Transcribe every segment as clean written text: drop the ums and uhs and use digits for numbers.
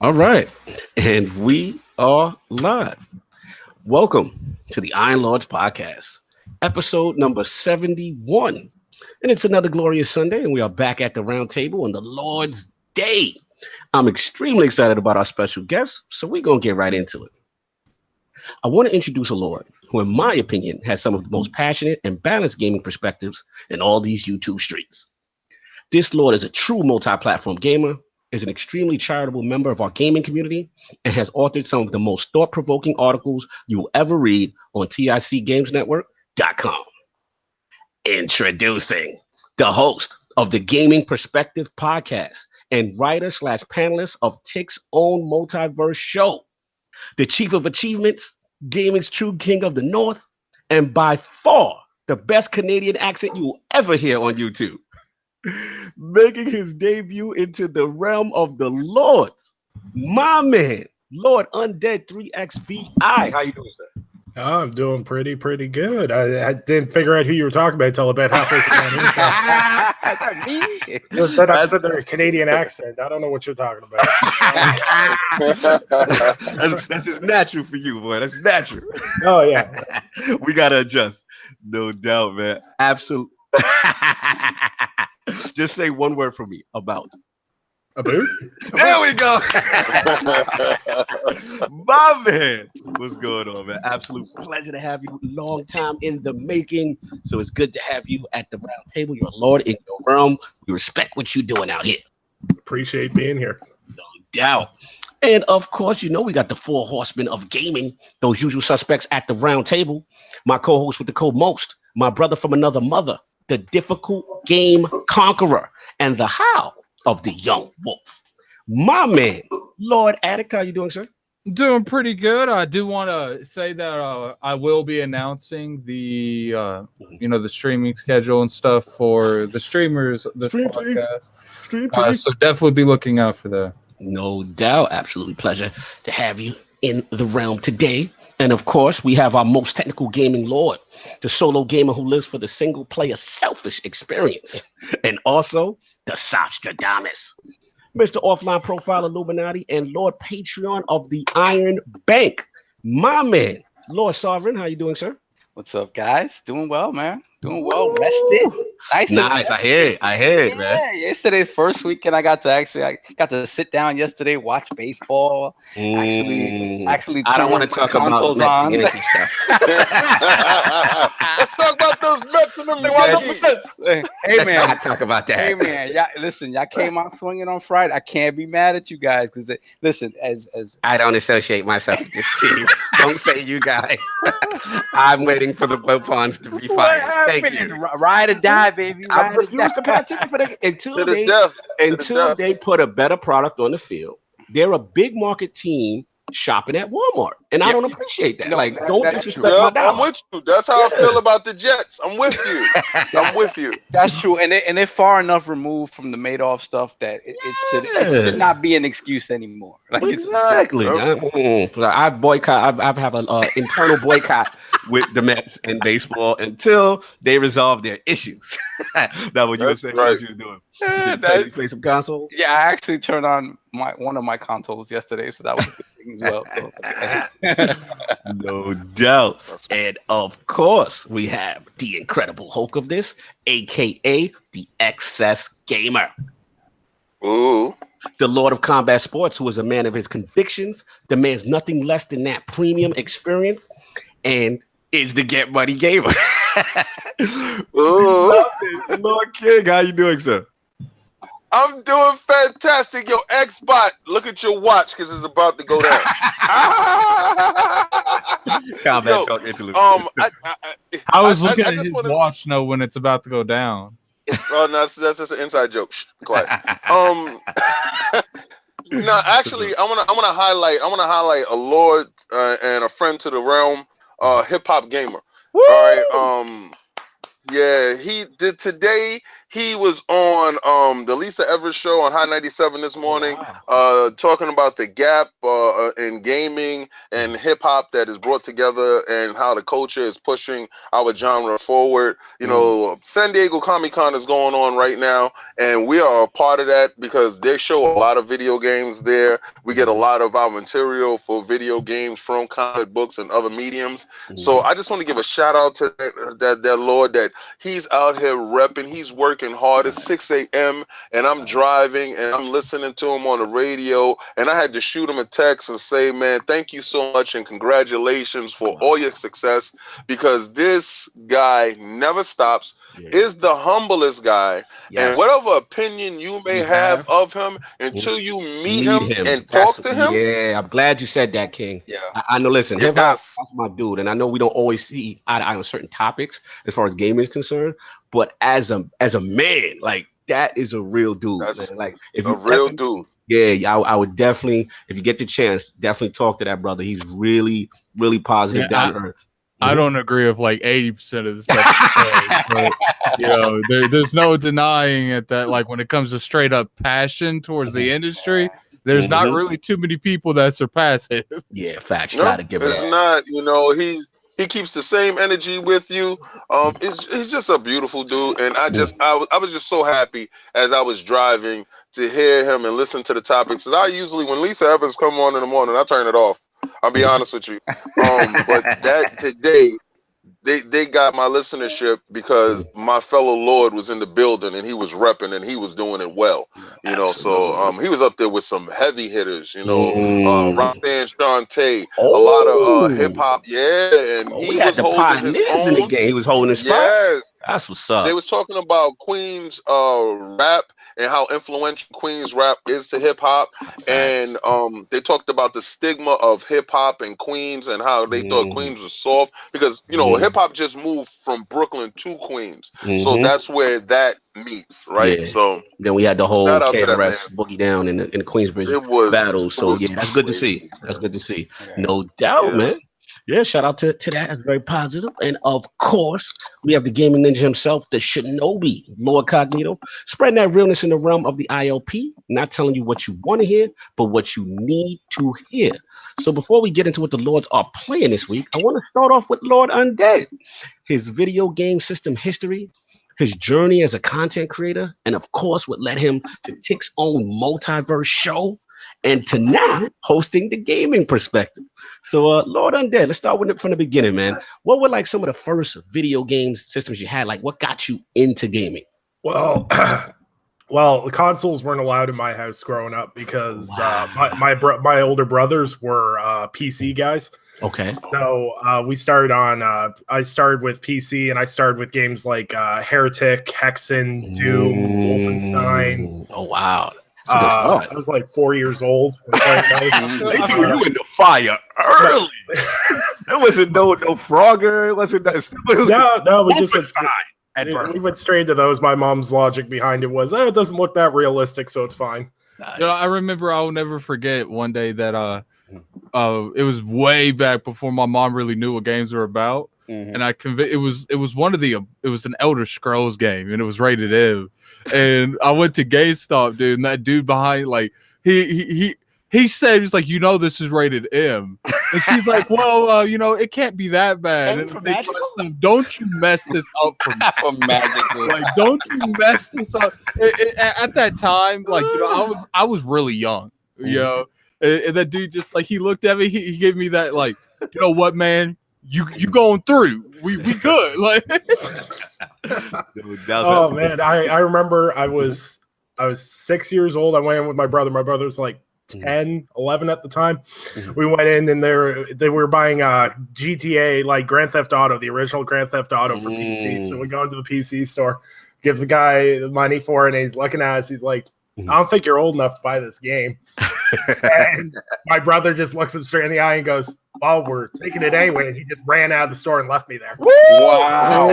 All right. And we are live. Welcome to the Iron Lords podcast, episode number 71. And it's another glorious Sunday, and we are back at the round table on the Lord's Day. I'm extremely excited about our special guest, so we're going to get right into it. I want to introduce a Lord who, in my opinion, has some of the most passionate and balanced gaming perspectives in all these YouTube streets. This Lord is a true multi-platform gamer, is an extremely charitable member of our gaming community, and has authored some of the most thought-provoking articles you will ever read on TICGamesNetwork.com. Introducing the host of the Gaming Perspective podcast and writer slash panelist of TIC's own multiverse show, the chief of achievements, gaming's true king of the North, and by far the best Canadian accent you will ever hear on YouTube. Making his debut into the realm of the Lords, my man, Lord Undead 3XVI. How you doing, sir? Oh, I'm doing pretty good. I didn't figure out who you were talking about until about halfway through that intro. Then I said there's a Canadian accent. I don't know what you're talking about. That's just natural for you, boy. That's natural. Oh, yeah. We got to adjust. No doubt, man. Absolutely. Just say one word for me. About. About? There we go. My man. What's going on, man? Absolute pleasure to have you. Long time in the making. So it's good to have you at the round table. You're a Lord in your realm. We respect what you're doing out here. Appreciate being here. No doubt. And of course, you know, we got the four horsemen of gaming, those usual suspects at the round table. My co-host with the co-most, my brother from another mother, the difficult game conqueror, and the how of the young wolf. My man, Lord Attic, how you doing, sir? Doing pretty good. I do want to say that I will be announcing the the streaming schedule and stuff for the streamers of this podcast. So definitely be looking out for that. No doubt. Absolutely pleasure to have you in the realm today. And of course, we have our most technical gaming Lord, the solo gamer who lives for the single player selfish experience, and also the Sostradamus, Mr. Offline Profile Illuminati, and Lord Patreon of the Iron Bank. My man, Lord Sovereign, how you doing, sir? What's up, guys? Doing well, man. Doing well. Rested. Nice. I hear it, man. Yeah, yesterday's first weekend. I got to sit down yesterday, watch baseball. Actually, I don't want to talk about Mets and Yankee stuff. Let's talk about those Mets and them Yankees. Hey, Let's man. not talk about that. Hey, man. Y'all came out swinging on Friday. I can't be mad at you guys because listen, as I don't associate myself with this team. Don't say you guys. I'm waiting for the blow ponds to be fired. Thank you. Ride or die, baby. I refuse to buy a ticket for that until they put a better product on the field. They're a big market team shopping at Walmart, and I don't appreciate that. Don't disrespect my dollar. I'm with you. That's how I feel about the Jets. I'm with you. I'm with you. That's true, and they're far enough removed from the Madoff stuff that it should not be an excuse anymore. Exactly. I boycott. I have an internal boycott with the Mets in baseball until they resolve their issues. That's what you were saying. Right. What you was doing. Did you play some consoles? Yeah, I actually turned on one of my consoles yesterday, so that was a good thing as well. No doubt. And of course, we have the Incredible Hulk of this, aka the Excess Gamer. Ooh. The Lord of Combat Sports, who is a man of his convictions, demands nothing less than that premium experience, and is the Get Money Gamer. Ooh. Lord King, how you doing, sir? I'm doing fantastic. Yo, Xbot, look at your watch because it's about to go down. Combat talk interlude. I was looking at his watch know when it's about to go down. Oh, no, that's just an inside joke. Shh, quiet. No, actually, I want to highlight a Lord and a friend to the realm, hip hop gamer. Woo! All right. Yeah, he did today. he was on the Lisa Evers show on High 97 this morning, talking about the gap in gaming and hip hop that is brought together and how the culture is pushing our genre forward. You know, San Diego Comic-Con is going on right now, and we are a part of that because they show a lot of video games there. We get a lot of our material for video games from comic books and other mediums. So I just want to give a shout out to that Lord that he's out here repping. He's working hard. It's 6 a.m. and I'm driving and I'm listening to him on the radio. And I had to shoot him a text and say, man, thank you so much and congratulations for all your success, because this guy never stops, is the humblest guy. And whatever opinion you may have of him, until you meet him and talk to him. Yeah, I'm glad you said that, King. Yeah, I know. Listen, hip hop, that's my dude, and I know we don't always see eye to eye on certain topics as far as gaming is concerned. But as a man, like, that is a real dude. Man. Like, if a real dude. Yeah, I would definitely, if you get the chance, definitely talk to that brother. He's really, really positive, down to earth. I don't agree with like 80% of the stuff, but you know, there's no denying it that, like, when it comes to straight up passion towards the industry, there's not really too many people that surpass it. Yeah, facts. You gotta give it it's up. not. You know, he keeps the same energy with you. He's just a beautiful dude, and I was just so happy as I was driving to hear him and listen to the topics. I usually, when Lisa Evans come on in the morning, I turn it off. I'll be honest with you. But that today, they got my listenership because my fellow Lord was in the building and he was repping and he was doing it well. You know, so he was up there with some heavy hitters. You know, Roxanne Shante, a lot of hip hop. Yeah, and he was holding his own. In the game. He was holding his spot. Yes, that's what's up. They was talking about Queen's rap and how influential Queen's rap is to hip hop, and they talked about the stigma of hip hop and Queens and how they thought Queens was soft because, you know, hip hop just moved from Brooklyn to Queens, so that's where that meets, right? So then we had the whole KRS Boogie Down in the Queensbridge battle. So that's good to see. That's good to see. No doubt, man. Yeah, shout out to that. That's very positive. And of course, we have the gaming ninja himself, the Shinobi, Lord Cognito, spreading that realness in the realm of the ILP, not telling you what you want to hear, but what you need to hear. So before we get into what the Lords are playing this week, I want to start off with Lord Undead, his video game system history, his journey as a content creator, and of course, what led him to Tick's own multiverse show, and to now hosting the gaming perspective. So, Lord Undead, let's start with it from the beginning, man. What were like some of the first video games systems you had? Like, what got you into gaming? Well, the consoles weren't allowed in my house growing up because my older brothers were PC guys. Okay. So we started on. I started with PC, and I started with games like Heretic, Hexen, Doom, Wolfenstein. Oh wow. I was like 4 years old. They threw you in the fire early. There wasn't no Frogger. It wasn't that. No. We went straight to those. My mom's logic behind it was, it doesn't look that realistic, so it's fine. Nice. You know, I remember, I'll never forget one day that it was way back before my mom really knew what games were about, and it was an Elder Scrolls game, and it was rated M. And I went to GameStop, dude, and that dude behind, like, he said, he's like, you know, this is rated M. And she's like, well, you know, it can't be that bad. And don't you mess this up for magical. Like, don't you mess this up. At that time, like, you know, I was really young, you know, and that dude just, like, he looked at me, he gave me that, like, you know what, man? You going through. We good. Like, oh man, I remember I was 6 years old. I went in with my brother. My brother was like 10, 11 at the time. We went in and they were buying GTA, like Grand Theft Auto, the original Grand Theft Auto for PC. So we go into the PC store, give the guy the money for it, and he's looking at us. He's like, I don't think you're old enough to buy this game. And my brother just looks him straight in the eye and goes, well, we're taking it anyway. And he just ran out of the store and left me there. Wow.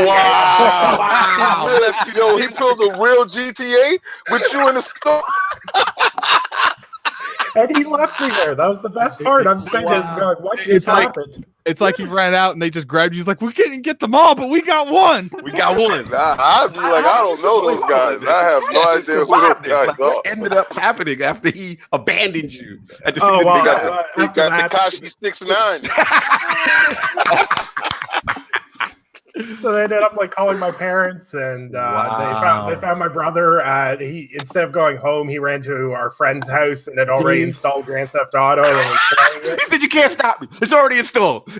Yo, he pulled a real GTA with you in the store. And he left me there. That was the best part. I'm saying, what just happened? It's like he ran out and they just grabbed you. He's like, we couldn't get them all, but we got one. We got one. I'd be like, I don't know those guys. I have no idea who those guys are. What ended up happening after he abandoned you? He got Tekashi 6ix9ine. So they ended up like calling my parents, and they found my brother. He, instead of going home, he ran to our friend's house and had already installed Grand Theft Auto and was playing it. He said, "You can't stop me. It's already installed."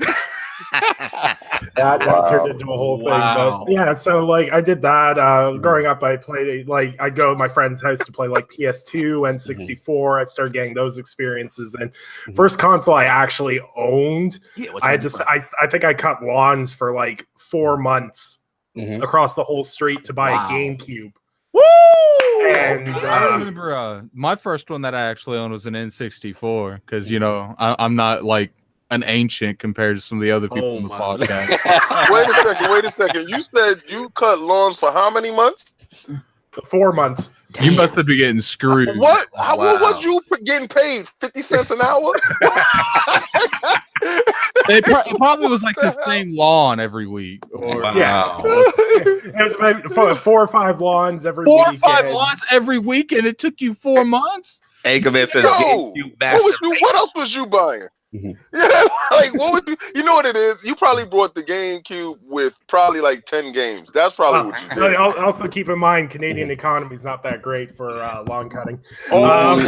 That turned into a whole thing. But yeah, so like I did that. Growing up, I played I'd go to my friend's house to play like PS2 and 64. I started getting those experiences. And first console I actually owned, I think I cut lawns for like 4 months across the whole street to buy a GameCube. Woo! And I remember my first one that I actually owned was an N64 because I'm not like an ancient compared to some of the other people in the podcast. Wait a second. You said you cut lawns for how many months? 4 months. You must have been getting screwed. What? What was you getting paid? 50 cents an hour? It probably was like the same lawn every week. It was about 4 or 5 lawns every week. 4 or 5 lawns every week, and it took you 4 months? Anchorman says, what else was you buying? Yeah, like what would you know what it is? You probably brought the GameCube with probably like 10 games. That's probably what you did. Also keep in mind, Canadian economy is not that great for lawn cutting. Keep going.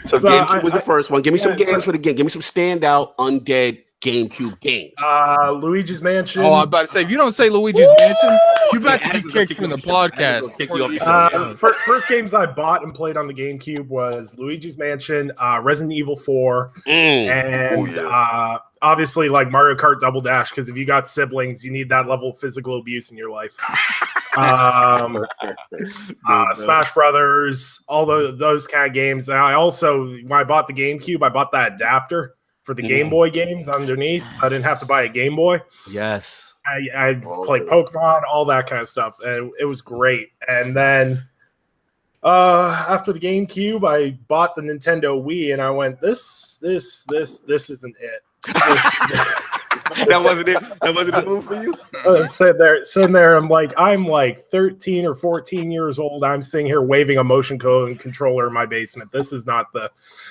So GameCube was the first one. Give me some games for the game. Give me some standout Undead GameCube games. Luigi's Mansion. Oh, I'm about to say, if you don't say Luigi's Mansion, you're about to get kicked from the podcast. First games I bought and played on the GameCube was Luigi's Mansion, Resident Evil 4, and obviously like Mario Kart Double Dash, because if you got siblings, you need that level of physical abuse in your life. Smash Brothers, all those kind of games. And I also, when I bought the GameCube, I bought that adapter for the Game Boy games underneath, so I didn't have to buy a Game Boy. Yes. I played Pokemon, all that kind of stuff, and it was great. And then after the GameCube, I bought the Nintendo Wii, and I went, this isn't it. That wasn't it. That wasn't the move for you. Sitting there. I'm like 13 or 14 years old. I'm sitting here waving a motion controller in my basement. This is not the.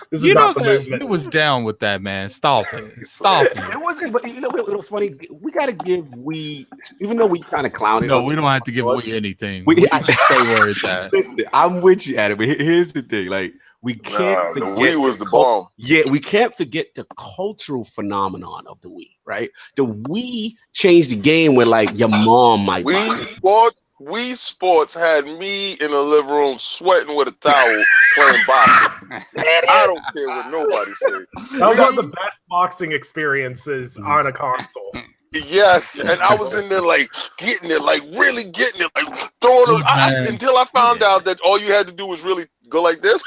This is not the movement. It was down with that, man. Stop it. It wasn't. But it was funny. We got to give Wii, even though we kind of clowned it. No, we don't have to give Wii anything. We just stay where it's at. Listen, I'm with you, Adam. But here's the thing, like. We can't forget the Wii was the bomb. Yeah, we can't forget the cultural phenomenon of the Wii, right? The Wii changed the game when like your mom might. Wii Sports had me in the living room sweating with a towel playing boxing. I don't care what nobody says. That was one of the best boxing experiences on a console. Yes, and I was in there like getting it, like really getting it, like throwing it until I found out that all you had to do was really go like this.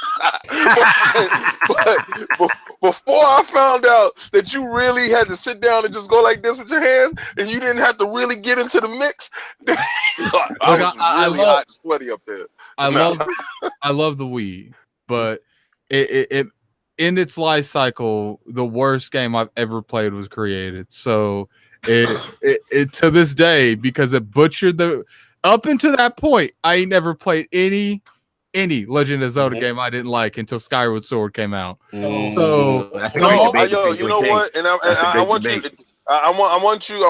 but before I found out that you really had to sit down and just go like this with your hands, and you didn't have to really get into the mix, I was really hot and sweaty up there. I love the Wii, but it in its life cycle, the worst game I've ever played was created. So. It to this day, because it butchered up until that point, I ain't never played any Legend of Zelda game I didn't like until Skyward Sword came out. So you know what? And I want you. I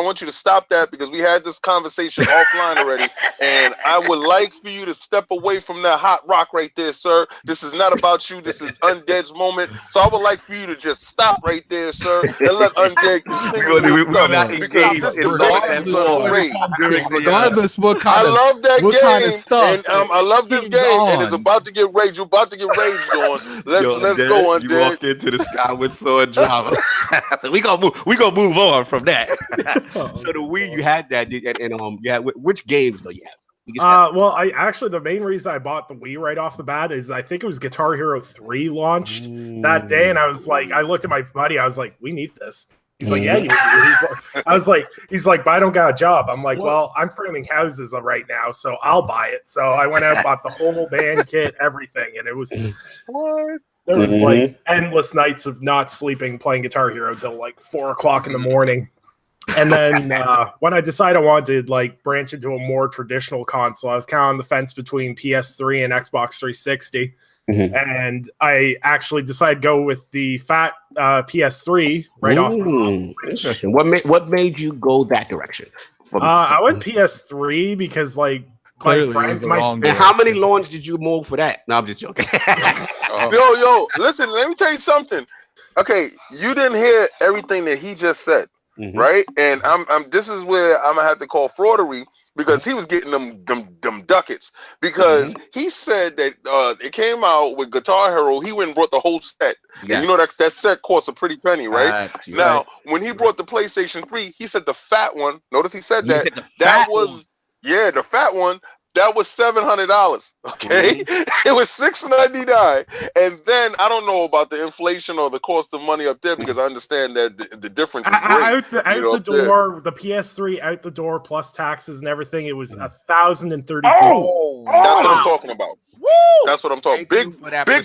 want you to stop that, because we had this conversation offline already, and I would like for you to step away from that hot rock right there, sir. This is not about you. This is Undead's moment. So I would like for you to just stop right there, sir, and let Undead continue. Regardless what kind I love that game, kind of stuff, and I love this game, and it's about to get raged. You're about to get raged on. Let's go, Undead. You walked into the Skyward Sword drama. we gonna move on from that. So the Wii, you had that, and you had which games though you have? Well, the main reason I bought the Wii right off the bat is I think it was Guitar Hero 3 launched that day, and I was like, I looked at my buddy, I was like, we need this. He's like, yeah, you do. I was like, he's like, but I don't got a job. I'm like, well, I'm framing houses right now, so I'll buy it. So I went out, bought the whole band kit, everything, and it was What? there was like endless nights of not sleeping, playing Guitar Hero till like 4 o'clock in the morning. And then when I decided I wanted to like branch into a more traditional console, I was kind of on the fence between PS3 and Xbox 360. And I actually decided to go with the fat PS3 right off. Interesting. What made you go that direction? I went PS3 because like Clearly, and how many lawns did you mow for that? No, I'm just joking. Yo, listen, let me tell you something. Okay, you didn't hear everything that he just said. Right, and I'm. This is where I'm gonna have to call fraudery because he was getting them ducats because he said that it came out with Guitar Hero. He went and brought the whole set, and you know that set costs a pretty penny, right? Now, when he brought the PlayStation 3, he said the fat one. Notice he said that was the fat one. That was $700. Okay, it was $699, and then I don't know about the inflation or the cost of money up there because I understand that the difference is great. Out the door, the PS3 out the door plus taxes and everything. It was $1,032. Oh, that's what I'm talking about. Woo! That's what I'm talking. Big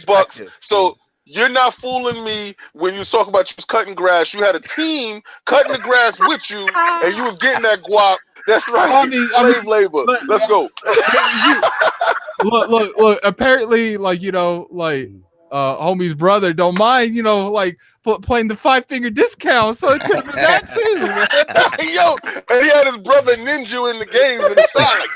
bucks. So. You're not fooling me when you talk about you was cutting grass. You had a team cutting the grass with you, and you was getting that guap. That's right. Slave labor. Let's go. Look. Apparently, like homie's brother don't mind, like playing the 5-finger discount, so it could have been that too. Yo, and he had his brother Ninja in the games in the side.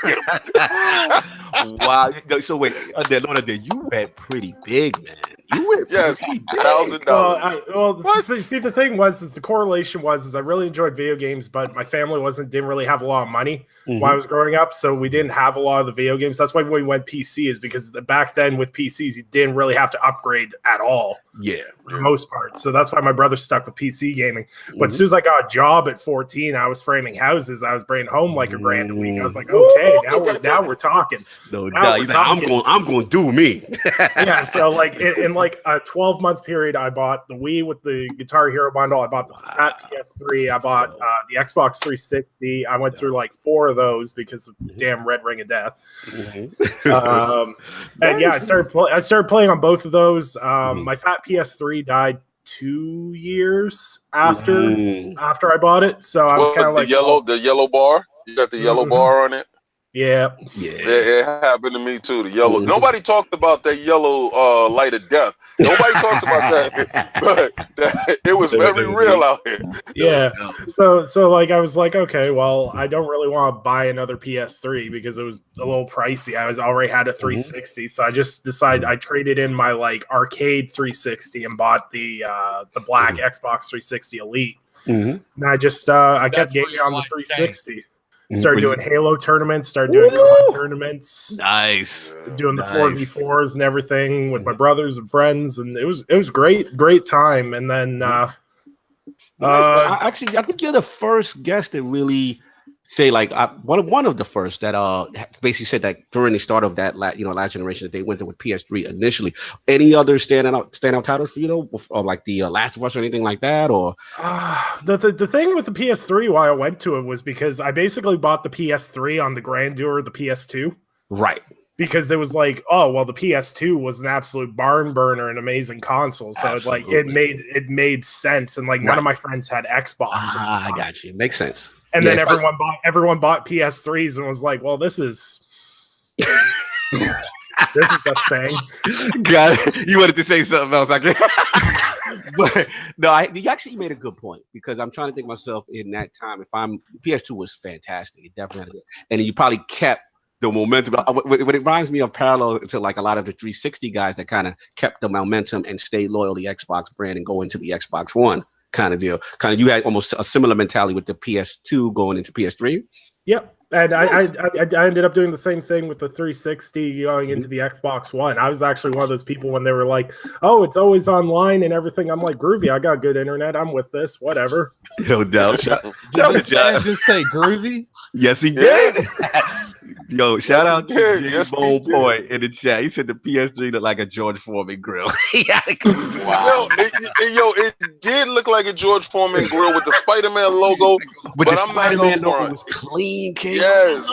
Wow. So wait, Undead, you went pretty big, man. You went pretty big. $1,000. See, the thing was the correlation was I really enjoyed video games, but my family didn't really have a lot of money when I was growing up, so we didn't have a lot of the video games. That's why we went PC, is because back then with PCs you didn't really have to upgrade at all. Yeah, for the most part. So that's why my brother stuck with PC gaming. But as soon as I got a job at 14, I was framing houses. I was bringing home like $1,000 a week. I was like, okay, now we're talking. No doubt. I'm going to do me. Yeah. So like in like a 12-month period, I bought the Wii with the Guitar Hero bundle. I bought the fat PS3. I bought the Xbox 360. I went through like 4 of those because of damn Red Ring of Death. And yeah, I started playing on both of those. My fat PS3 died 2 years after I bought it, so I was kind of like the yellow bar. You got the yellow bar on it. Yeah. It happened to me too. The yellow. Nobody talked about that yellow light of death. Nobody talks about that, but it was very real out here. Yeah. So like I was like, okay, well, I don't really want to buy another PS3 because it was a little pricey. I already had a 360, so I just decided I traded in my like arcade 360 and bought the black Xbox 360 Elite. And I just I kept gaming on the 360. Started doing Halo tournaments, started doing COD tournaments. Nice. Doing the 4v4s and everything with my brothers and friends, and it was great time. And then I think you're the first guest that really say like one of the first that basically said that during the start of that last generation that they went there with PS3 initially. Any other standout titles for or like the Last of Us or anything like that? Or the thing with the PS3 why I went to it was because I basically bought the PS3 on the grandeur of the PS2. Right. Because it was like, oh well, the PS2 was an absolute barn burner, an amazing console. So it made sense. And like none of my friends had Xbox. I got you. Makes sense. And then everyone bought PS3s and was like, well, this is the thing. Got it. You wanted to say something else, I guess. But no, you actually made a good point because I'm trying to think myself in that time. PS2 was fantastic. It definitely had it. And you probably kept the momentum. It reminds me of parallel to like a lot of the 360 guys that kind of kept the momentum and stayed loyal to the Xbox brand and go into the Xbox One kind of deal. Kind of, you had almost a similar mentality with the PS2 going into PS3. Yep. And I ended up doing the same thing with the 360 going into the Xbox One. I was actually one of those people when they were like, oh, it's always online and everything. I'm like, groovy, I got good internet. I'm with this, whatever. No doubt. Did this man just say groovy? Yes, he did. Yo, shout out to did. J Yes, Bone he did. Boy in the chat. He said the PS3 looked like a George Foreman grill. Wow. It did look like a George Foreman grill with the Spider-Man logo. But But the I'm not Spider-Man gonna logo front. was clean, King. Yes.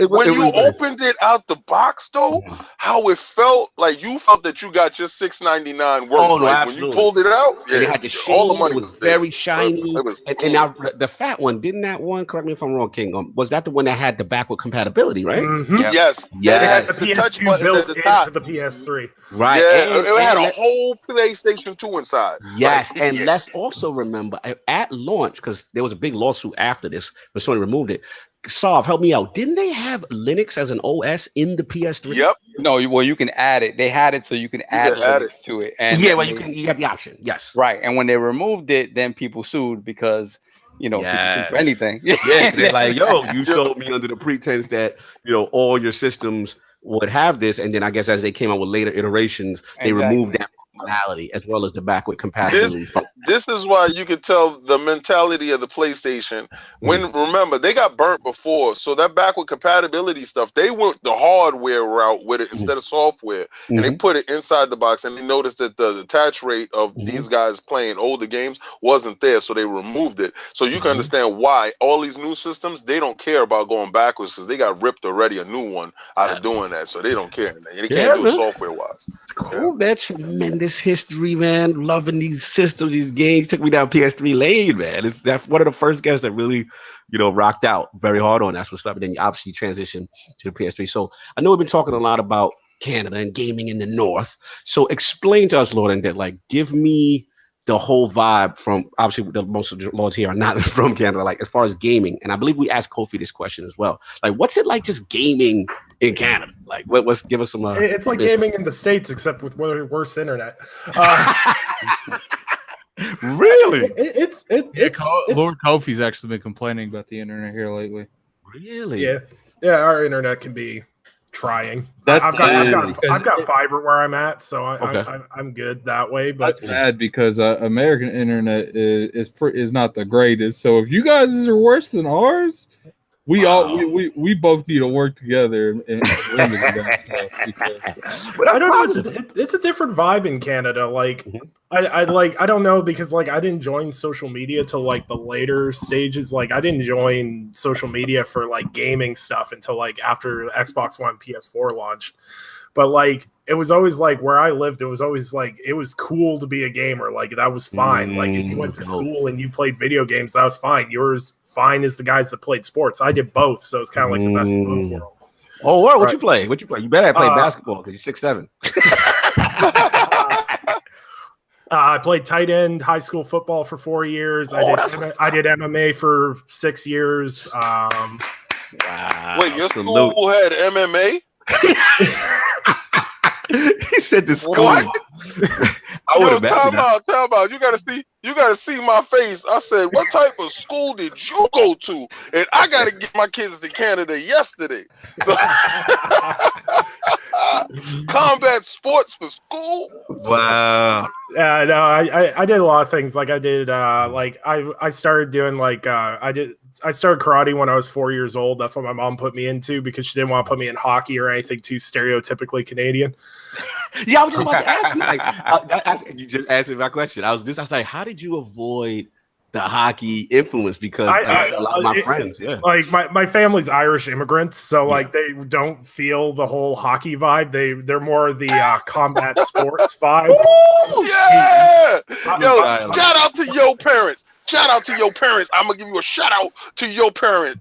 When you nice. opened it out the box, though, how it felt like you felt that you got your $6.99 worth. Oh, no, like when you absolutely. pulled it out, And it yeah, had the all the sheen. money It was there. very shiny. It was And now the fat one, didn't that one? Correct me if I'm wrong, King. Was that the one that had the backward compatibility, right? Mhm. Yep. Yes. Yes. And it had The the touch PS2 buttons built at the top. into the PS3. Right. Yeah, And it had a let- whole PlayStation 2 inside. Yes, Like, and yeah. let's also remember at launch, because there was a big lawsuit after this, but Sony removed it. Sav, help me out. Didn't they have Linux as an OS in the PS3? Yep. No, you can add it. They had it so you can add can add Linux to it. And Yeah, well, they- you have the option. Yes. right. And when they removed it, then people sued because people sue for Yes. anything. Yeah, they're like, yo, you sold me under the pretense that all your systems would have this, and then I guess as they came out with later iterations, they removed that functionality as well as the backward compatibility. This is why you could tell the mentality of the PlayStation. When remember they got burnt before, so that backward compatibility stuff, they went the hardware route with it instead of software, and they put it inside the box. And they noticed that the attach rate of these guys playing older games wasn't there, so they removed it. So you can understand why all these new systems, they don't care about going backwards because they got ripped already a new one out of doing that, so they don't care. They can't do it software wise. Cool, man. Tremendous history, man. Loving these systems, these games. Took me down PS3 lane, man. It's that one of the first guests that really, rocked out very hard on. That's what's up. And then you obviously transitioned to the PS3. So I know we've been talking a lot about Canada and gaming in the North. So explain to us, Lord Undead, like give me the whole vibe from, obviously the most of the lords here are not from Canada, like as far as gaming. And I believe we asked Kofi this question as well. Like, what's it like just gaming in Canada? Like, let's give us some. It's like gaming in the States, except with worse internet. Really? It's Lord Kofi's actually been complaining about the internet here lately. Really? Yeah. Our internet can be trying. That's I've got fiber where I'm at, so I'm good that way. But that's bad because American internet is not the greatest. So if you guys are worse than ours, we both need to work together and limit that stuff. But I don't know. It's a different vibe in Canada. Like I don't know, because like I didn't join social media till like the later stages. Like I didn't join social media for like gaming stuff until like after Xbox One, PS4 launched. But like it was always like where I lived, it was always like it was cool to be a gamer. Like that was fine. Like if you went to school and you played video games, that was fine. Yours fine as the guys that played sports. I did both, so it's kind of like the best of both worlds. Oh, what you play? What you play? You better play basketball because you're 6'7". I played tight end high school football for 4 years. I did MMA for 6 years. Wow. Wait, your school had MMA? He said the school. What? I would time out. You gotta see my face. I said, what type of school did you go to? And I gotta get my kids to Canada yesterday. So, combat sports for school? Wow. No, I did a lot of things. Like I did I started doing I started karate when I was 4 years old. That's what my mom put me into because she didn't want to put me in hockey or anything too stereotypically Canadian. Yeah, I was just about to ask you. Like, you just answered my question. I was like, how did you avoid the hockey influence? Because a lot of my friends, like my family's Irish immigrants, so like they don't feel the whole hockey vibe. They're more the combat sports vibe. Ooh, yeah, yo, shout out to your parents. Shout out to your parents. I'm gonna give you a shout out to your parents.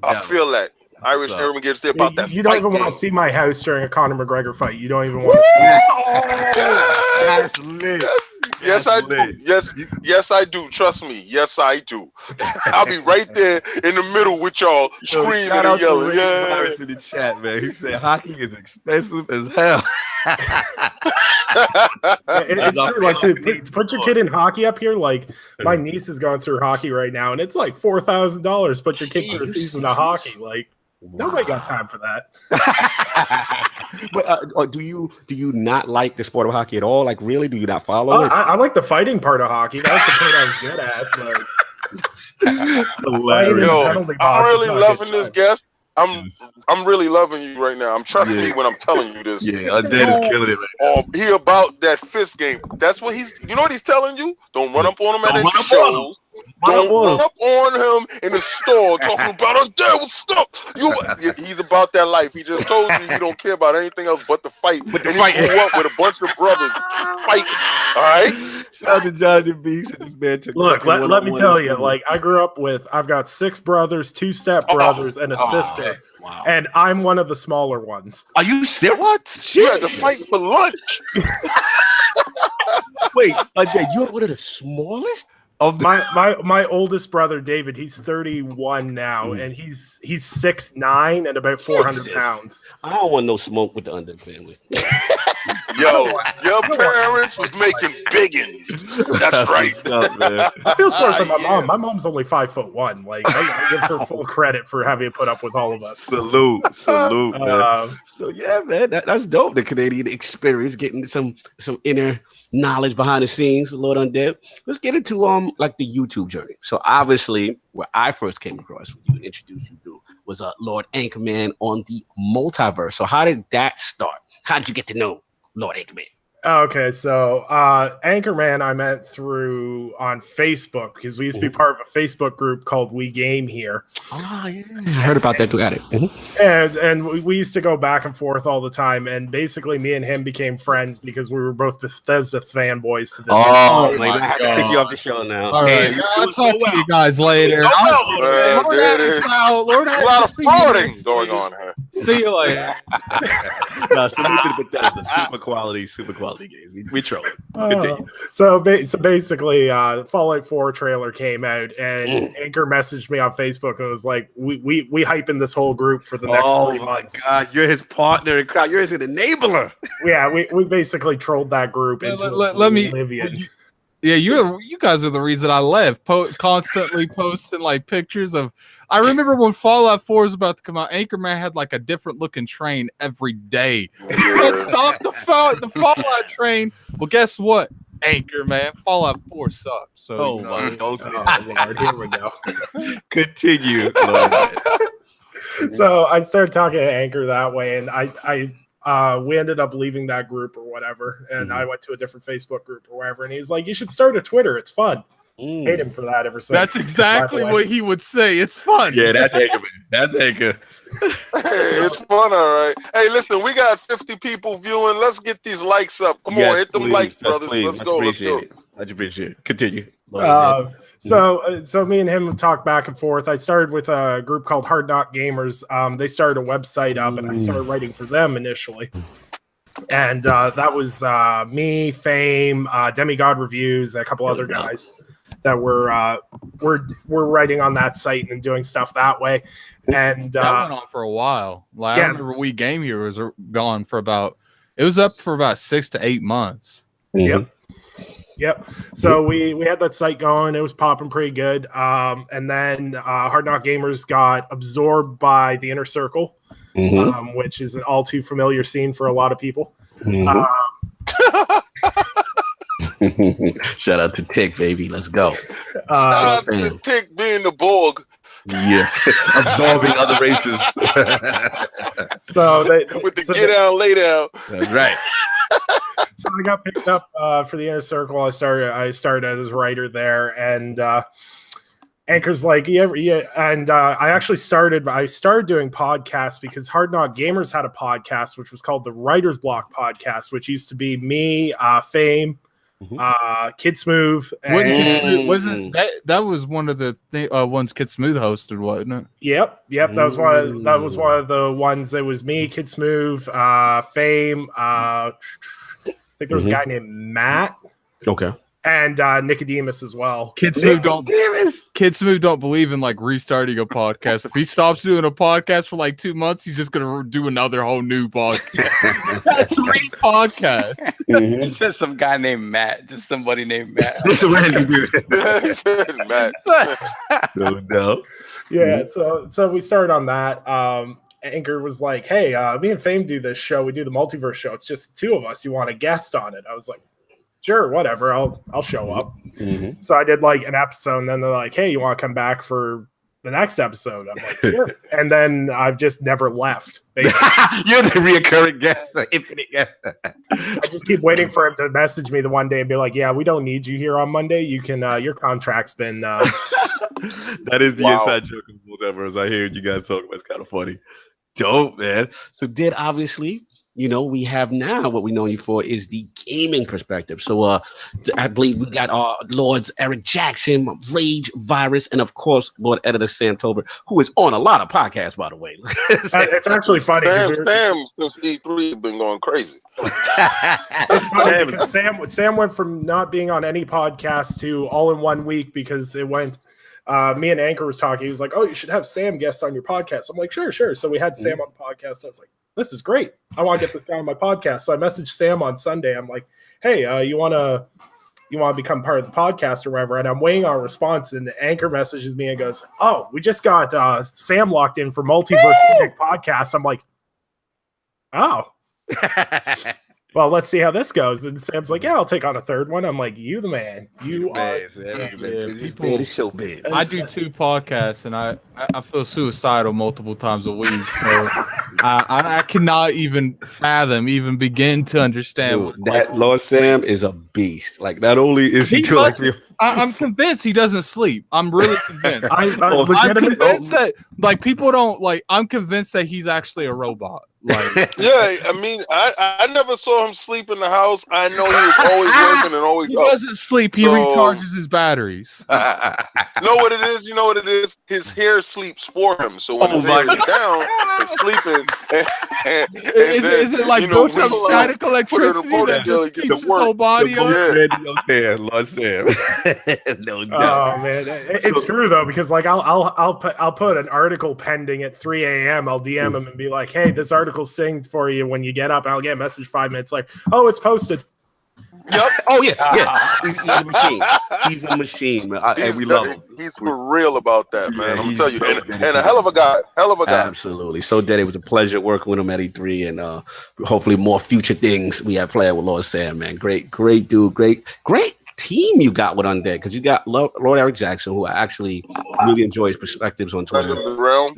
I feel that. Irish immigrants, they're about that. You don't even want to see my house during a Conor McGregor fight. You don't even want to see it. That's lit. Yes, I do. Yes, I do. Trust me. Yes, I do. I'll be right there in the middle with y'all screaming and yelling. Yeah. In the chat, man. He said hockey is expensive as hell. It's true. Like to put your kid in hockey up here. Like my niece is going through hockey right now, and it's like $4,000. Put your kid through a season of hockey. Like nobody got time for that. But do you not like the sport of hockey at all? Like, really, do you not follow it? I like the fighting part of hockey. That was the part I was good at. But yo, I'm really loving this guest. I'm really loving you right now. Trust me when I'm telling you this. Yeah, Undead is killing it, man. He about that fist game. That's what he's. You know what he's telling you? Don't run up on him at any shows. Don't run up on him in the store talking about Undead. What's up? He's about that life. He just told you he don't care about anything else but the fight. But he grew up with a bunch of brothers fighting. All right. Shout out to Johnny Beast and this man took. Look, let me tell you. Like I grew up with. I've got 6 brothers, 2 stepbrothers, and a sister. Wow. And I'm one of the smaller ones. Are you serious? What? You had to fight for lunch. Wait, you're one of the smallest of the... my oldest brother David. He's 31 now, and he's 6'9" and about 400 pounds. I don't want no smoke with the Undead family. Yo, your parents was making biggins. That's right. Up, man. I feel sorry for my mom. My mom's only 5'1". Like I give her full credit for having put up with all of us. Salute, man. So yeah, man, that's dope. The Canadian experience, getting some inner knowledge behind the scenes with Lord Undead. Let's get into like the YouTube journey. So obviously, where I first came across you, introduced you to, was Lord Anchorman on the Multiverse. So how did that start? How did you get to know Lord Anchorman? Okay, so Anchorman I met through on Facebook because we used to be part of a Facebook group called We Game Here. Oh yeah, I heard about that through Addict. And we used to go back and forth all the time, and basically me and him became friends because we were both Bethesda fanboys. To I have to pick you off the show now. All right, I'll talk to you guys later. A lot of forwarding going on here. See you later. Salute to Bethesda, super quality games. We troll it. So basically, Fallout 4 trailer came out, and Anchor messaged me on Facebook and was like, "We hyping this whole group for the next 3 months." Oh my God, you're his partner in crowd. You're his enabler. Yeah, we basically trolled that group into oblivion. Yeah, you guys are the reason I left. Constantly posting like pictures of. I remember when Fallout 4 was about to come out, Anchorman had like a different looking train every day. Let's stop the Fallout train. Well, guess what? Anchorman, Fallout 4 sucked. So Lord, here we go. Continue. So I started talking to Anchor that way, and we ended up leaving that group or whatever, and I went to a different Facebook group or whatever, and he's like, "You should start a Twitter. It's fun." Hate him for that ever since. That's exactly what he would say. It's fun. Yeah, that's Anchor, man. That's Anchor. It's fun, all right. Hey, listen, we got 50 people viewing. Let's get these likes up. Come on, hit them likes, brothers. Let's go. Let's go. Much appreciate it. Continue. So me and him talked back and forth. I started with a group called Hard Knock Gamers. They started a website up, and I started writing for them initially. And that was me, Fame, Demigod Reviews, a couple other guys that were writing on that site and doing stuff that way. And that went on for a while. Like, I remember We Game Here was gone for it was up for about 6 to 8 months. Yep. So we had that site going. It was popping pretty good. And then Hard Knock Gamers got absorbed by the Inner Circle, which is an all too familiar scene for a lot of people. Shout out to Tick, baby. Let's go. Shout out to Tick being the Borg. Yeah, absorbing other races. With the get down, lay down. That's right. So I got picked up for the Inner Circle. I started as a writer there, and Anchor's like, and I actually started doing podcasts because Hard Knock Gamers had a podcast which was called the Writer's Block Podcast, which used to be me, Fame, Kid Smooth. Wasn't that was one of the ones Kid Smooth hosted, wasn't it? Yep. That was one of the ones. It was me, Kid Smooth, Fame. I think there was a guy named Matt. Okay. And Nicodemus as well. Kid Smooth don't believe in like restarting a podcast. If he stops doing a podcast for like 2 months, he's just gonna do another whole new podcast. 3 podcasts. It's just some guy named Matt. Just somebody named Matt. It's a random dude. He said Matt. No. Yeah. So we started on that. Anchor was like, "Hey, me and Fame do this show. We do the multiverse show. It's just the 2 of us. You want a guest on it?" I was like, "Sure, whatever. I'll show up." So I did like an episode, and then they're like, "Hey, you want to come back for the next episode. I'm like, sure. And then I've just never left. Basically. You're the reoccurring guest, infinite guest. I just keep waiting for him to message me the one day and be like, yeah, we don't need you here on Monday. You can, your contract's been. That is the inside joke of multiverse. I hear you guys talk about. It's kind of funny. Dope, man. So did obviously, we have now what we know you for is the gaming perspective. So I believe we got our Lords Eric Jackson, Rage Virus, and of course Lord Editor Sam Tolbert, who is on a lot of podcasts, by the way. It's actually funny. Sam since E3 has been going crazy. It's funny because Sam went from not being on any podcast to all in 1 week because it went. Me and Anchor was talking. He was like, "Oh, you should have Sam guest on your podcast." I'm like, "Sure." So we had Sam on the podcast. I was like, "This is great. I want to get this guy on my podcast." So I messaged Sam on Sunday. I'm like, "Hey, you want to become part of the podcast or whatever?" And I'm waiting on a response. And Anchor messages me and goes, "Oh, we just got Sam locked in for Multiverse Tick podcast." I'm like, "Oh." Well, let's see how this goes. And Sam's like, "Yeah, I'll take on a third one." I'm like, "You the man. You are." So big. I do 2 podcasts, and I feel suicidal multiple times a week. So I cannot even begin to understand. Dude, that Lord Sam is a beast. Like, not only is he doing like 3 or 4. I'm convinced he doesn't sleep. I'm really convinced. I'm convinced that people don't like. I'm convinced that he's actually a robot. Like, yeah, I mean, I never saw him sleep in the house. I know he was always working and always he up. doesn't sleep. He recharges his batteries. Know what it is? You know what it is? His hair sleeps for him. So when his hair is down, it's sleeping. Is it like built up static electricity that just keeps his whole body on? Lord Sam. No doubt. Oh man, it's true though, because like I'll put an article pending at 3 a.m. I'll DM him and be like, "Hey, this article's synced for you when you get up." I'll get a message 5 minutes later. "Oh, it's posted." Yep. Oh yeah. He's a machine. He's a machine, man. We love him. He's for real about that, man. Yeah, I'm telling you, so and a hell of a guy. Absolutely. So that it was a pleasure working with him at E3, and hopefully more future things we have planned with Lord Sam, man. Great dude. Great team you got with Undead, because you got Lord Eric Jackson, who I actually really enjoy his perspectives on Twitter. Friend of the realm.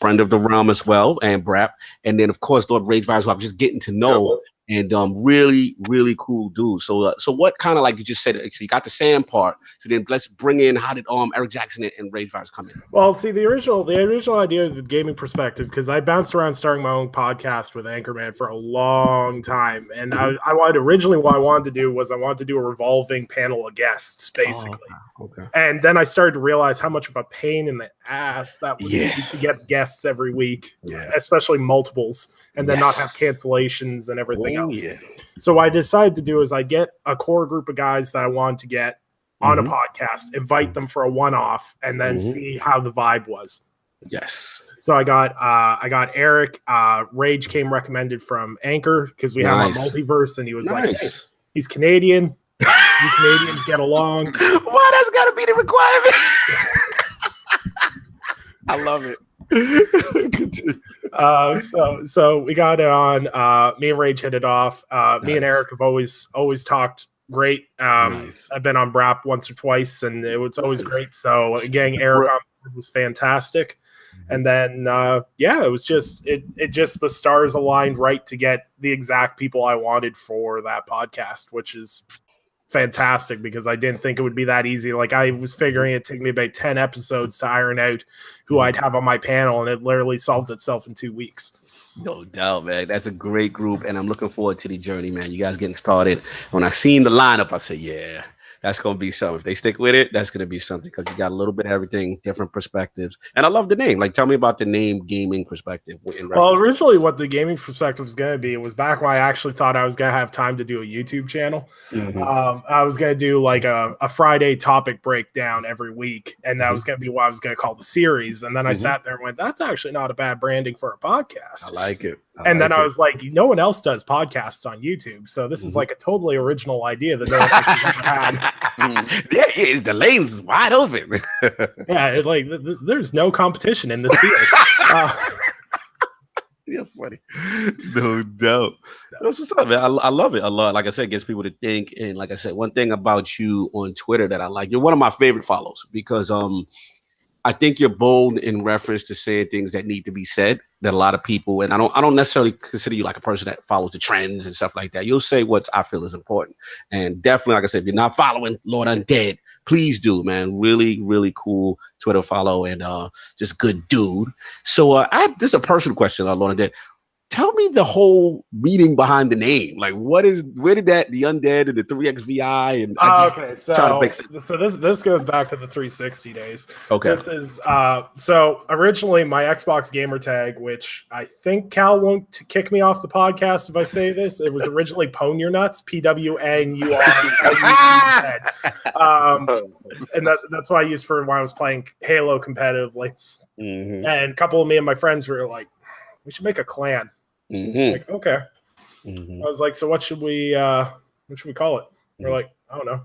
Friend of the realm as well, and Brap. And then, of course, Lord Rage Virus, who I'm just getting to know. Yep. And really cool dude. So what kind of, like you just said, so you got the Sam part. So then let's bring in, how did Eric Jackson and Rage Virus come in? Well, see, the original idea of the gaming perspective, because I bounced around starting my own podcast with Anchorman for a long time, and what I wanted to do was a revolving panel of guests, basically. Okay. And then I started to realize how much of a pain in the ass that would be to get guests every week, especially multiples, and then not have cancellations and everything else. Yeah. So what I decided to do is I get a core group of guys that I want to get on a podcast, invite them for a one-off, and then see how the vibe was. Yes. So I got Eric. Rage came recommended from Anchor because we have a multiverse, and he was like, "Hey, he's Canadian. You Canadians get along." Why that's got to be the requirement? I love it. So we got it on. Me and Rage hit it off. Me and Eric have always talked great. I've been on Brap once or twice, and it was always great. So getting Eric on was fantastic. And then it was just the stars aligned right to get the exact people I wanted for that podcast, which is fantastic, because I didn't think it would be that easy. Like, I was figuring it'd take me about 10 episodes to iron out who I'd have on my panel, and it literally solved itself in 2 weeks. No doubt, man. That's a great group, and I'm looking forward to the journey, man. You guys getting started. When I seen the lineup, I said, yeah, that's going to be something. If they stick with it, that's going to be something, because you got a little bit of everything, different perspectives. And I love the name. Like, tell me about the name Gaming Perspective. Well, originally what the gaming perspective was going to be, it was back when I actually thought I was going to have time to do a YouTube channel. I was going to do like a Friday topic breakdown every week, and that was going to be what I was going to call the series. And then I sat there and went, that's actually not a bad branding for a podcast. I like it. I was like, no one else does podcasts on YouTube, so this is like a totally original idea that no one else has ever had. The lane's wide open. There's no competition in this field. You're funny. No doubt. That's what's up, man. I love it a lot. Like I said, it gets people to think. And like I said, one thing about you on Twitter that I like, you're one of my favorite follows, because I think you're bold in reference to saying things that need to be said that a lot of people, and I don't necessarily consider you like a person that follows the trends and stuff like that. You'll say what I feel is important. And definitely, like I said, if you're not following Lord Undead, please do, man. Really, really cool Twitter follow and just good dude. So this is a personal question, Lord Undead. Tell me the whole meaning behind the name. Like, where did the Undead and the 3XVI and okay, so this goes back to the 360 days. Okay, this is so originally my Xbox gamer tag, which I think Cal won't kick me off the podcast if I say this. It was originally Pwn Your Nuts, PWNUR. And that's what I used for when I was playing Halo competitively. Mm-hmm. And a couple of me and my friends were like, we should make a clan. Mm-hmm. Like, okay. Mm-hmm. I was like, so what should we call it? We're like, I don't know.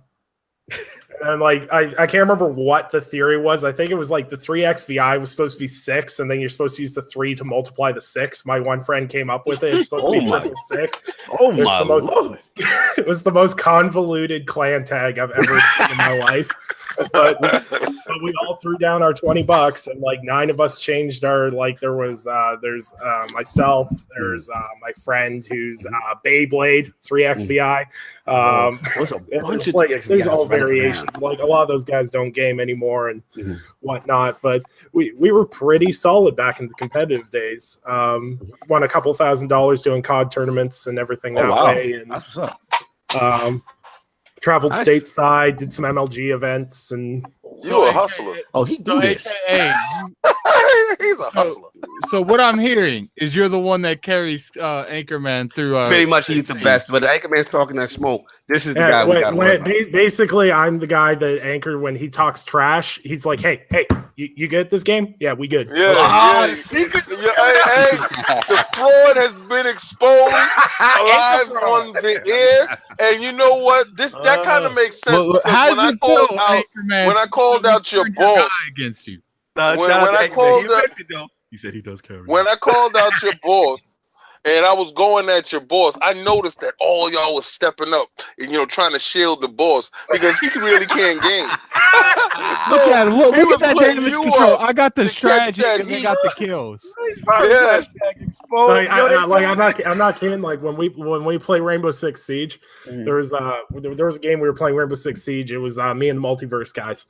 And like I can't remember what the theory was. I think it was like the 3XVI was supposed to be 6, and then you're supposed to use the 3 to multiply the 6. My one friend came up with it. It's supposed to be 6. Oh my Lord. It was the most convoluted clan tag I've ever seen in my life. But we all threw down our $20, and like 9 of us changed our, like there's myself, there's my friend who's Beyblade 3XVI. There's a bunch of like, 3XVIs there's all right variations. now. Like a lot of those guys don't game anymore and whatnot. But we were pretty solid back in the competitive days. Won a couple $1,000 doing COD tournaments and everything that way. And that's what's up. Traveled stateside, did some MLG events, and you a hustler. Oh, he do this. He's a hustler. So what I'm hearing is you're the one that carries Anchorman through. Pretty much, he's the best. But Anchorman's talking that smoke. This is the guy we got. Basically, I'm the guy that Anchor when he talks trash. He's like, "Hey, you good at this game? Yeah, we good." Yeah, the fraud has been exposed live on the air, and you know what? That kind of makes sense. When I called out your boss against you. He said he does carry. When I called out your boss, and I was going at your boss, I noticed that all y'all was stepping up and trying to shield the boss because he really can't game. Look at him. Look at that damage control. I got the strategy and they got the kills. Yeah. I'm not kidding. Like when we play Rainbow Six Siege, there was a game we were playing Rainbow Six Siege. It was me and the Multiverse guys,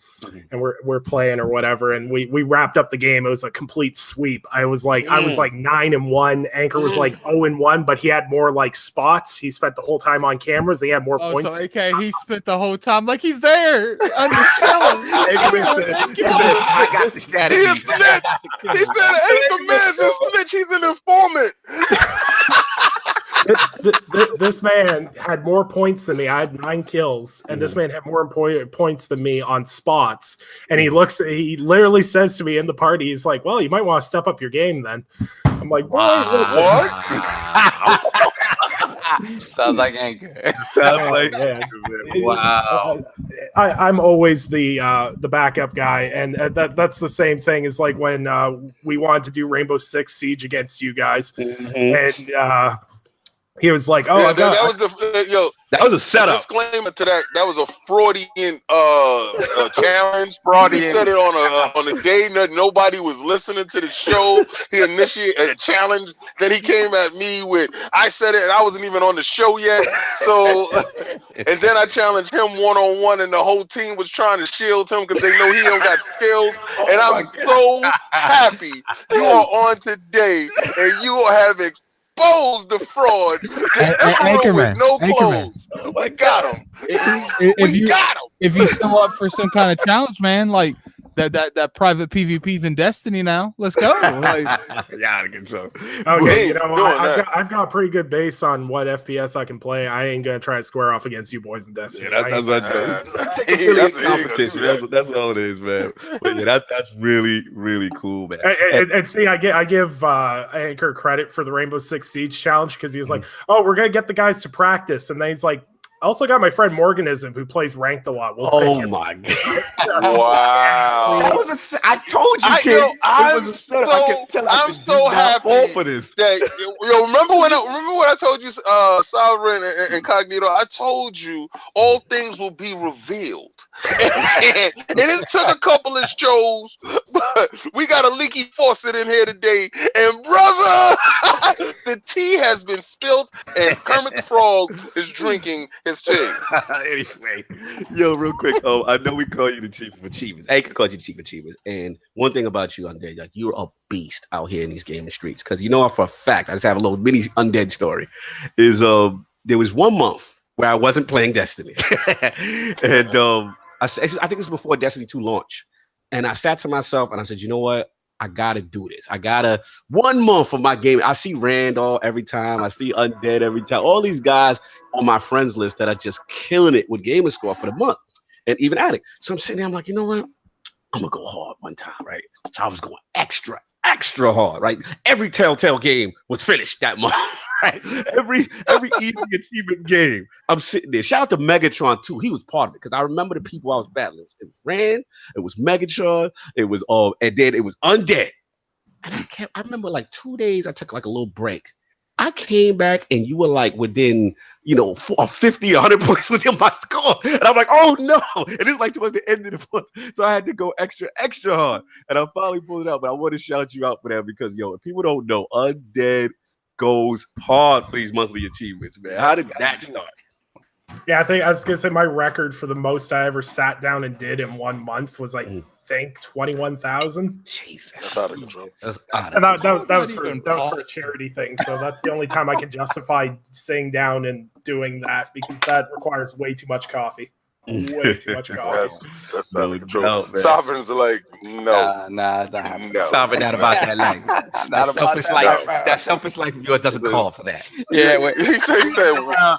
and we're playing or whatever, and we wrapped up the game. It was a complete sweep. I was like 9-1. Anchor was like 0-1, but he had more like spots. He spent the whole time on cameras. He had more points. So he spent the whole time like he's there. I got the strategy. He said, Anchorman's a snitch. He's an informant. This man had more points than me. I had 9 kills, and this man had more points than me on spots. And he literally says to me in the party, he's like, "Well, you might want to step up your game then." I'm like, "What?" Sounds like Anchor. Wow. I'm always the backup guy, and that's the same thing as like when we wanted to do Rainbow Six Siege against you guys, and he was like, "Oh, that was a setup." Disclaimer to that was a Freudian challenge. He said it on a day that nobody was listening to the show. He initiated a challenge. Then he came at me with, I said it, and I wasn't even on the show yet. So, and then I challenged him 1-on-1, and the whole team was trying to shield him because they know he don't got skills. And I'm so happy you are on today, and you have exposed the fraud. Anchorman, with no clothes. We got him. Got him. If you still up for some kind of challenge, man, like that private PvP's in Destiny now. Let's go. Like, yeah, I can so. Okay, I've got a pretty good base on what FPS I can play. I ain't gonna try to square off against you boys in Destiny. Yeah, that's competition. That's all it is, man. But yeah, that's really, really cool, man. And see, I give Anchor credit for the Rainbow Six Siege challenge because he was like, "Oh, we're gonna get the guys to practice," and then he's like, I also got my friend Morganism who plays ranked a lot. Oh my god! Wow! I told you, kid. I'm so happy for this. Remember when I told you, Sovereign and Incognito? I told you all things will be revealed, and it took a couple of shows But we got a leaky faucet in here today, and brother, the tea has been spilled, and Kermit the Frog is drinking his tea. Anyway, yo, real quick. I know we call you the chief of achievers. I could call you the chief of achievers. And one thing about you, Undead, like you're a beast out here in these gaming streets. Because you know for a fact, I just have a little mini Undead story. Is there was 1 month where I wasn't playing Destiny, and I think it was before Destiny 2 launch. And I sat to myself and I said, you know what? I gotta do this. I gotta 1 month of my game. I see Randall every time. I see Undead every time. All these guys on my friends list that are just killing it with gamer score for the month, and even Addict. So I'm sitting there. I'm like, you know what? I'm gonna go hard one time, right? So I was going extra hard, right? Every Telltale game was finished that month, right? Every easy achievement game, I'm sitting there. Shout out to Megatron too. He was part of it because I remember the people I was battling. It was Rand, it was Megatron, it was and then it was Undead. And I remember like 2 days. I took like a little break. I came back and you were like within, 50, 100 points within my score. And I'm like, oh no. And it's like towards the end of the month. So I had to go extra hard. And I finally pulled it out. But I want to shout you out for that because, if people don't know, Undead goes hard for these monthly achievements, man. How did that start? Yeah, I was going to say my record for the most I ever sat down and did in 1 month was I think 21,000. Jesus, that's out of control. And that was for a charity thing, so that's the only time I can justify sitting down and doing that because that requires way too much coffee. Way too much coffee. That's not control. Sovereigns are like, no, no. Sovereign not about that life. That selfish life of yours doesn't call for that. Yeah, he said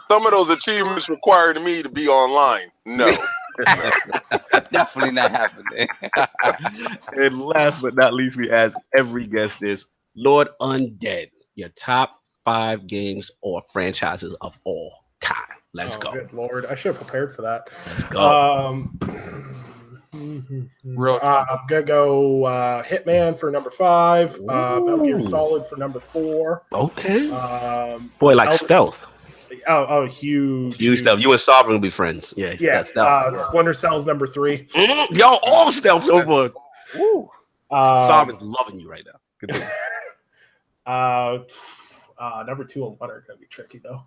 some of those achievements required me to be online. No. Definitely not happening. And last but not least, we ask every guest this: Lord Undead, your top 5 games or franchises of all time. Let's go. Good Lord, I should have prepared for that. Let's go. I'm gonna go Hitman for number 5. Metal Gear Solid for number 4. Okay. Boy, like stealth. Oh, huge stealth. You and Sovereign will be friends. Yeah. Stealth. Splinter Cell's number 3. Yo, all stealth over. Sovereign's loving you right now. Number 2 and 1 are gonna be tricky though.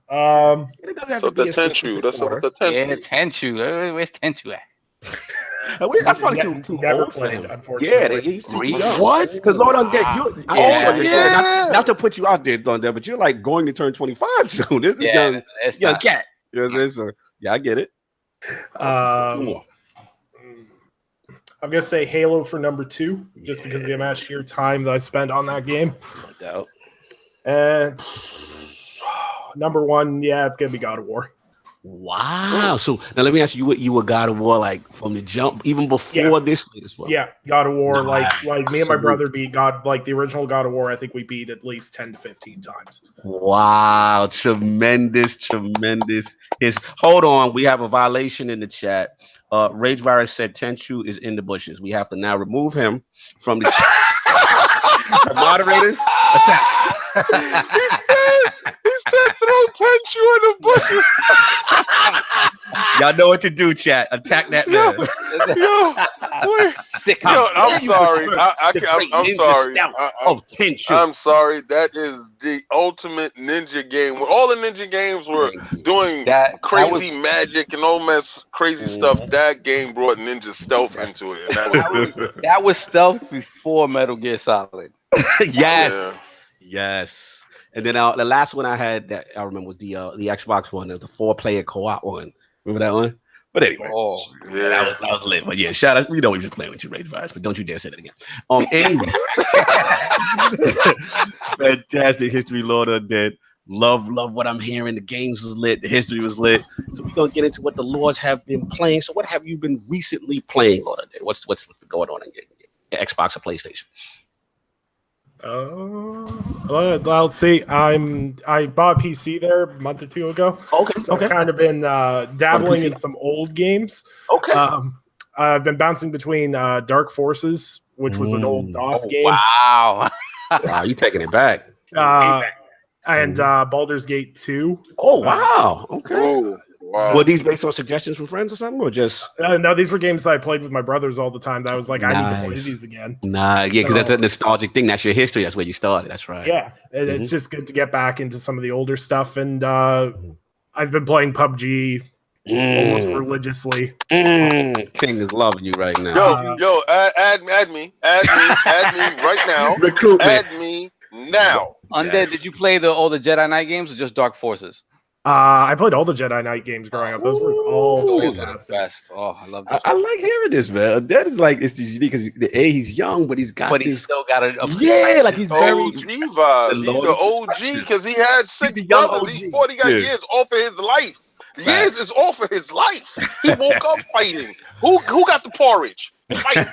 So the Tenchu. That's what the Tenchu. Yeah, Tenchu. Where's Tenchu at? That's probably too never old played, for him. unfortunately. Yeah, he's too young. What? Because Lord Undead, not to put you out there, Undead, but you're like going to turn 25 soon. This is young cat. You know what I'm saying? So, yeah, I get it. I'm gonna say Halo for number 2, just because of the amount of sheer time that I spent on that game. No doubt. And number 1, it's gonna be God of War. Wow. So now let me ask you, you were God of War like from the jump, even before this latest one? Yeah, God of War. Like me and my brother beat God, like the original God of War. I think we beat at least 10 to 15 times. Wow, tremendous. Hold on, we have a violation in the chat. Rage Virus said Tenchu is in the bushes. We have to now remove him from the chat. The moderators attack. He said throw Tenchu in the bushes. Y'all know what to do, chat. Attack that man. I'm sorry. I'm sorry. Tenchu. I'm sorry. That is the ultimate ninja game. When all the ninja games were doing crazy magic and all crazy stuff, that game brought ninja stealth into it. And that was stealth before Metal Gear Solid. Yes. And then the last one I had that I remember was the Xbox one, the 4-player co-op one. Remember that one? But anyway, that was lit. But yeah, shout out. We know we're just playing with you, Rage Virus, but don't you dare say that again. Anyway, fantastic history, Lord Undead. Love what I'm hearing. The games was lit. The history was lit. So we're gonna get into what the Lords have been playing. So what have you been recently playing, Lord Undead? What's been going on in your Xbox or PlayStation? Let's see. I bought a PC there a month or 2 ago. So I've kind of been dabbling in some old games. I've been bouncing between Dark Forces, which was an old DOS game. Wow, you taking it back. And Baldur's Gate 2. Oh wow. Okay. Were these based on suggestions from friends or something, or just? No, these were games that I played with my brothers all the time. That I was like, I need to play these again. Yeah, because that's a nostalgic thing. That's your history. That's where you started. That's right. Yeah, it's just good to get back into some of the older stuff, and I've been playing PUBG almost religiously. King is loving you right now. Yo, add me right now. Recruitment. Add me now. Undead, did you play all the Jedi Knight games or just Dark Forces? I played all the Jedi Knight games growing up. Those were all fantastic. Best. Oh, I love that. I like hearing this, man. That is like it's unique because he's young, but he's still got a like he's OG very vibe. He's the OG because he had 6 brothers. He got years off of his life. Years is off of his life. He woke up fighting. Who got the porridge? Fight.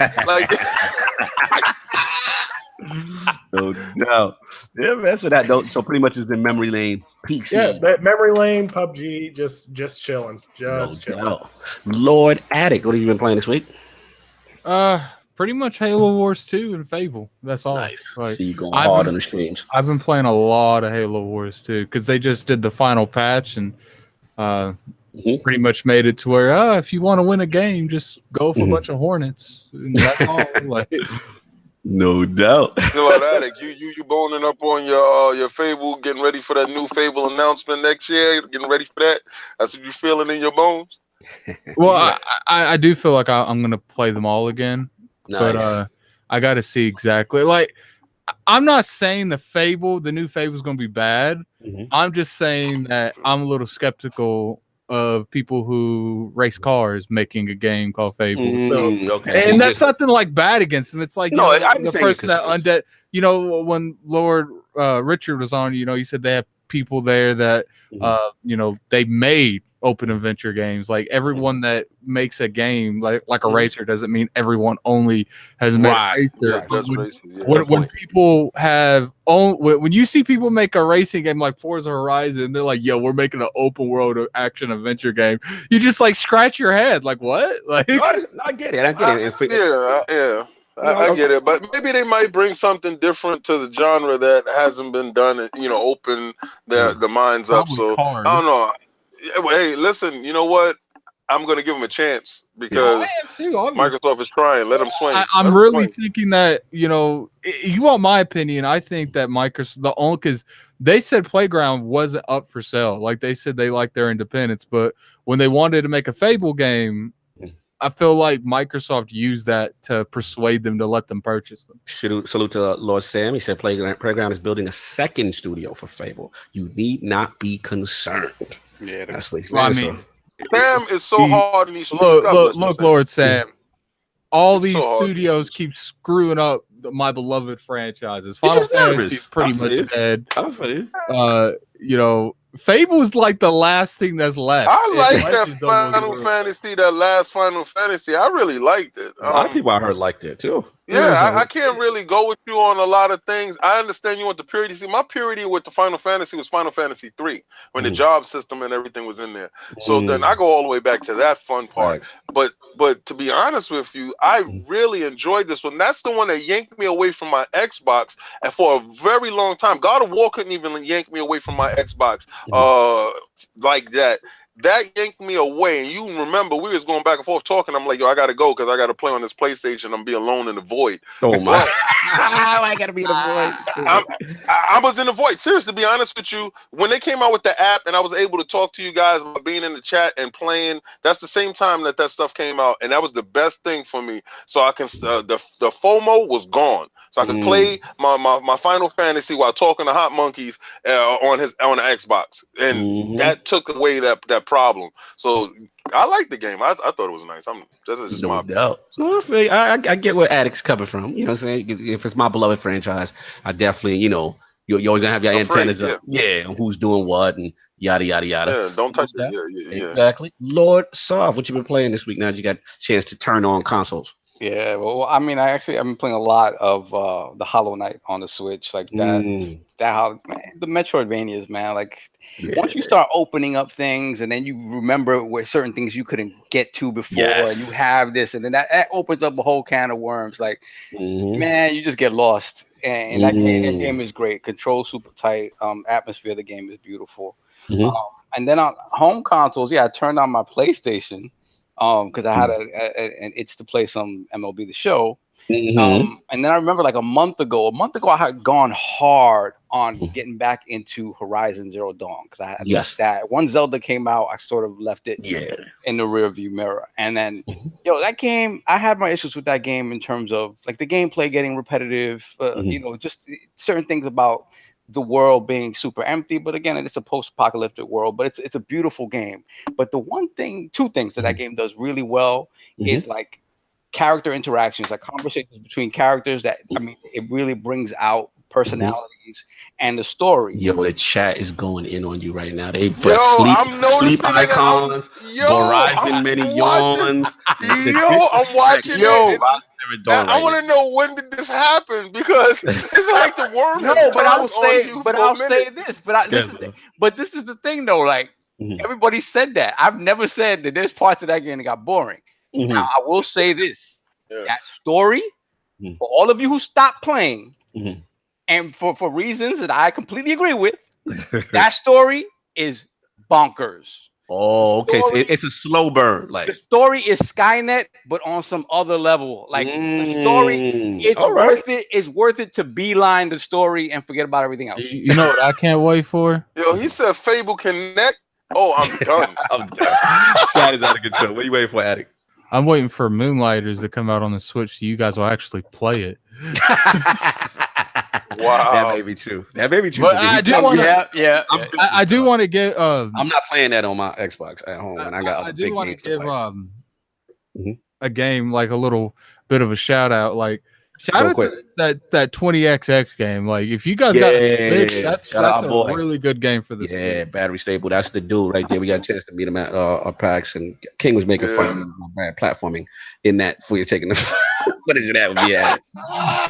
No doubt. Yeah, man. So pretty much it's been memory lane. PC. Yeah, memory lane, PUBG, just chilling. Chilling. Lord Attic, what have you been playing this week? Pretty much Halo Wars 2 and Fable. That's all. Nice. Like, see you going hard on the streams. I've been playing a lot of Halo Wars 2 because they just did the final patch and pretty much made it to where if you want to win a game, just go for a bunch of Hornets. And that's all. Like, no doubt. Lord Attic, you boning up on your Fable, getting ready for that new Fable announcement next year, getting ready for that. That's what you feeling in your bones. Well, I do feel like I'm gonna play them all again, but I got to see exactly. Like, I'm not saying the new Fable is gonna be bad. I'm just saying that I'm a little skeptical of people who race cars making a game called Fable. And that's nothing like bad against them. It's like the person that Undead. You know, when Lord Richard was on, he said they have people there that they made open adventure games. Like everyone that makes a game like a racer doesn't mean everyone only has made a racer. When people when you see people make a racing game like Forza Horizon, they're like, yo, we're making an open world action adventure game. You just like scratch your head like, what? Like, I get it. Yeah. I get it, but maybe they might bring something different to the genre that hasn't been done and open the minds up. So I don't know. Hey, listen, you know what? I'm going to give them a chance because Microsoft is trying. Let them swing. I'm really thinking that, you want my opinion. I think that Microsoft, because they said Playground wasn't up for sale. Like they said they like their independence, but when they wanted to make a Fable game, I feel like Microsoft used that to persuade them to let them purchase them. Salute to Lord Sam. He said Playground is building a second studio for Fable. You need not be concerned. Yeah, that's what he said. Sam is so hard in these streets. Look, Lord Sam. All these studios keep screwing up my beloved franchises. Final Fantasy is pretty much dead. Fable is like the last thing that's left. I like that Final Fantasy, that last Final Fantasy. I really liked it. A lot of people I heard liked it too. Yeah, I can't really go with you on a lot of things. I understand you want the purity. See, my purity with the Final Fantasy was Final Fantasy 3 when the job system and everything was in there. So then I go all the way back to that fun part. But to be honest with you, I really enjoyed this one. That's the one that yanked me away from my Xbox, and for a very long time, God of War couldn't even yank me away from my Xbox like that. That yanked me away, and you remember we was going back and forth talking. I'm like, yo, I gotta go because I gotta play on this PlayStation. I'm be alone in the void. Oh my! I gotta be in the void. I was in the void. Seriously, to be honest with you, when they came out with the app and I was able to talk to you guys about being in the chat and playing, that's the same time that stuff came out, and that was the best thing for me. So I can the FOMO was gone. So I could play my Final Fantasy while talking to Hot Monkeys on the Xbox, and that took away that problem. So I like the game. I thought it was nice. This is just my doubt. No, I get where Addict's coming from. You know what I'm saying? If it's my beloved franchise, I definitely, you're always gonna have your antennas up. Yeah, and who's doing what and yada yada yada. Yeah, don't touch that. Yeah. Exactly. Lord Soft, what you been playing this week? Now that you got a chance to turn on consoles. Yeah, well, I mean, I've been playing a lot of the Hollow Knight on the Switch, like that. The Metroidvanias, man. Like once you start opening up things, and then you remember where certain things you couldn't get to before, and you have this, and then that opens up a whole can of worms. Like, man, you just get lost. And that game is great. Control super tight. Atmosphere of the game is beautiful. And then on home consoles, I turned on my PlayStation because I had an itch to play some MLB The Show. And then I remember like a month ago, I had gone hard on getting back into Horizon Zero Dawn because I had left that. Once Zelda came out, I sort of left it in the rearview mirror. And then, that game, I had my issues with that game in terms of like the gameplay getting repetitive, just certain things about the world being super empty. But again, it's a post-apocalyptic world, but it's a beautiful game. But the two things that game does really well is like character interactions, like conversations between characters that, it really brings out personalities and the story. Yo, the chat is going in on you right now. They Yo, I'm noticing sleep icons, Verizon many yawns. I'm watching it. I want to know, when did this happen? Because it's like the worm. But I'll say this. But this is the thing, though. Like everybody said that. I've never said that there's parts of that game that got boring. Now, I will say this: that story, for all of you who stopped playing, and for reasons that I completely agree with, that story is bonkers. Oh, okay. So it's a slow burn. Like the story is Skynet, but on some other level. Like the story, it's worth it to beeline the story and forget about everything else. You know what I can't wait for? Yo, he said Fable Connect. Oh, I'm done. I'm done. Chat is out of control. What are you waiting for, Attic? I'm waiting for Moonlighters to come out on the Switch so you guys will actually play it. Wow, that may be true. But I do want to. I do want to get. I'm not playing that on my Xbox at home, and I got. I do want to give a game like a little bit of a shout out. Like shout out to that 20XX game. Like if you guys got that's a really good game for this. Yeah, Battery Stable. That's the dude right there. We got a chance to meet him at our PAX, and King was making fun of me my bad platforming in that before you're taking the footage of that would be at.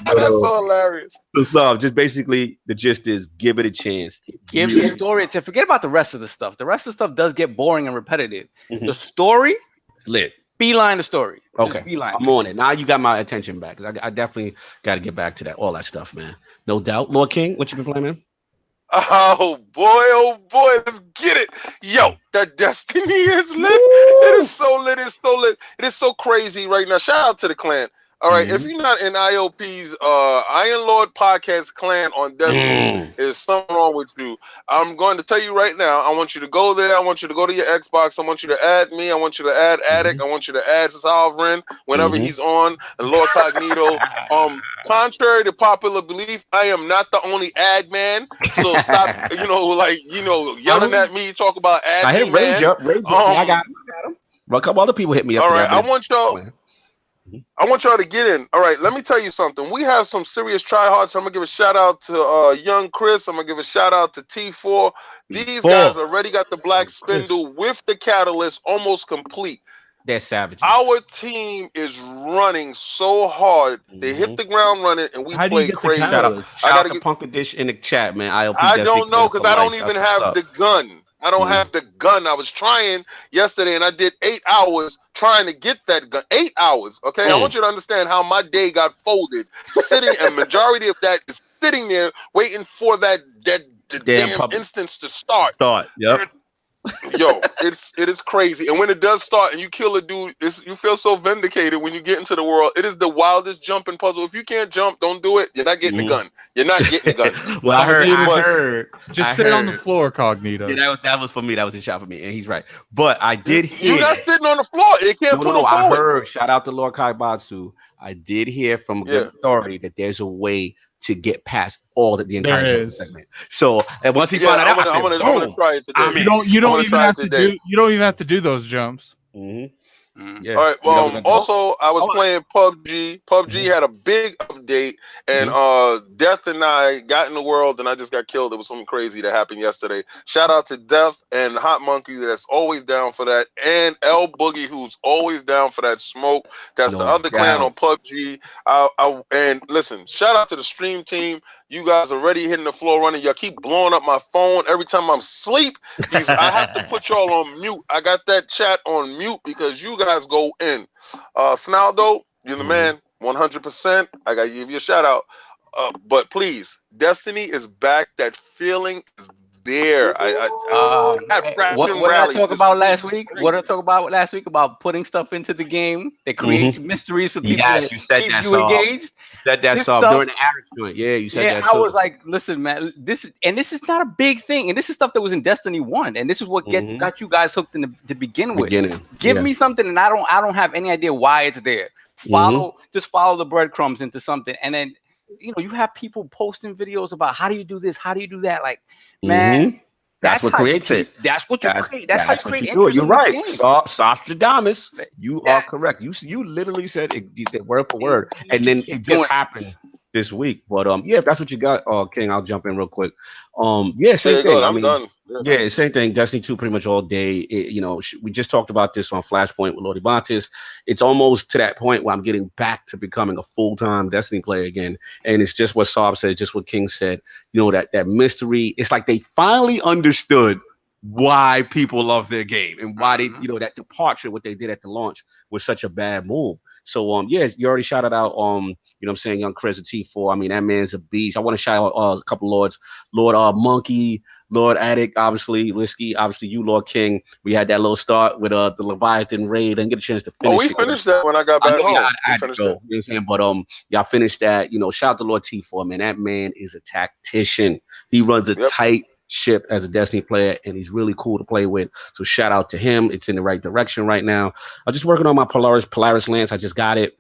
That's so hilarious. So just basically the gist is give it a chance. Give the story to forget about the rest of the stuff. The rest of the stuff does get boring and repetitive. The story, it's lit. Beeline the story. Okay, I'm on it. Now you got my attention back. I definitely got to get back to that. All that stuff, man. No doubt. Lord King, what you been playing, man? Oh boy, let's get it. Yo, that Destiny is lit. It is so lit. It's so lit. It is so crazy right now. Shout out to the clan. All right, if you're not in ILP's Iron Lord podcast clan on Destiny, there's something wrong with you. I'm going to tell you right now, I want you to go there. I want you to go to your Xbox. I want you to add me. I want you to add Attic. I want you to add Sovereign whenever he's on, and Lord Cognito. Contrary to popular belief, I am not the only ad man. So stop, yelling at me, talk about ad. I hit Rage up. I got him. Well, a couple other people hit me up. All right, I want y'all to get in. All right, let me tell you something. We have some serious tryhards. I'm gonna give a shout out to young Chris. I'm gonna give a shout out to T4. These guys already got the Black Spindle with the catalyst almost complete. They're savages. Our team is running so hard. They hit the ground running, and we play crazy. Shout out to Punk Edition in the chat, man. I don't know because I don't even have the gun. I don't have the gun. I was trying yesterday, and I did 8 hours trying to get that gun. 8 hours, okay? I want you to understand how my day got folded. Sitting, and majority of that is sitting there waiting for that damn instance to start. Yep. Yo, it is crazy. And when it does start and you kill a dude, you feel so vindicated when you get into the world. It is the wildest jumping puzzle. If you can't jump, don't do it. You're not getting the gun. You're not getting the gun. Well, I heard. Just sit on the floor, Cognito. Yeah, that was for me. That was a shot for me, and he's right. But I did hear. You're not sitting on the floor. It can't put no I heard. Shout out to Lord Kaibatsu. I did hear from a good authority that there's a way to get past all the entire segment. So and once he found out, I'm gonna try it today. You don't even have to do. You don't even have to do those jumps. Yeah. All right. Well, also I was playing PUBG. PUBG had a big update, and Death and I got in the world, and I just got killed. It was something crazy that happened yesterday. Shout out to Death and Hot Monkey that's always down for that, and L Boogie who's always down for that smoke. That's the other clan on PUBG. And listen, shout out to the stream team. You guys already hitting the floor running. Y'all keep blowing up my phone every time I'm asleep. I have to put y'all on mute. I got that chat on mute because you guys go in. Snaldo, you're the man, 100%. I got to give you a shout out. But please, Destiny is back. That feeling is bear. What did I talk about last week? What did I talk about last week about putting stuff into the game that creates mysteries for people Yes, that you said keeps that, you engaged? You said that This stuff stuff- during the Eric joint. Yeah, you said that too. I was like, listen, man, this is not a big thing, and this is stuff that was in Destiny 1, and this is what got you guys hooked in to begin with. Give me something, and I don't have any idea why it's there. Just follow the breadcrumbs into something, and then you have people posting videos about how do you do this, how do you do that, like man. That's what creates it. That's what you create. That's how you create do it. You're right. Game. Sostradamus, you are correct. You literally said it word for word, and then it just happened this week. But if that's what you got, King, I'll jump in real quick. Same thing. I'm done. Yeah, same thing. Destiny 2 pretty much all day. We just talked about this on Flashpoint with Lordy Bontis. It's almost to that point where I'm getting back to becoming a full-time Destiny player again. And it's just what Saab said, just what King said. That mystery. It's like they finally understood why people love their game and why they, that departure, what they did at the launch was such a bad move. So, you already shouted out, young Chris at T4. I mean, that man's a beast. I want to shout out a couple lords, Lord Monkey, Lord Addict, obviously, Whiskey, obviously you, Lord King. We had that little start with the Leviathan raid. I didn't get a chance to finish. We finished that when I got back home. I finished it. You know what I'm saying? But y'all finished that. Shout out to Lord T4, man. That man is a tactician. He runs a tight ship as a Destiny player, and he's really cool to play with. So shout out to him. It's in the right direction right now. I'm just working on my Polaris Lance. I just got it.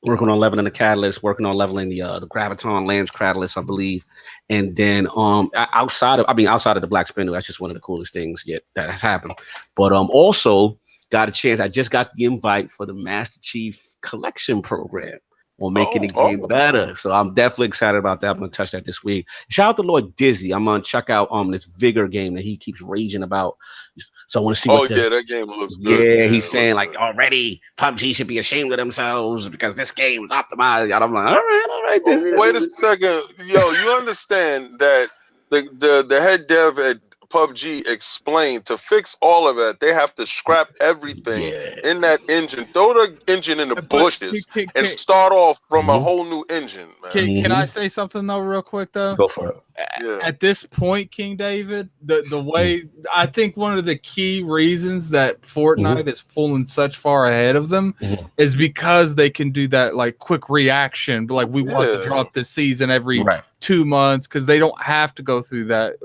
Working on leveling the Catalyst, working on leveling the Graviton Lance Catalyst, I believe. And then outside of the Black Spindle, that's just one of the coolest things yet that has happened. But also got a chance. I just got the invite for the Master Chief Collection program on making the game better. So I'm definitely excited about that. I'm gonna touch that this week. Shout out to Lord Dizzy. I'm gonna check out this Vigor game that he keeps raging about. So I want to see that game looks good. Yeah, he's saying like already PUBG should be ashamed of themselves because this game is optimized. And I'm like, all right. Wait a second. Yo, you understand that the head dev at PUBG explained to fix all of that, they have to scrap everything in that engine, throw the engine in the bushes, and start off from a whole new engine, man. Can I say something though, real quick though? Go for it. At this point, King David, the way I think one of the key reasons that Fortnite is pulling such far ahead of them is because they can do that like quick reaction, like we want to drop this season every 2 months because they don't have to go through that,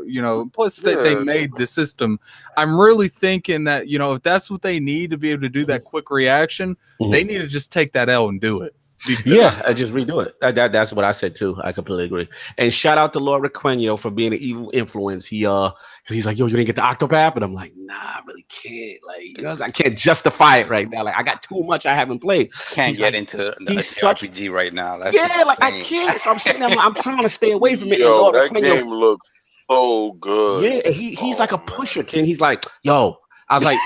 plus they made the system. I'm really thinking that, if that's what they need to be able to do that quick reaction, they need to just take that L and do it. I just redo it. That's what I said too. I completely agree. And shout out to Lord Requeno for being an evil influence. Because he's like, yo, you didn't get the Octopath? And I'm like, nah, I really can't. Like, I can't justify it right now. Like, I got too much I haven't played. Can't get into the RPG right now. That's I can't. So I'm sitting there, I'm trying to stay away from it. Yo, Lord that Requeno, game looks so good. Yeah, he's like a pusher, King. He's like, yo. I was like,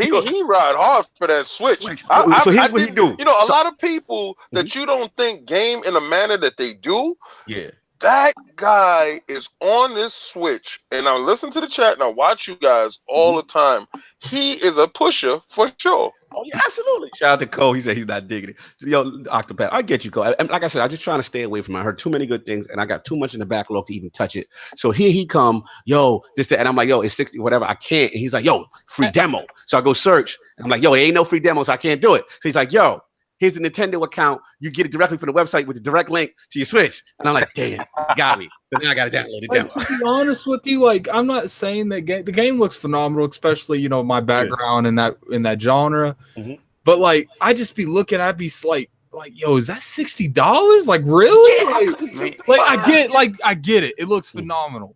he ride hard for that Switch. So here's what he do. A lot of people that you don't think game in a manner that they do. Yeah. That guy is on this Switch, and I listen to the chat and I watch you guys all the time. He is a pusher for sure. Oh yeah, absolutely. Shout out to Cole. He said he's not digging it. So, yo, Octopath, I get you, Cole. And like I said, I'm just trying to stay away from it. I heard too many good things, and I got too much in the backlog to even touch it. So here he come, yo, and I'm like, yo, it's 60, whatever. I can't. And he's like, yo, free demo. So I go search. And I'm like, yo, it ain't no free demo, so I can't do it. So he's like, yo, here's the Nintendo account. You get it directly from the website with the direct link to your Switch. And I'm like, damn, got me. But then I got to download the demo. To be honest with you, like, I'm not saying that the game looks phenomenal, especially, my background in that genre. But like, I just be looking, I'd be like, yo, is that $60? Like, really? I get it. It looks phenomenal.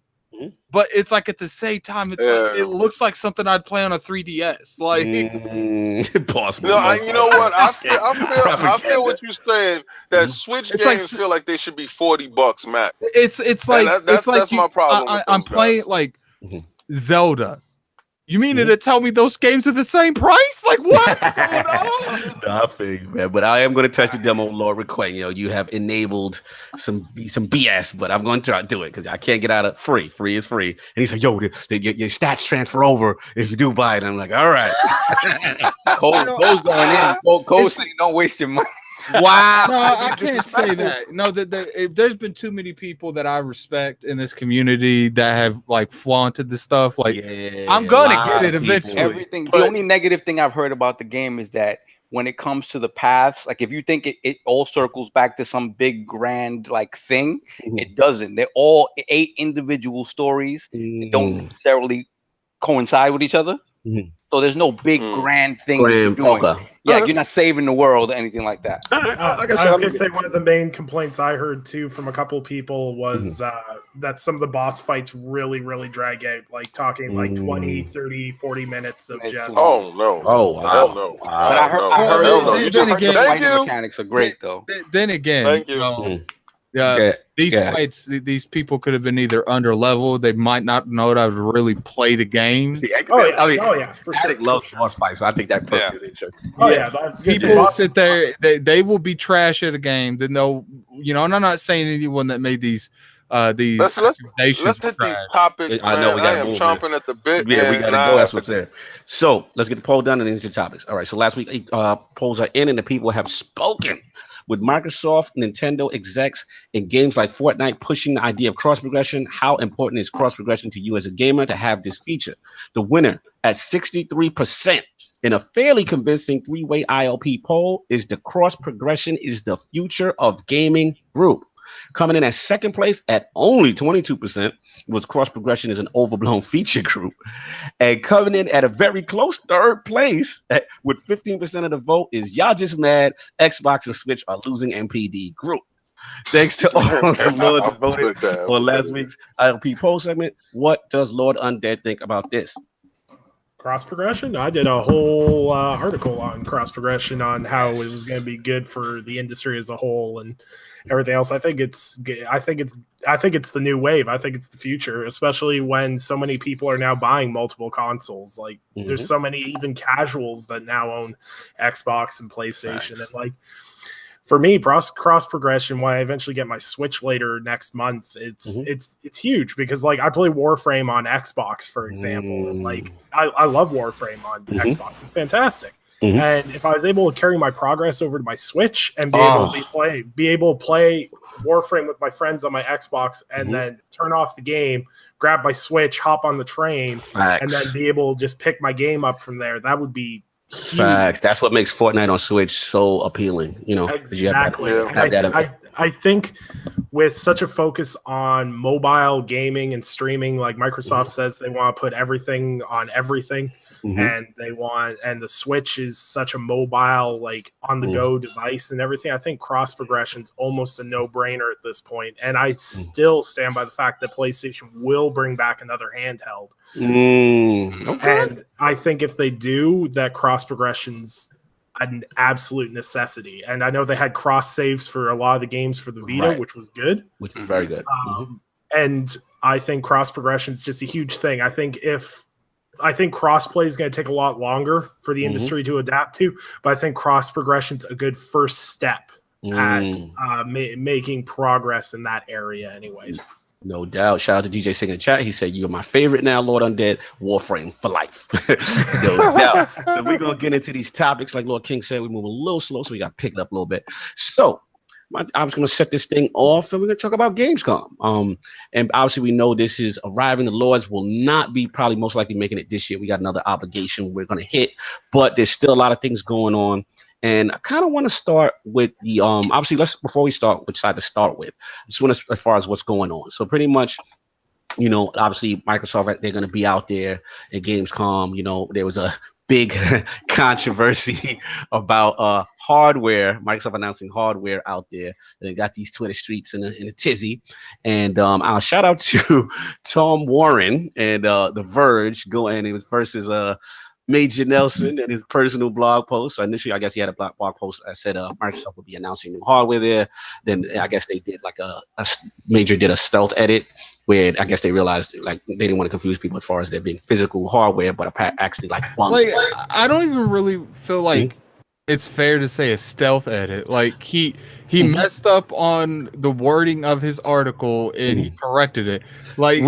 But it's like at the same time, it's like, it looks like something I'd play on a 3DS. Like, possible. No, you know what? I feel what you're saying. That Switch games feel like they should be $40 max. It's like that's my problem. I'm playing like Zelda. You mean to tell me those games are the same price? Like, what's going on? Nothing, man. But I am going to touch the demo, Lord Requeno. You have enabled some BS, but I'm going to try to do it because I can't get out of free. Free is free. And he's like, yo, your stats transfer over if you do buy it. And I'm like, all right. Cole's going in. Cole's saying, don't waste your money. Wow. No, I can't say that. No, there's been too many people that I respect in this community that have like flaunted the stuff. Like, I'm gonna get it eventually. Everything. The only negative thing I've heard about the game is that when it comes to the paths, like if you think it all circles back to some big grand like thing, it doesn't. They're all 8 individual stories that don't necessarily coincide with each other. So there's no big grand thing you're doing. Yeah, you're not saving the world or anything like that. I was gonna say one of the main complaints I heard too from a couple of people was that some of the boss fights really drag out, like talking like 20, 30, 40 minutes of just Oh wow. But I heard You just the thank fighting you. mechanics are great though. Then again, Thank you. these fights, these people could have been either under level. They might not know how to really play the game. for sure. Addict loves boss fights, so I think that perfect is interesting. People sit there, they will be trash at a game. Then they'll, and I'm not saying anyone that made these let's hit these topics. I know I am chomping at the bit. Yeah, we gotta go. That's what's there. So let's get the poll done and into the topics. All right. So last week polls are in, and the people have spoken. With Microsoft, Nintendo execs, and games like Fortnite pushing the idea of cross progression, how important is cross progression to you as a gamer to have this feature? The winner at 63% in a fairly convincing 3-way ILP poll is the cross progression is the future of gaming group. Coming in at second place at only 22% was cross progression is an overblown feature group. And coming in at a very close third place with 15% of the vote is y'all just mad Xbox and Switch are losing MPD group. Thanks to all the Lords who voted on last week's ILP poll segment. What does Lord Undead think about this? Cross progression. I did a whole article on cross progression on how it was going to be good for the industry as a whole and everything else. I think it's the new wave. I think it's the future, especially when so many people are now buying multiple consoles. Like there's so many even casuals that now own Xbox and PlayStation. And like for me, cross progression, when I eventually get my Switch later next month, it's huge because like I play Warframe on Xbox, for example, and like I love Warframe on Xbox. It's fantastic. And if I was able to carry my progress over to my Switch and be able to play Warframe with my friends on my Xbox and then turn off the game, grab my Switch, hop on the train, and then be able to just pick my game up from there, that would be huge. Facts. That's what makes Fortnite on Switch so appealing. Exactly. I think with such a focus on mobile gaming and streaming, like Microsoft says they want to put everything on everything. And the Switch is such a mobile, like on the go device and everything. I think cross progression is almost a no-brainer at this point. And I still stand by the fact that PlayStation will bring back another handheld. And I think if they do, that cross progression's an absolute necessity. And I know they had cross saves for a lot of the games for the Vita, which was good. Which was very good. And I think cross progression is just a huge thing. I think crossplay is going to take a lot longer for the industry to adapt to, but I think cross progression is a good first step at making progress in that area anyways. No doubt. Shout out to DJ Singh in the chat. He said, "You're my favorite now, Lord Undead. Warframe for life." No doubt. So we're going to get into these topics. Like Lord King said, we move a little slow, so we got to pick it up a little bit. So I was going to set this thing off, and we're going to talk about Gamescom. And obviously, we know this is arriving. The Lords will not be probably most likely making it this year. We got another obligation we're going to hit, but there's still a lot of things going on. And I kind of want to start with the obviously before we start which side to start with, I just want to as far as what's going on. So pretty much, obviously Microsoft, they're going to be out there at Gamescom. There was a big controversy about hardware. Microsoft announcing hardware out there. They got these Twitter streets in a tizzy. And I'll shout out to Tom Warren and The Verge going. It was versus Major Nelson and his personal blog post. So initially, I guess he had a blog post that said Microsoft would be announcing new hardware there. Then I guess they did like a Major did a stealth edit where I guess they realized like they didn't want to confuse people as far as there being physical hardware, but actually like bundled. Like I don't even really feel like it's fair to say a stealth edit. Like he messed up on the wording of his article and he corrected it. Like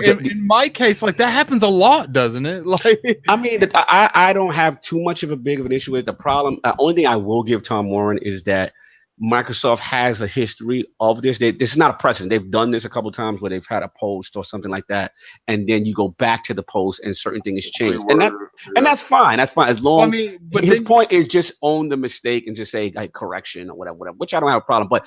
in my case, like that happens a lot, doesn't it? Like, I mean, I don't have too much of a big of an issue with the problem. The only thing I will give Tom Warren is that Microsoft has a history of this. This is not a precedent. They've done this a couple of times where they've had a post or something like that, and then you go back to the post and certain things change, and that's fine. That's fine as long. But his point is just own the mistake and just say like correction or whatever, which I don't have a problem. But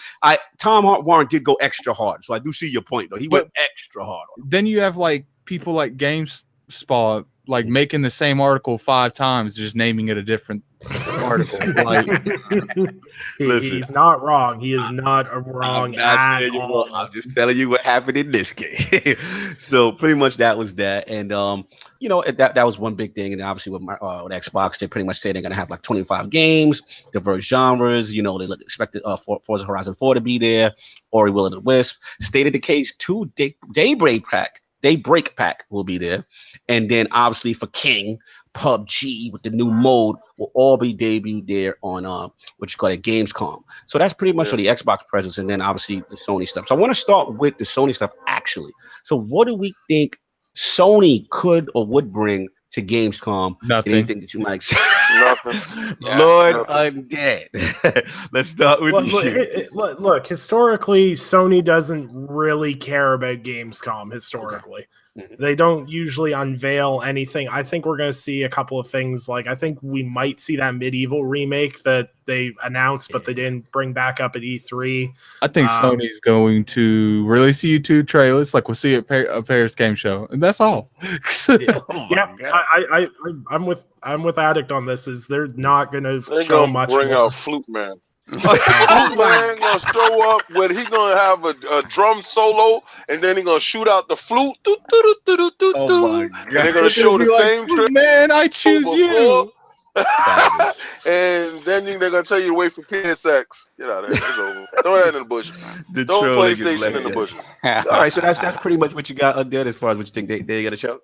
Tom Warren did go extra hard, so I do see your point though. He went extra hard. Then you have like people like GameSpot like making the same article 5 times, just naming it a different article. Like, he's not wrong. He is not wrong at all. I'm just telling you what happened in this case. So pretty much that was that, and that was one big thing. And obviously with Xbox, they pretty much say they're gonna have like 25 games, diverse genres. They expected Forza Horizon 4 to be there, Ori Will of the Wisp, State of Decay 2, Daybreak Pack will be there, and then obviously for King, PUBG with the new mode will all be debuted there on what you call it, Gamescom. So that's pretty much for the Xbox presence, and then obviously the Sony stuff. So I want to start with the Sony stuff actually. So what do we think Sony could or would bring to Gamescom? Nothing. Anything that you might say? Nothing. Lord Undead. Let's start with look, historically, Sony doesn't really care about Gamescom historically. Okay. Mm-hmm. They don't usually unveil anything. I think we're going to see a couple of things. Like, I think we might see that Medieval remake that they announced, but they didn't bring back up at E3. I think Sony's going to release a YouTube trailers, like we'll see at a Paris Game Show, and that's all. I'm with Addict on this. Is they're not going to show much. Bring out Flute Man. Flute Man gonna show up where he gonna have a drum solo, and then he gonna shoot out the flute. And they're gonna show the same trick. Man, I choose you. And then they're gonna tell you to wait for PSX. Get out of there. It's over. Throw that in the bush. Throw PlayStation in the bush. All right, so that's pretty much what you got Undead as far as what you think they got to show.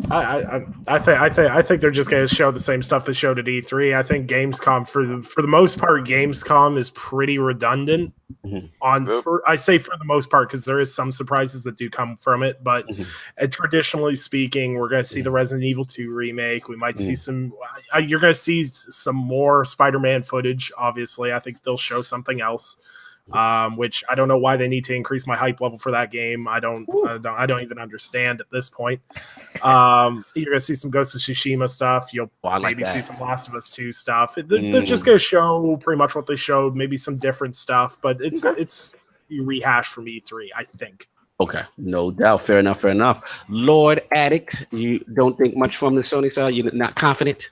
I think they're just going to show the same stuff they showed at E3. I think Gamescom, for the most part, Gamescom is pretty redundant. Mm-hmm. I say for the most part because there is some surprises that do come from it, but traditionally speaking, we're going to see the Resident Evil 2 remake. We might see some. You're going to see some more Spider-Man footage. Obviously, I think they'll show something else. Which I don't know why they need to increase my hype level for that game. I don't even understand at this point. You're gonna see some Ghost of Tsushima stuff. You'll maybe see some Last of Us 2 stuff. They're just gonna show pretty much what they showed, maybe some different stuff, but it's rehashed from E3, I think. Okay, no doubt. Fair enough. Lord Addict, you don't think much from the Sony side? You're not confident?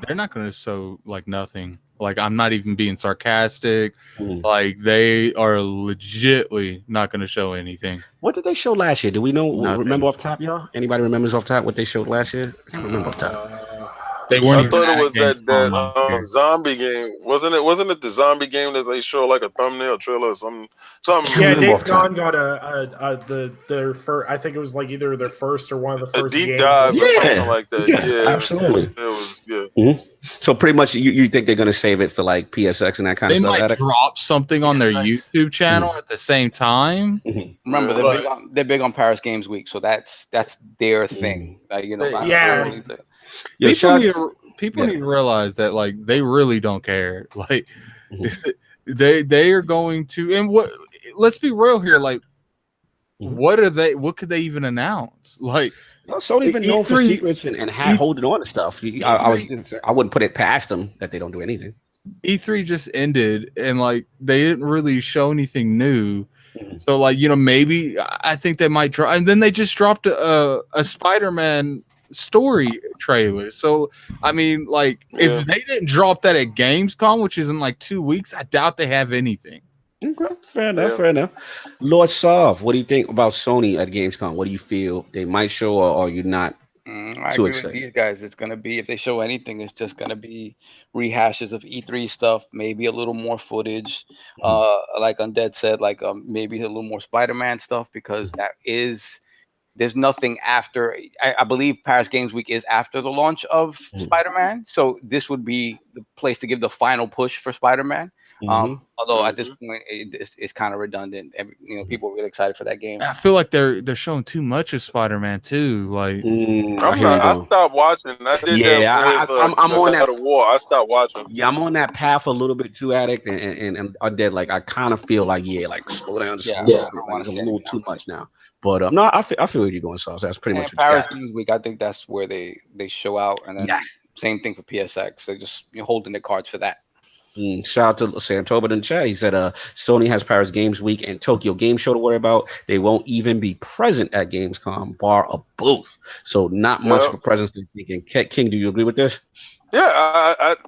They're not gonna show like nothing. Like, I'm not even being sarcastic. Like, they are legitly not going to show anything. What did they show last year? Do we know? Nothing. Remember off top, y'all? Anybody remembers off top what they showed last year? I can't remember off top. I thought it was that zombie game. Wasn't it the zombie game that they show like a thumbnail trailer or something? Yeah, Days Gone got their first. I think it was like either their first or one of the first deep games. dive or something like that. Yeah, absolutely. It was Mm-hmm. So pretty much, you think they're gonna save it for like PSX and that kind of stuff? They might drop something on their YouTube channel at the same time. Remember, they're big on Paris Games Week, so that's their thing. Like, People need to realize that like they really don't care. Like they are going to, and what? Let's be real here. Like, what What could they even announce? Like, Sony even known for secrets and holding on to stuff. I wouldn't put it past them that they don't do anything. E3 just ended, and like they didn't really show anything new. So like maybe I think they might drop, and then they just dropped a Spider-Man story trailer. So I mean, like if they didn't drop that at Gamescom, which is in like 2 weeks, I doubt they have anything. Okay, fair enough. Lord Sov, what do you think about Sony at Gamescom? What do you feel they might show, or are you not too excited? With these guys, it's gonna be, if they show anything, it's just gonna be rehashes of E3 stuff, maybe a little more footage, like Undead said, like maybe a little more Spider-Man stuff, because there's nothing after. I believe Paris Games Week is after the launch of Spider-Man, so this would be the place to give the final push for Spider-Man. Although at this point it's kind of redundant. People are really excited for that game. I feel like they're showing too much of Spider-Man too. Like, I stopped watching. I did that with I'm on God of War. I stopped watching. Yeah, I'm on that path a little bit too, Addict, and Undead. Like, I kind of feel like, slow down just a little bit. Like, it's a little too much now. But no, I feel where you're going, Sauce. That's pretty much what Paris Games Week. I think that's where they show out, and then same thing for PSX. They're just holding their cards for that. Shout out to Sam Tobin in the chat. He said Sony has Paris Games Week and Tokyo Game Show to worry about. They won't even be present at Gamescom, bar a booth. So not much of a presence to thinking. King, do you agree with this? Yeah,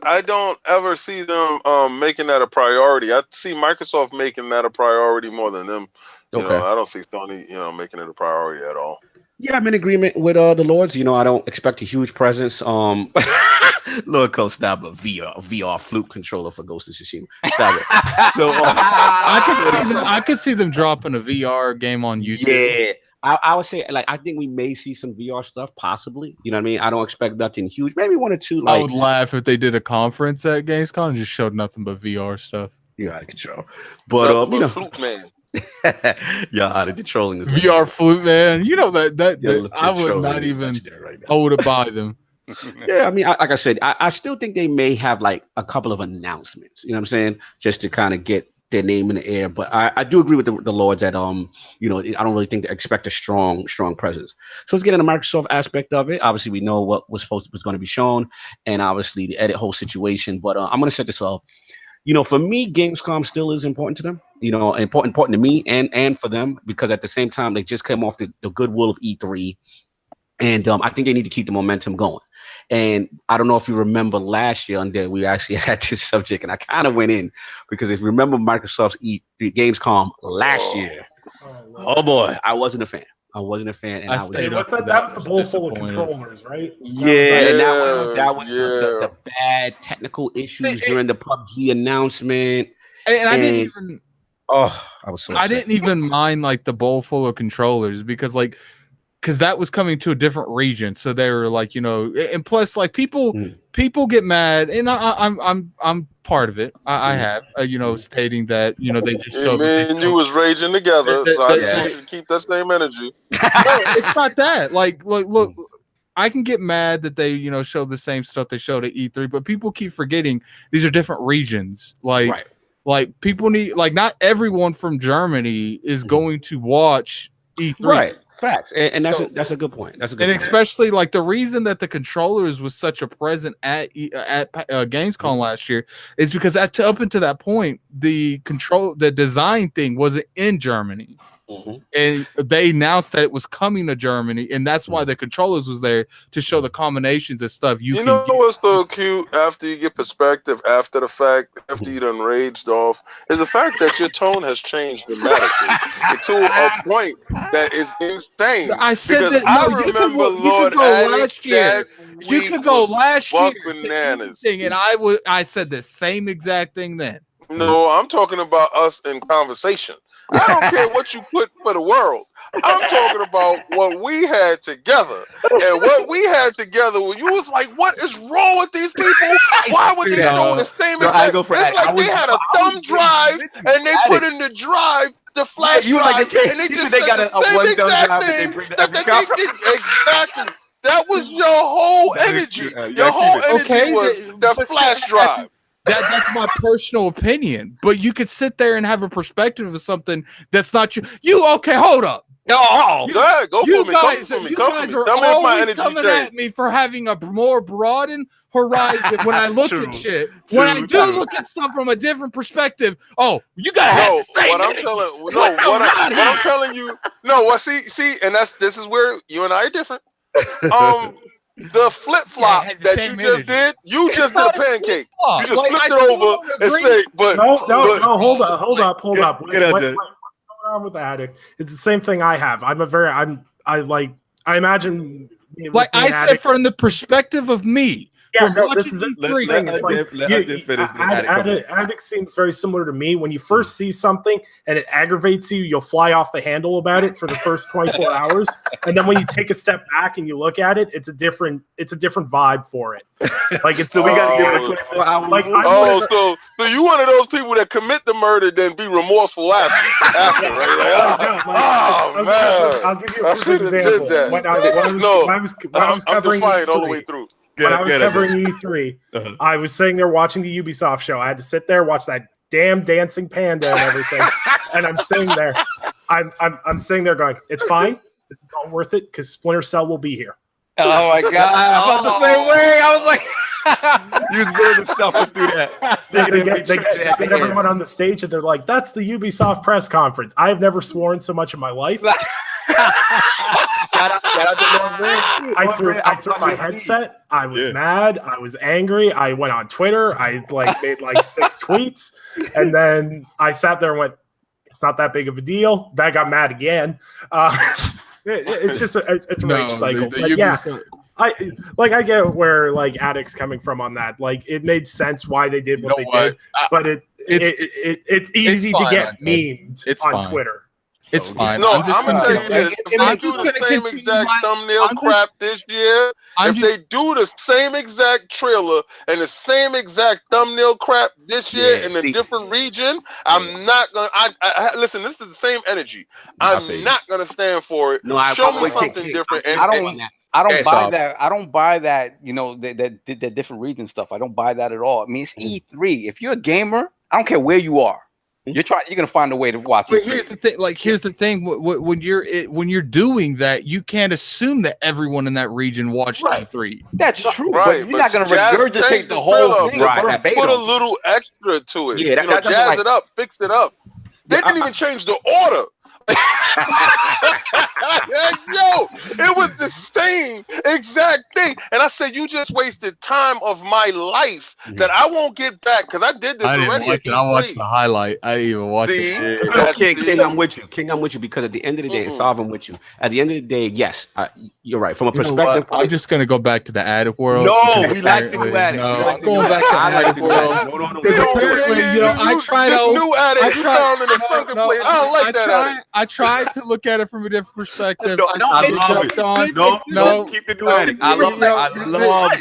I don't ever see them making that a priority. I see Microsoft making that a priority more than them. I don't see Sony, making it a priority at all. Yeah, I'm in agreement with the Lords. I don't expect a huge presence. Lord Coast, stop a VR flute controller for Ghost of Tsushima. Stop it. So I could see them dropping a VR game on YouTube. Yeah. I would say, I think we may see some VR stuff, possibly. You know what I mean? I don't expect nothing huge. Maybe one or two. I would laugh if they did a conference at Gamescom and just showed nothing but VR stuff. You're out of control. But Flute Man. Yeah, out of controlling this VR Flute Man. That I would not even hold it by them. Yeah, I mean, like I said, I still think they may have a couple of announcements. You know what I'm saying? Just to kind of get their name in the air. But I do agree with the Lords that I don't really think they expect a strong presence. So let's get into the Microsoft aspect of it. Obviously, we know what was going to be shown, and obviously the edit whole situation. But I'm going to set this up. For me, Gamescom still is important to them. Important to me and for them, because at the same time they just came off the goodwill of E3, and I think they need to keep the momentum going. And I don't know if you remember last year, Undead, we actually had this subject, and I kind of went in because if you remember Microsoft's Gamescom last year, oh boy, I wasn't a fan. And that was the bowl full of controllers, right? That was the bad technical issues during the PUBG announcement. And I didn't even. Oh, I was so upset. I didn't even mind the bowl full of controllers because that was coming to a different region, so they were and plus people get mad, and I'm part of it. I have stating that they just showed me and you was raging together, so I just keep that same energy. No, it's not that. Look, I can get mad that they show the same stuff they showed at E3, but people keep forgetting these are different regions. Like people need not everyone from Germany is going to watch E3. Right. Facts, and that's a good point. That's a good point. Especially the reason that the controllers was such a present at Gamescom last year is because up until that point, the design thing wasn't in Germany, and they announced that it was coming to Germany, and that's why the controllers was there to show the combinations of stuff. You know what's so cute after you get perspective after the fact, after you done raged off, is the fact that your tone has changed dramatically to a point that is insane. I said that. No, you could go last year. You could go last year. Bananas. And I said the same exact thing then. No, I'm talking about us in conversation. I don't care what you put for the world. I'm talking about what we had together. And what we had together when you was like, what is wrong with these people? Why would they do the same exact? It's like they had a thumb drive and they put in the drive the flash drive, and they just got a one thumb drive and they bring exactly. That was your whole energy. Your whole energy was the flash drive. That's my personal opinion, but you could sit there and have a perspective of something that's not you. Okay, hold up. No, go for me. Come for me. Tell me if my energy coming at me for having a more broadened horizon when I look at shit. When I do look at stuff from a different perspective, you gotta have the same energy. What I'm telling you. No, see, and this is where you and I are different. The flip flop that you just did, you just did a pancake. You just flipped it over and say, but no, hold up. What's going on with the Addict? It's the same thing I have. I imagine I said from the perspective of me, from no, watching this E3. Addict seems very similar to me. When you first see something and it aggravates you, you'll fly off the handle about it for the first 24 hours, and then when you take a step back and you look at it, it's a different vibe for it. Like it's So we got to give it a 24 hour. Like, so you one of those people that commit the murder, then be remorseful after, right? Like, man, I'll give you I a should quick have example. did that. When I was covering defiant all the E3, way through. when I was covering E3, I was sitting there watching the Ubisoft show. I had to sit there, watch that damn dancing panda and everything, and I'm sitting there. I'm sitting there going, "It's fine. It's not worth it because Splinter Cell will be here." Oh my god! I felt the same way. I was like, you was willing to suffer through that. They get everyone on the stage and they're like, "That's the Ubisoft press conference." I have never sworn so much in my life. I threw my headset. I was mad. I was angry. I went on Twitter. I made 6 tweets, and then I sat there and went, "It's not that big of a deal." Then I got mad again. It's just it's a rage cycle. I get where Addict's coming from on that. Like, it made sense why they did what they did, but it's easy to get memed on Twitter. It's fine. No, I'm gonna tell you this. If they do the same exact thumbnail crap this year, if they do the same exact trailer and the same exact thumbnail crap this year in a different region, I'm not gonna. I listen. This is the same energy. I'm not gonna stand for it. No, show me something different. I don't buy that. I don't buy that. You know, that different region stuff. I don't buy that at all. I mean, it's E3. If you're a gamer, I don't care where you are. You're gonna find a way to watch it. But here's the thing. When you're doing that, you can't assume that everyone in that region watched E3. That's true. Right, but you're not gonna regurgitate the whole thing. Right. Put a little extra to it. Yeah, jazz it up, fix it up. They didn't even change the order. Yo, it was the same exact thing, and I said, you just wasted time of my life that I won't get back because I did this already. I watched the highlight. I didn't even watch it. King, I'm with you because at the end of the day, it's solving with you. At the end of the day, yes, you're right. From a perspective, I'm just gonna go back to the Addict world. No, we like to do Addict. No, I'm going back to Addict world. Because apparently, I tried this new Addict you found in the fucking place. I don't like that Addict. I tried to look at it from a different perspective. I love it. No, keep the new Addict. I love it.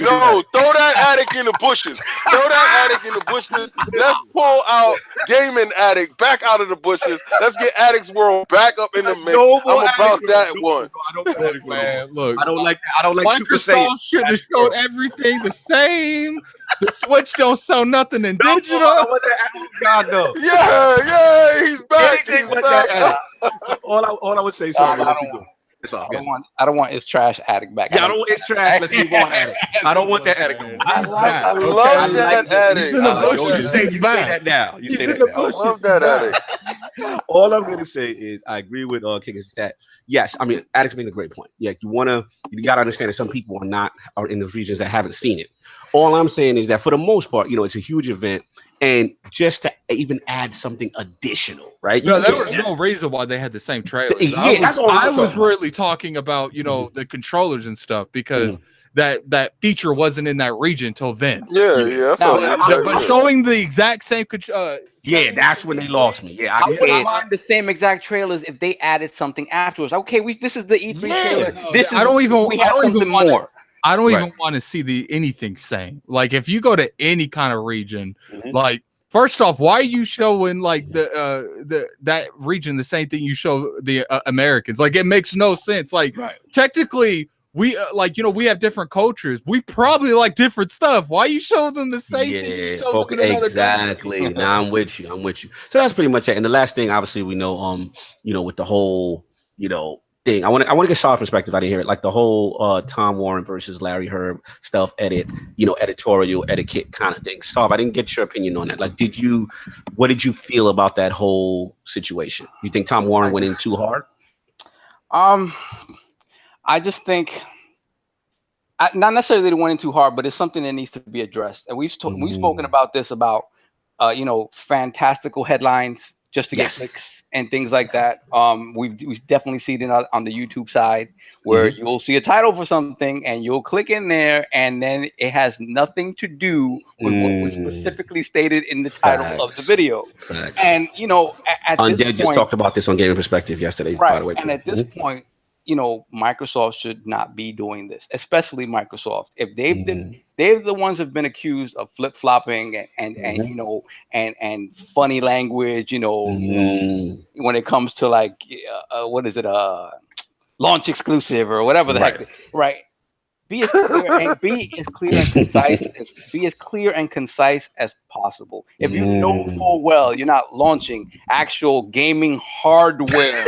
No, throw that Addict in the bushes. Throw that Addict in the bushes. Let's pull out Gaming Addict back out of the bushes. Let's get Addict's World back up in the mix. I'm about that one. I don't like Super Saiyan. Microsoft should have showed everything the same. The Switch don't sell nothing in digital. God no. Yeah, he's back. He's back. All I would say, sorry. I don't want his trash Addict back. Yeah, I don't want his trash. Let's move on, Addict. I don't want that Addict no more. I love that Addict. You say that now. You say that now. I love that Addict. All I'm gonna say is I agree with King's stat. Yes, I mean Addict's making a great point. Yeah, you gotta understand that some people are in those regions that haven't seen it. All I'm saying is that for the most part, it's a huge event, and just to even add something additional, right? No, there was no reason why they had the same trailers. Yeah, I was really talking about the controllers and stuff because that feature wasn't in that region until then. Yeah. But showing the exact same that's when they lost me. Yeah, I wouldn't mind the same exact trailers if they added something afterwards. Okay, this is the E3 trailer. I don't even want to see anything same. Like if you go to any kind of region, like first off, why are you showing that region the same thing you show the Americans? Like it makes no sense. Like technically, we we have different cultures. We probably like different stuff. Why you show them the same thing? You show them in exactly. Now I'm with you. So that's pretty much it. And the last thing, obviously, we know, with the whole, thing. I want to get Saul's perspective. I didn't hear it. Like the whole Tom Warren versus Larry Herb stuff, editorial etiquette kind of thing. Saul, I didn't get your opinion on that. Like, what did you feel about that whole situation? You think Tom Warren went in too hard? I just think, not necessarily that it went in too hard, but it's something that needs to be addressed. And we've spoken about this fantastical headlines just to get clicks. and things like that. We've definitely seen it on the YouTube side where you'll see a title for something and you'll click in there, and then it has nothing to do with what was specifically stated in the title of the video. Facts. And you know, at Undead this just point, talked about this on Gaming Perspective yesterday. right? By the way, and at this point, you know, Microsoft should not be doing this, especially Microsoft. If they're the ones have been accused of flip flopping and you know and funny language, you know, when it comes to like what is it, launch exclusive or whatever the heck, right? Be as clear and concise as possible. If you know full well you're not launching actual gaming hardware.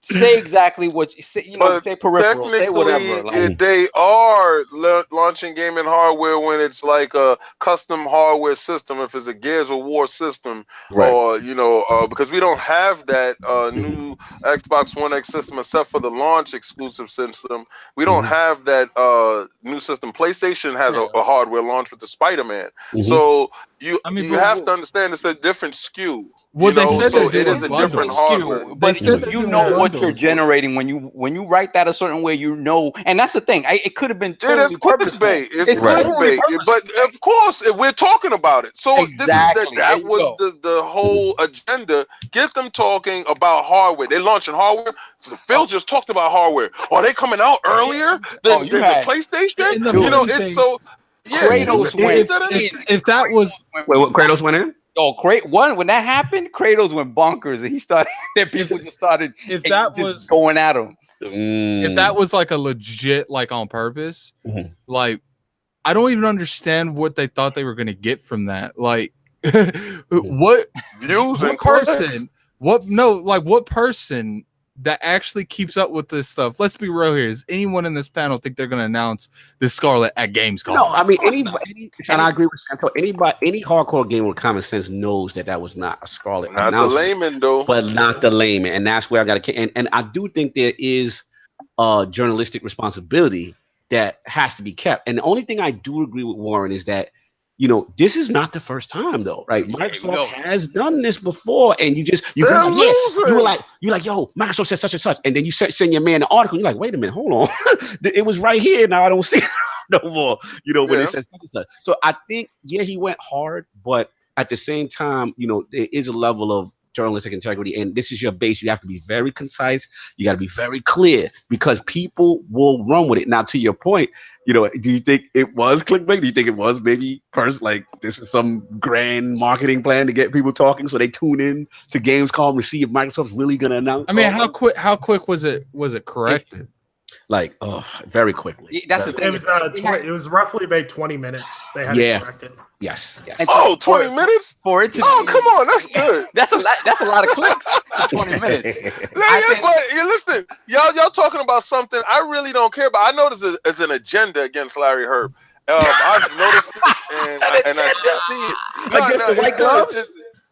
Say exactly what you say. You know, say peripheral, say whatever. Like, they are launching gaming hardware when it's like a custom hardware system. If it's a Gears of War system, or you know, because we don't have that new Xbox One X system except for the launch exclusive system. We don't have that new system. PlayStation has a hardware launch with the Spider-Man. So you have to understand it's a different SKU. Well, you know, they said so it is a different hardware. But you know what you're generating when you write that a certain way. You know, and that's the thing. It could have been totally purposeful. It's clickbait. But of course, if we're talking about it, so that was the whole agenda. Get them talking about hardware. They're launching hardware. So Phil just talked about hardware. Are they coming out earlier than the PlayStation? You know, it's so. Yeah, Kratos went. If that was what Kratos went in. Oh, when that happened, Kratos went bonkers, and he started. People just started. If that was going at him, if that was like a legit, like on purpose, like I don't even understand what they thought they were going to get from that. Like, what views what and person? What person that actually keeps up with this stuff? Let's be real here. Does anyone in this panel think they're going to announce this Scarlet at Gamescom? No, I mean anybody, and I agree with Santo. Any hardcore gamer with common sense knows that was not a Scarlet. Not the layman, though. But not the layman, and that's where I got to. And I do think there is a journalistic responsibility that has to be kept. And the only thing I do agree with Warren is that, you know, this is not the first time though, right? Microsoft has done this before, and you're like, yo, Microsoft said such and such, and then you send your man an article. You're like, wait a minute, hold on, it was right here. Now I don't see it no more. You know, when it says such and such. So I think he went hard, but at the same time, you know, there is a level of journalistic integrity, and this is your base. You have to be very concise. You got to be very clear because people will run with it. Now, to your point, you know, do you think it was clickbait? Do you think it was maybe like this is some grand marketing plan to get people talking so they tune in to Gamescom to see if Microsoft's really going to announce? I mean, how quick was it corrected? Like, very quickly. That's the thing. It was roughly about 20 minutes. They had it corrected. Yes. Oh, 20 minutes? For it to come on, that's good. That's a lot of clicks. 20 minutes. But listen, y'all talking about something I really don't care about. I know there's an agenda against Larry Herb. I've noticed this, and I still see it. Against the white gloves?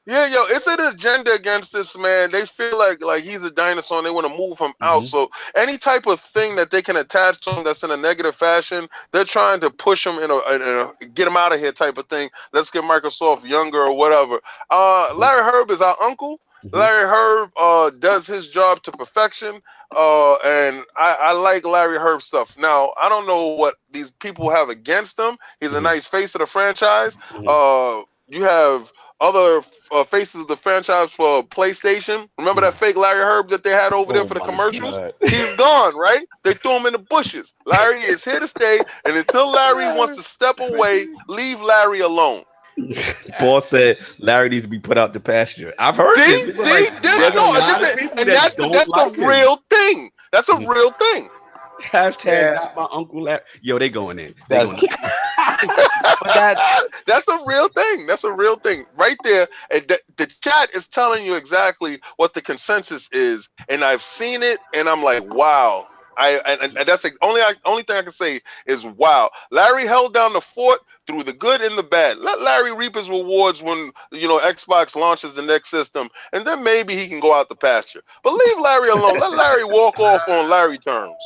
It's an agenda against this man. They feel like he's a dinosaur and they want to move him out. So any type of thing that they can attach to him that's in a negative fashion, they're trying to push him in a get him out of here type of thing. Let's get Microsoft younger or whatever. Larry Herb is our uncle. Larry Herb does his job to perfection, and I like Larry Herb stuff. Now, I don't know what these people have against him. He's a nice face of the franchise. You have other faces of the franchise for PlayStation. Remember that fake Larry Herb that they had over there for the commercials? God. He's gone, right? They threw him in the bushes. Larry is here to stay, and until Larry wants to step away, leave Larry alone. Boss said Larry needs to be put out to pasture. I've heard this. That's the real thing. That's a real thing. Hashtag not my uncle Larry. Yo, they going in. That's the real thing. That's a real thing right there. And the chat is telling you exactly what the consensus is, and I've seen it, and I'm like, wow. And that's the only thing I can say is wow. Larry held down the fort through the good and the bad. Let Larry reap his rewards when Xbox launches the next system, and then maybe he can go out the pasture. But leave Larry alone. Let Larry walk off on Larry terms.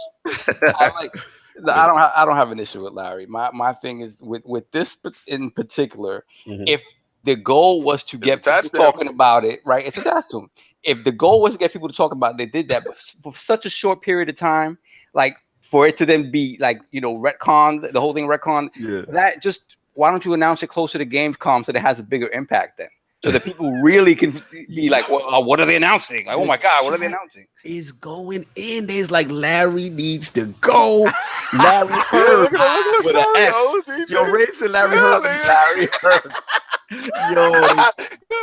I don't have an issue with Larry. My thing is with this in particular. If the goal was to get people talking about it, right? It's attached to them. If the goal was to get people to talk about it, they did that, but for such a short period of time, like for it to then be like, you know, retcon, the whole thing retcon, that just, why don't you announce it closer to Gamescom so that it has a bigger impact then? So that people really can be like, well, what are they announcing? Like, oh my God, what are they announcing? Is going in. There's like Larry needs to go. Larry Heard with an S. Yo, racing Larry Heard. Larry Heard. Yo,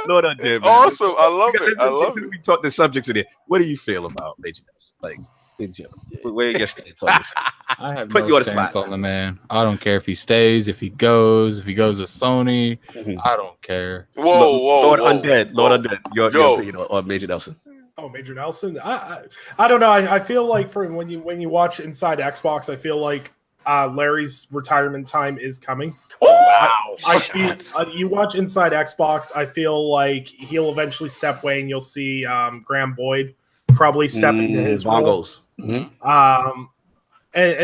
Lord Undead. Awesome. I love it. I love it. We talk the subjects in there. What do you feel about Major Nelson? Like, in general, where are your stance on this? I have no stance on the man. I don't care if he stays, if he goes to Sony. I don't care. Whoa, Lord Undead. Your opinion on Major Nelson. Oh, Major Nelson. I don't know. I feel like when you watch Inside Xbox, I feel like Larry's retirement time is coming. Oh wow! I feel you watch Inside Xbox. I feel like he'll eventually step away, and you'll see Graham Boyd probably step into his role. And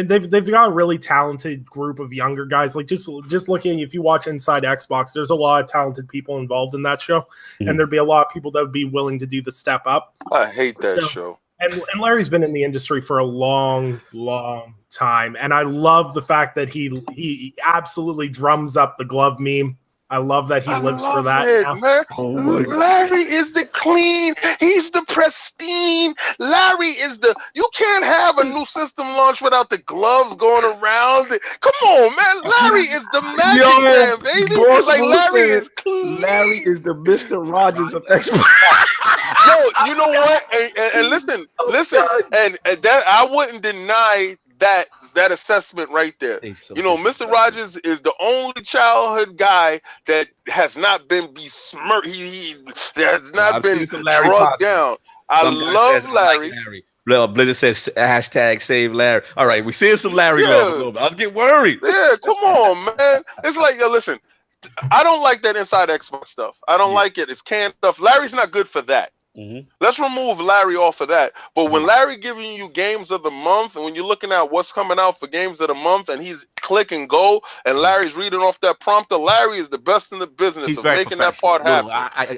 they've got a really talented group of younger guys. Like just looking, if you watch Inside Xbox, there's a lot of talented people involved in that show, and there'd be a lot of people that would be willing to do the step up. I hate that show. And Larry's been in the industry for a long time, and I love the fact that he absolutely drums up the glove meme. I love that he lives for that. Man. Larry is the clean. He's the pristine. Larry is the. You can't have a new system launch without the gloves going around. Come on, man. Larry is the magic man, baby. Like Larry is clean. Larry is the Mr. Rogers of Xbox. Yo, you know what? And listen, and that I wouldn't deny that assessment right there. You know, Mr. Rogers is the only childhood guy that has not been besmirched. He has not been drugged down. I love Larry. Blizzard says hashtag save Larry. All right, we're seeing some Larry love a little bit. I was getting worried. Yeah, come on, man. It's like, listen, I don't like that Inside Xbox stuff. I don't like it. It's canned stuff. Larry's not good for that. Let's remove Larry off of that. But when Larry giving you games of the month, and when you're looking at what's coming out for games of the month, and he's click and go, and Larry's reading off that prompter, Larry is the best in the business of making that part happen.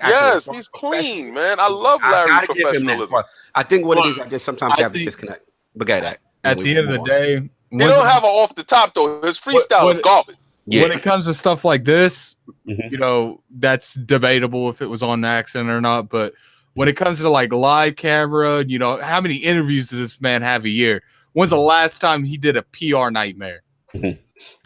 Yes, he's clean, man. I love Larry's professionalism. I think what it is, I guess sometimes you have to disconnect. But at the end of the day, he don't have an off the top though. His freestyle is garbage. When it comes to stuff like this, you know, that's debatable if it was on accident or not, but when it comes to like live camera, you know, how many interviews does this man have a year? When's the last time he did a PR nightmare?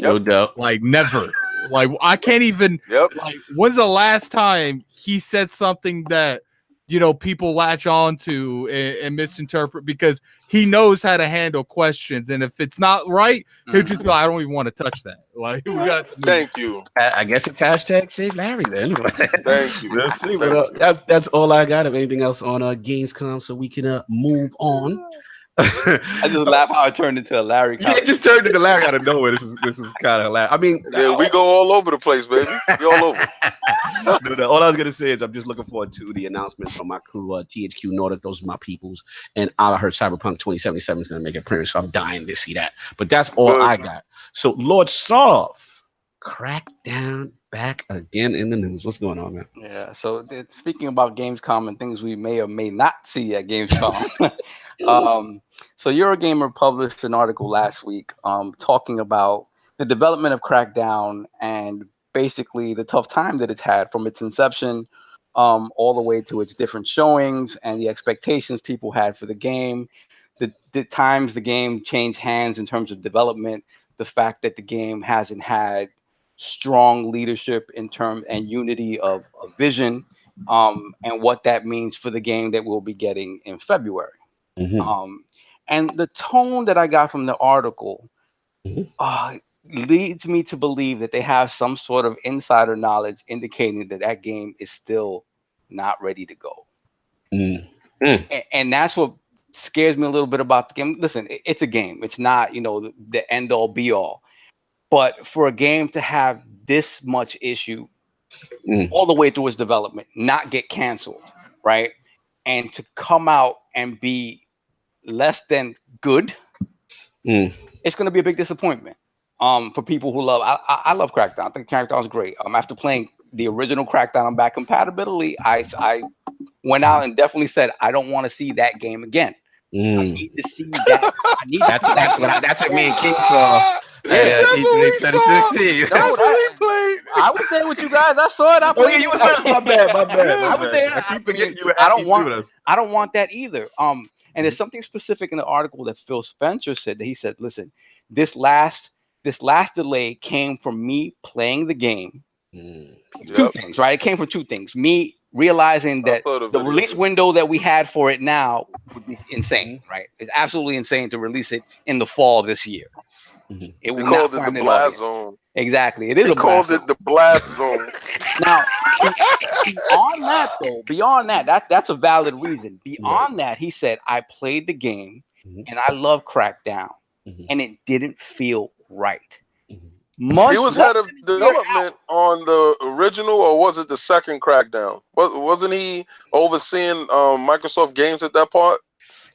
No doubt. Like never. Like I can't even. Like when's the last time he said something that, you know, people latch on to and misinterpret, because he knows how to handle questions, and if it's not right, he'll just be like, I don't even want to touch that. Like we got. Thank you. I guess it's hashtag save Larry then. Thank you. Let's see. That's all I got. If anything else on Gamescom, so we can move on. I just laugh how it turned into a Larry. Yeah, it just turned into Larry out of nowhere. This is kind of hilarious. I mean, we go all over the place, baby. We all over. No, all I was gonna say is I'm just looking forward to the announcement from my crew, THQ Nordic. Those are my peoples, and I heard Cyberpunk 2077 is gonna make an appearance, so I'm dying to see that. But that's all I got. So, Lord Soft, Crackdown back again in the news. What's going on, man? Yeah. So speaking about Gamescom and things we may or may not see at Gamescom. So Eurogamer published an article last week talking about the development of Crackdown and basically the tough time that it's had from its inception all the way to its different showings and the expectations people had for the game, the times the game changed hands in terms of development, the fact that the game hasn't had strong leadership in term and unity of vision, and what that means for the game that we'll be getting in February. And the tone that I got from the article leads me to believe that they have some sort of insider knowledge indicating that that game is still not ready to go. And that's what scares me a little bit about the game. Listen, it's a game. It's not, you know, the end all be all. But for a game to have this much issue all the way through its development, not get canceled, right? And to come out and be less than good, it's going to be a big disappointment for people who love. I love Crackdown. I think Crackdown is great. After playing the original Crackdown back compatibility, I went out and definitely said I don't want to see that game again. I need to see that. That's what me and King saw. Yeah, that's what we saw. 2016. That's what we played. I was there with you guys. I saw it. I played. You was with us. My bad. I was there. I keep forgetting you were I actually don't with us. I don't want that either. And there's something specific in the article that Phil Spencer said, that he said, listen, this last delay came from me playing the game. Two things, right? It came from two things. Me realizing that the release window that we had for it now would be insane, right? It's absolutely insane to release it in the fall of this year. It They called it the blast zone. Exactly. It is they called it the blast zone. Now, beyond that, that's a valid reason. Beyond that, he said, I played the game and I love Crackdown and it didn't feel right. He was head of development on the original, or was it the second Crackdown? Wasn't he overseeing Microsoft games at that part?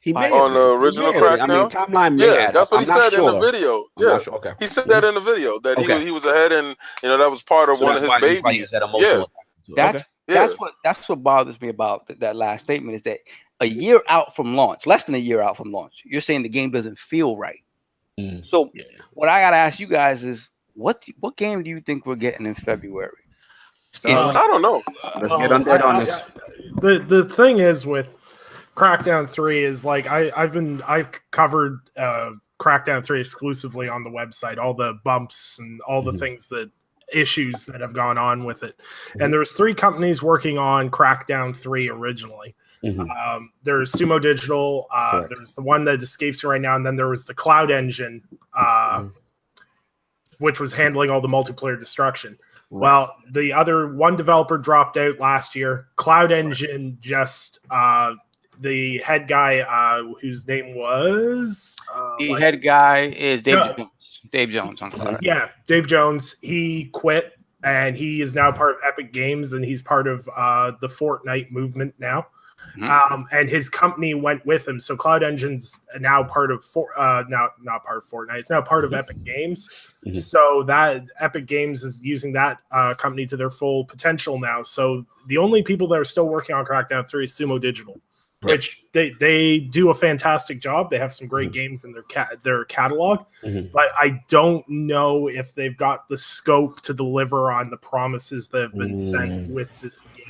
He may on the original Crackdown. I mean, timeline may add that's what I'm he not said sure. in the video. I'm not sure. Okay. He said that in the video that he was ahead, and that was part of one of his babies. That's what bothers me about that last statement, is that a year out from launch, less than a year out from launch, you're saying the game doesn't feel right. So what I gotta ask you guys is, what game do you think we're getting in February? I don't know. Let's get Undead on this. The thing is with Crackdown 3 is, like, I've covered Crackdown 3 exclusively on the website, all the bumps and all the things issues that have gone on with it. And there was 3 companies working on Crackdown 3 originally. There's Sumo Digital, there's the one that escapes me right now, and then there was the Cloud Engine, which was handling all the multiplayer destruction. Well, the other one developer dropped out last year. Cloud Engine just the head guy, whose name was head guy is Dave Jones. Dave Jones on Cloud. Yeah, Dave Jones. He quit, and he is now part of Epic Games, and he's part of the Fortnite movement now. And his company went with him. So Cloud Engine's now part of not part of Fortnite. It's now part of Epic Games. So that Epic Games is using that company to their full potential now. So the only people that are still working on Crackdown 3 is Sumo Digital, which they do a fantastic job. They have some great games in their catalog, but I don't know if they've got the scope to deliver on the promises that have been sent with this game.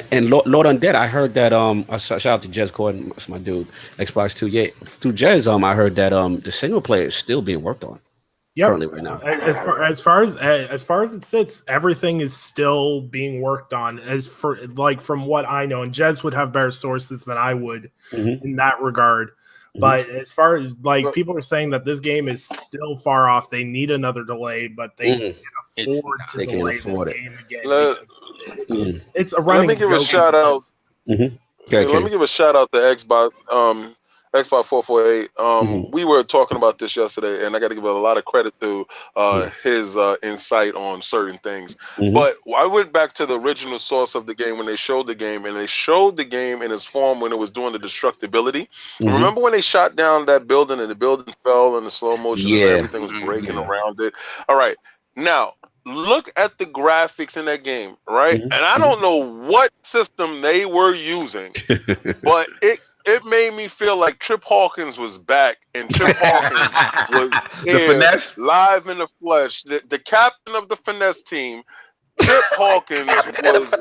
And Lord Undead, I heard that shout out to Jez Gordon, that's my dude, Xbox 2. Yeah, through Jez, I heard that the single player is still being worked on. Currently right now. As far as it sits, everything is still being worked on. As for, like, from what I know, and Jez would have better sources than I would in that regard. But as far as, like, people are saying that this game is still far off, they need another delay, but they can afford to delay this game again. It's a running. Let me give a shout out. Let me give a shout out to Xbox. Xbox 448. We were talking about this yesterday, and I got to give a lot of credit to his insight on certain things. But I went back to the original source of the game when they showed the game, and they showed the game in its form when it was doing the destructibility. Remember when they shot down that building and the building fell in the slow motion and everything was breaking around it? All right. Now, look at the graphics in that game, right? And I don't know what system they were using, but it made me feel like Trip Hawkins was back, and Trip Hawkins was here, live in the flesh. The captain of the finesse team, Trip Hawkins, was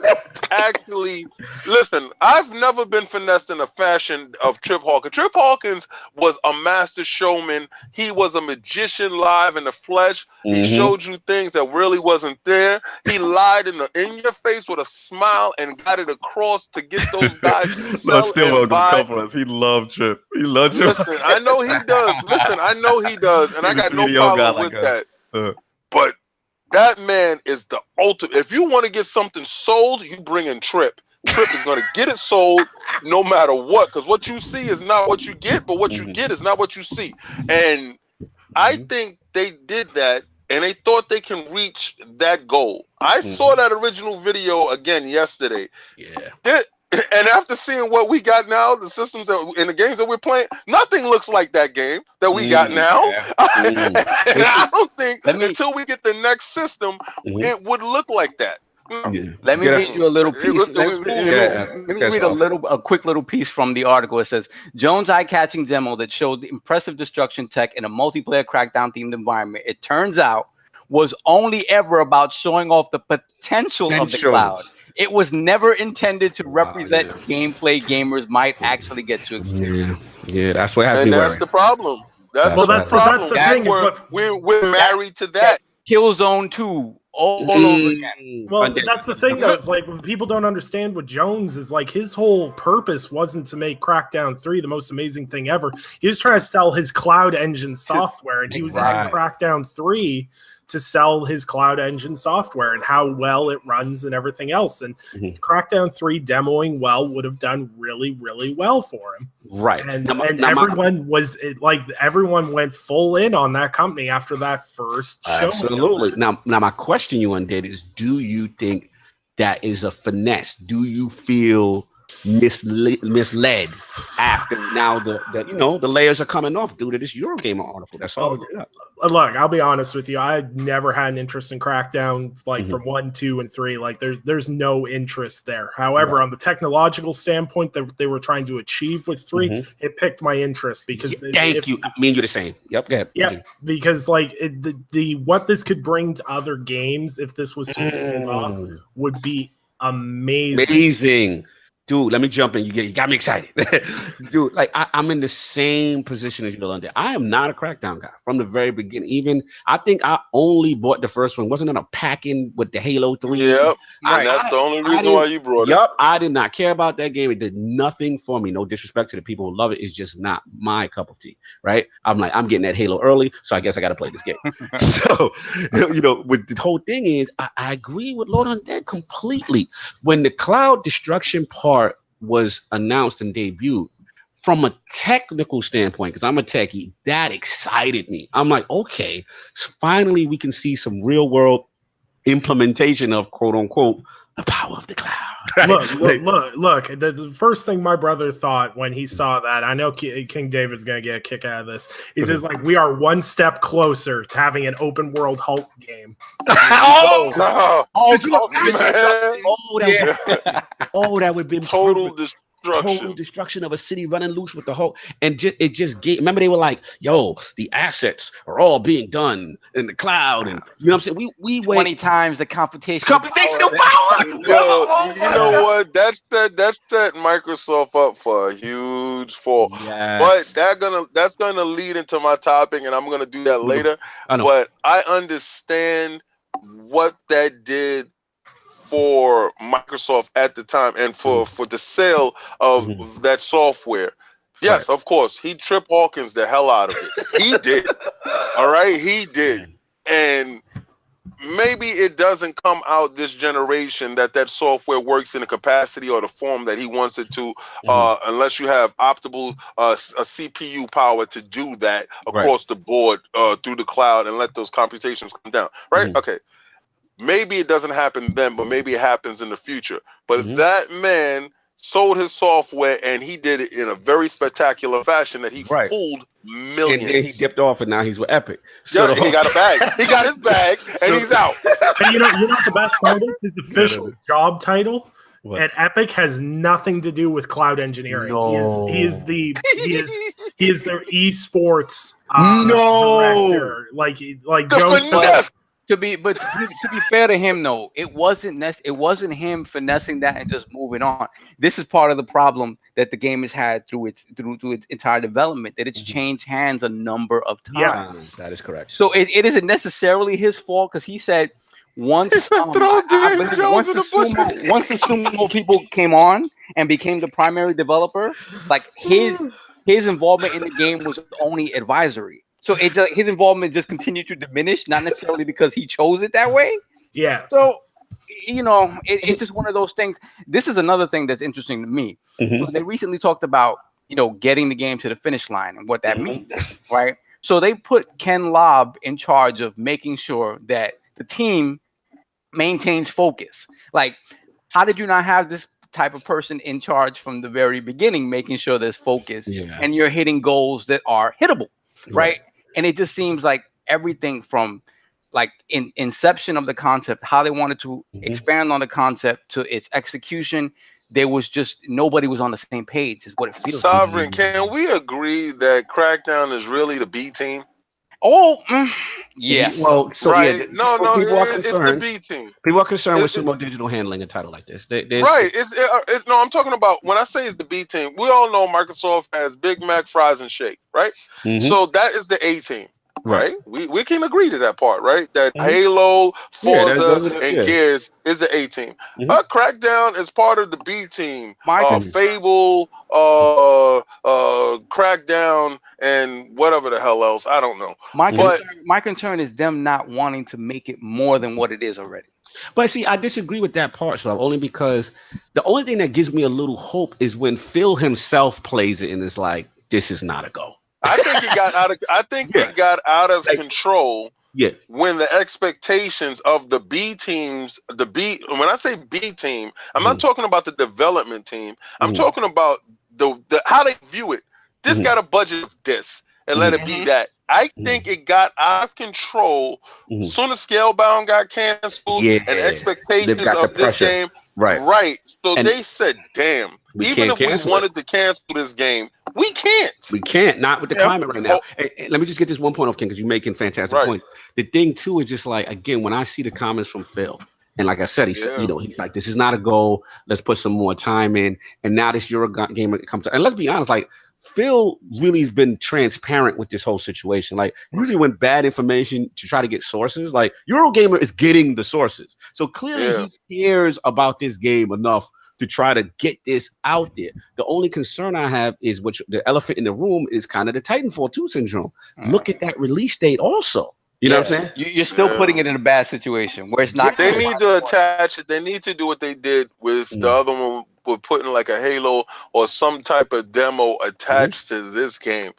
actually, listen, I've never been finessed in a fashion of Trip Hawkins. Trip Hawkins was a master showman. He was a magician live in the flesh. He showed you things that really wasn't there. He lied in your face with a smile and got it across to get those guys to sell and buy. He loved Trip. He loved Trip. Listen, I know he does. And I got no problem with that. But that man is the ultimate. If you want to get something sold, you bring in Trip. Trip is going to get it sold no matter what, because what you see is not what you get, but what you get is not what you see. And I think they did that, and they thought they can reach that goal. I saw that original video again yesterday. And after seeing what we got now, the systems and the games that we're playing, nothing looks like that game that we got now. And I don't think until we get the next system, it would look like that. Let me read you a little piece. Let me read a quick little piece from the article. It says, Jones' eye-catching demo that showed impressive destruction tech in a multiplayer Crackdown-themed environment, it turns out, was only ever about showing off the potential of the cloud. It was never intended to represent gameplay gamers might actually get to experience. Yeah, that's what has me And worried. that's the problem. That's the problem. We're married to that. Killzone 2 all over again. Well, that's the thing, though. Is like when people don't understand what Jones is like. His whole purpose wasn't to make Crackdown 3 the most amazing thing ever. He was trying to sell his cloud engine software, and he was using Crackdown 3 to sell his cloud engine software and how well it runs and everything else. And Crackdown 3 demoing well would have done really, really well for him. Right. And everyone went full in on that company after that first show. Absolutely. Now my question you Undead is, do you think that is a finesse? Do you feel misled after now the layers are coming off due to this Eurogamer article? That's all. Look, I'll be honest with you. I never had an interest in Crackdown from 1, 2, and 3. Like there's no interest there. However, on the technological standpoint that they were trying to achieve with 3, it picked my interest because thank you. Me and you the same. Yep. Go ahead. Yeah, because like the what this could bring to other games if this was to pull off would be amazing. Dude, let me jump in. You got me excited. Dude, like I'm in the same position as you, Undead. I am not a Crackdown guy from the very beginning. Even I think I only bought the first one. Wasn't it a pack-in with the Halo 3? Yep. And that's the only reason why you brought it. Yep. I did not care about that game. It did nothing for me. No disrespect to the people who love it. It's just not my cup of tea, right? I'm like, I'm getting that Halo early, so I guess I got to play this game. So, with the whole thing is, I agree with Lord Undead completely. When the cloud destruction part was announced and debuted, from a technical standpoint, because I'm a techie, that excited me. I'm like, okay, so finally we can see some real world implementation of quote unquote the power of the cloud. Right? Look. The first thing my brother thought when he saw that, I know King David's gonna get a kick out of this. He says, like, we are one step closer to having an open world Hulk game. That would be total destruction of a city running loose with the whole, and it just gave. Remember, they were like, "Yo, the assets are all being done in the cloud," and you know what I'm saying. We 20 times the computational power. Yo, you know what? That's set Microsoft up for a huge fall. Yes. But that's gonna lead into my topic, and I'm gonna do that later. But I understand what that did for Microsoft at the time and for the sale of that software. Yes, of course. He Trip Hawkins the hell out of it. He did. All right, he did. And maybe it doesn't come out this generation that software works in the capacity or the form that he wants it to, unless you have optimal a CPU power to do that across the board through the cloud and let those computations come down. Right? Okay. Maybe it doesn't happen then, but maybe it happens in the future. But that man sold his software, and he did it in a very spectacular fashion that he fooled millions. And then he dipped off, and now he's with Epic. So he got a bag. He got his bag, and he's out. And you know the best part is his official job title at Epic has nothing to do with cloud engineering. No. He is their esports director. Like Joe. To be fair to him, though, it wasn't him finessing that and just moving on. This is part of the problem that the game has had through its entire development, that it's changed hands a number of times. Yeah, that is correct. So it isn't necessarily his fault, because he said once the Sumo people came on and became the primary developer, like his involvement in the game was only advisory. So his involvement just continued to diminish, not necessarily because he chose it that way. Yeah. So, it's just one of those things. This is another thing that's interesting to me. So they recently talked about, getting the game to the finish line and what that means, right? So they put Ken Lobb in charge of making sure that the team maintains focus. Like, how did you not have this type of person in charge from the very beginning, making sure there's focus and you're hitting goals that are hittable, right? And it just seems like everything from like in inception of the concept, how they wanted to expand on the concept to its execution, there was just nobody was on the same page. Is what it feels like. Sovereign, can we agree that Crackdown is really the B team? Oh, yes. Well, so right. yeah, No, people are it's the concerned. B team. People are concerned with Sumo Digital handling a title like this. Right. No, I'm talking about when I say it's the B team. We all know Microsoft has Big Mac, fries, and shake, right? So that is the A team. Right, we can agree to that part, right? That Halo, Forza, and Gears is the A team. Crackdown is part of the B team. Fable, Crackdown, and whatever the hell else. I don't know. My concern is them not wanting to make it more than what it is already. But see, I disagree with that part, so only because the only thing that gives me a little hope is when Phil himself plays it and is like, "This is not a go." I think it got out of. I think it got out of control. Yeah. When the expectations of the B teams, when I say B team, I'm not talking about the development team. I'm talking about the how they view it. This got a budget of this, and let it be that. I think it got out of control. Soon as Scalebound got canceled and expectations of this game, right. So they said, "Damn, even if we wanted to cancel this game, we can't. We can't. Not with the climate right now." And let me just get this one point off, Ken, because you're making fantastic points. The thing too is just like, again, when I see the comments from Phil, and like I said, he said, he's like, "This is not a goal. Let's put some more time in." And now this Eurogamer comes to, and let's be honest, like, Phil really has been transparent with this whole situation. Like, usually when bad information to try to get sources, like Eurogamer is getting the sources. So clearly he cares about this game enough to try to get this out there. The only concern I have is the elephant in the room is kind of the Titanfall 2 syndrome. Look at that release date also. You know what I'm saying? You're still putting it in a bad situation where it's not. They need to attach it. They need to do what they did with the other one, with putting like a Halo or some type of demo attached to this game.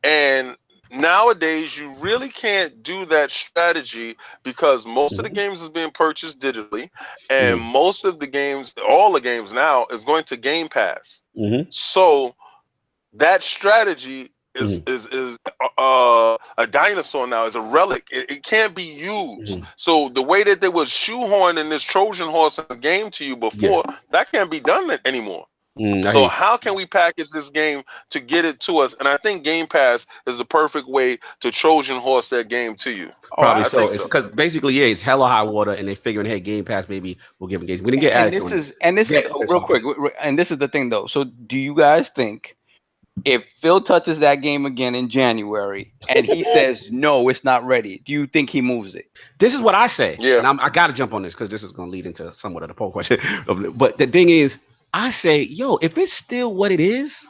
And nowadays, you really can't do that strategy because most of the games is being purchased digitally, and most of the games, all the games now, is going to Game Pass. So that strategy is a dinosaur now, is a relic. It can't be used. So the way that they was shoehorning this Trojan horse game to you before, that can't be done anymore. So how can we package this game to get it to us? And I think Game Pass is the perfect way to Trojan horse that game to you. Probably so. It's because basically, it's hella high water, and they're figuring, hey, Game Pass, maybe we'll give them games. We didn't get added. This is real quick. And this is the thing, though. So do you guys think if Phil touches that game again in January and he says, no, it's not ready, do you think he moves it? This is what I say. Yeah. And I got to jump on this because this is going to lead into somewhat of the poll question. But the thing is, I say, if it's still what it is,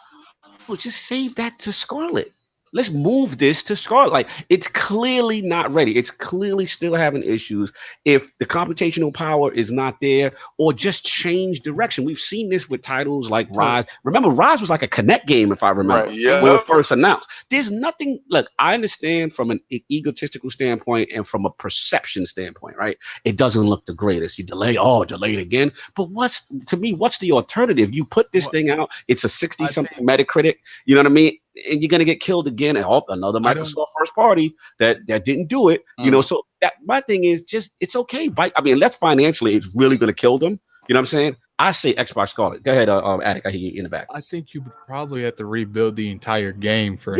well, just save that to Scarlet. Let's move this to Scarlet. Like, it's clearly not ready. It's clearly still having issues. If the computational power is not there, or just change direction. We've seen this with titles like Rise. Remember, Rise was like a Connect game, if I remember, when it first announced. There's nothing. Look, I understand from an egotistical standpoint and from a perception standpoint, right? It doesn't look the greatest. You delay it again. But what's the alternative? You put this thing out. It's a 60-something Metacritic. You know what I mean? And you're gonna get killed again. And another Microsoft first party that didn't do it. You know, so my thing is just it's okay. Unless financially it's really gonna kill them. You know what I'm saying? I say Xbox Scarlet. Go ahead, Attic. I hear you in the back. I think you would probably have to rebuild the entire game for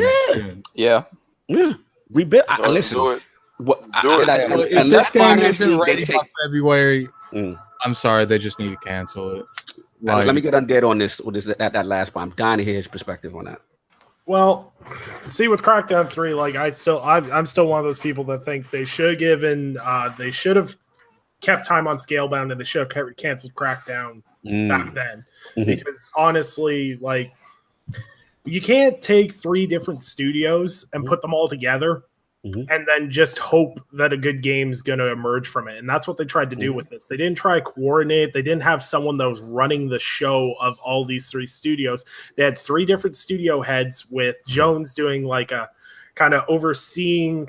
Yeah. Rebuild. Listen. Do it. If this game isn't ready by February, I'm sorry, they just need to cancel it. Let me get Undead on this. That last part. I'm dying to hear his perspective on that. Well, see, with Crackdown 3, like I'm still one of those people that think they should they should have kept time on Scalebound and they should have canceled Crackdown back then. Because honestly, like, you can't take 3 different studios and put them all together and then just hope that a good game's going to emerge from it. And that's what they tried to do with this. They didn't try to coordinate. They didn't have someone that was running the show of all these 3 studios. They had 3 different studio heads with Jones doing like a kind of overseeing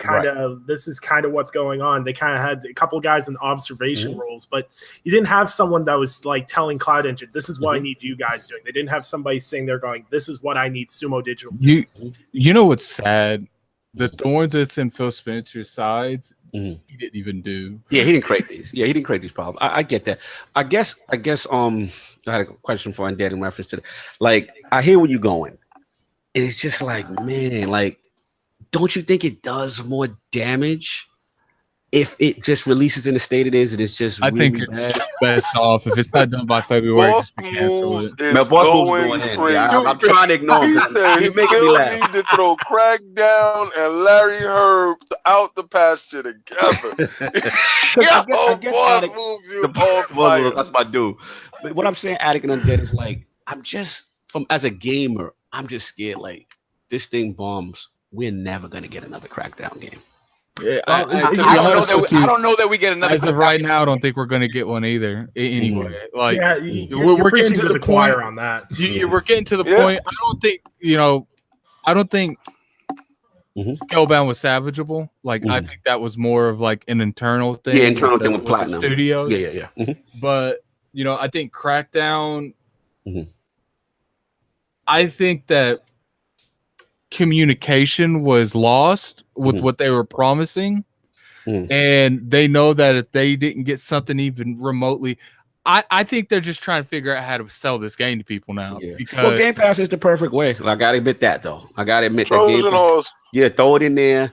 this is kind of what's going on. They kind of had a couple of guys in observation roles, but you didn't have someone that was like telling Cloud Engine, this is what I need you guys doing. They didn't have somebody sitting there going, this is what I need Sumo Digital. You know what's sad? The thorns that's in Phil Spencer's sides he didn't even do. Yeah, he didn't create these. Yeah, he didn't create these problems. I get that. I guess I had a question for Undead in reference to like I hear where you're going. And it's just like, man, like, don't you think it does more damage if it just releases in the state it is? It is just I think it's best off if it's not done by February. Boss Just cancel Moves it. is Boss Moves going in. crazy. Yeah, I'm trying to ignore him. He said He's he making me still laugh. need to throw Crackdown and Larry Herb out the pasture together. I guess Boss Attic, Moves, you on fire. that's my dude. But what I'm saying, Attic and Undead is like, I'm just as a gamer, I'm just scared. Like this thing bombs, we're never gonna get another Crackdown game. Yeah, I don't know that we get another. As of right now, I don't think we're going to get one either. Anyway, like we're getting to the choir on that. We're getting to the point. I don't think Scalebound was salvageable. Like I think that was more of like an internal thing. Yeah, internal thing with Platinum the studios. Yeah. But I think Crackdown. I think that communication was lost with what they were promising, and they know that if they didn't get something even remotely, I think they're just trying to figure out how to sell this game to people now. Yeah. Because Well, Game Pass is the perfect way. I gotta admit that though. I gotta admit that Game Pass, throw it in there.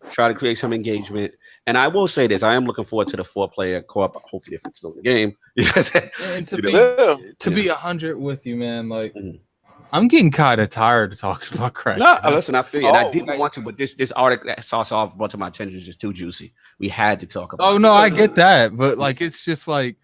Try to create some engagement. And I will say this: I am looking forward to the 4-player co-op. Hopefully, if it's still in the game. And to be 100 with you, man, like. I'm getting kind of tired of talking about Crackdown. No, listen, I feel you. And I didn't want to, but this article that sauce off brought to my attention is just too juicy. We had to talk about it. Oh, no, I get that. But, like, it's just like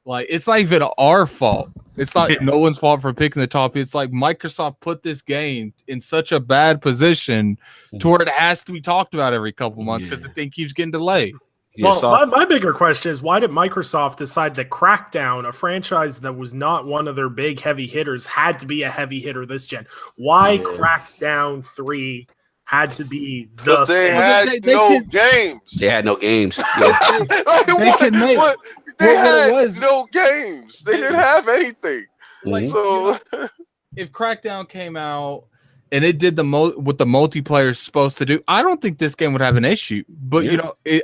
it's not even our fault. It's not no one's fault for picking the top. It's like Microsoft put this game in such a bad position to where it has to be talked about every couple months because the thing keeps getting delayed. Well, my bigger question is, why did Microsoft decide that Crackdown, a franchise that was not one of their big heavy hitters, had to be a heavy hitter this gen? Why Crackdown 3 had to be the... Because they had no games. They had no games. They had no games. They didn't have anything. If Crackdown came out and it did what the multiplayer is supposed to do, I don't think this game would have an issue. But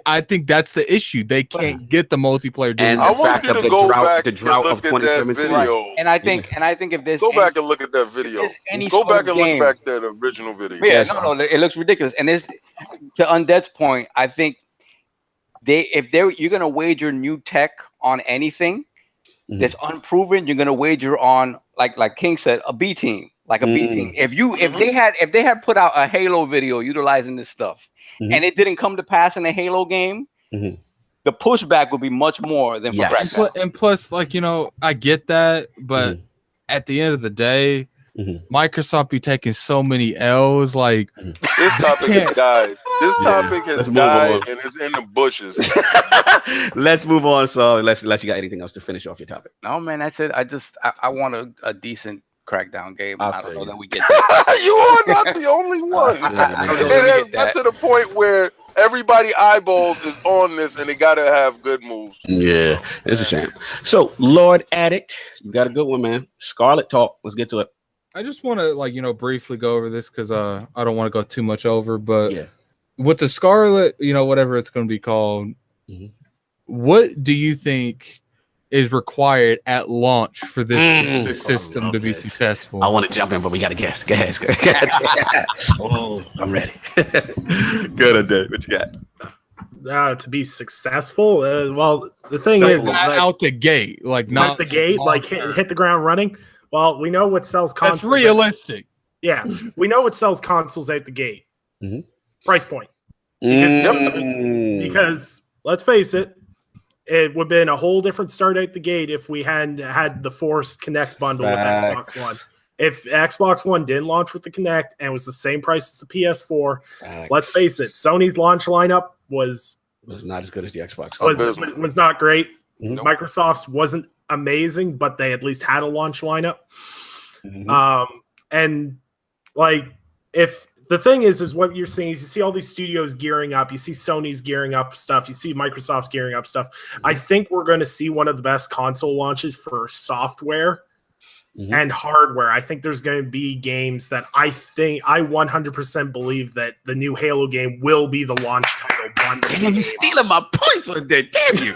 I think that's the issue. They can't get the multiplayer. And I want you to go back and look at that video. Right. And I think if there's back and look at that video. Go back and look back at that original video. Yeah, no, it looks ridiculous. And to Undead's point, I think you're gonna wager new tech on anything that's unproven, you're gonna wager on like King said, a B team. Like a B team. If they had put out a Halo video utilizing this stuff and it didn't come to pass in the Halo game, the pushback would be much more than for Crackdown. And plus, I get that, but at the end of the day, Microsoft be taking so many L's. Like this topic has died. This topic has died and it's in the bushes. Let's move on. So unless you got anything else to finish off your topic. No, man, that's it. I want a decent Crackdown game. I don't know that we get that. You are not the only one. It has got to the point where everybody eyeballs is on this and they gotta have good moves. Yeah, it's a shame. So, Lord Addict, you got a good one, man. Scarlet talk. Let's get to it. I just want to briefly go over this because I don't want to go too much over, but with the Scarlet, whatever it's going to be called, what do you think is required at launch for this system to be successful? I want to jump in, but we got to guess. Go ahead. Oh, I'm ready. Good, Undead. What you got? To be successful, well, the thing is out the gate, not out the gate, hit the ground running. Well, we know what sells consoles. That's realistic. We know what sells consoles at the gate. Price point. Because let's face it, it would have been a whole different start at the gate if we hadn't had the Force Connect bundle with Xbox One. If Xbox One didn't launch with the Kinect and was the same price as the PS4, let's face it, Sony's launch lineup was not as good as the Xbox. Was not great. Microsoft's wasn't amazing, but they at least had a launch lineup. And if the thing is what you're seeing is you see all these studios gearing up, you see Sony's gearing up stuff, you see Microsoft's gearing up stuff. I think we're going to see one of the best console launches for software and hardware. I think there's going to be games that I 100% believe that the new Halo game will be the launch title. Damn, you stealing my points on that. Damn you.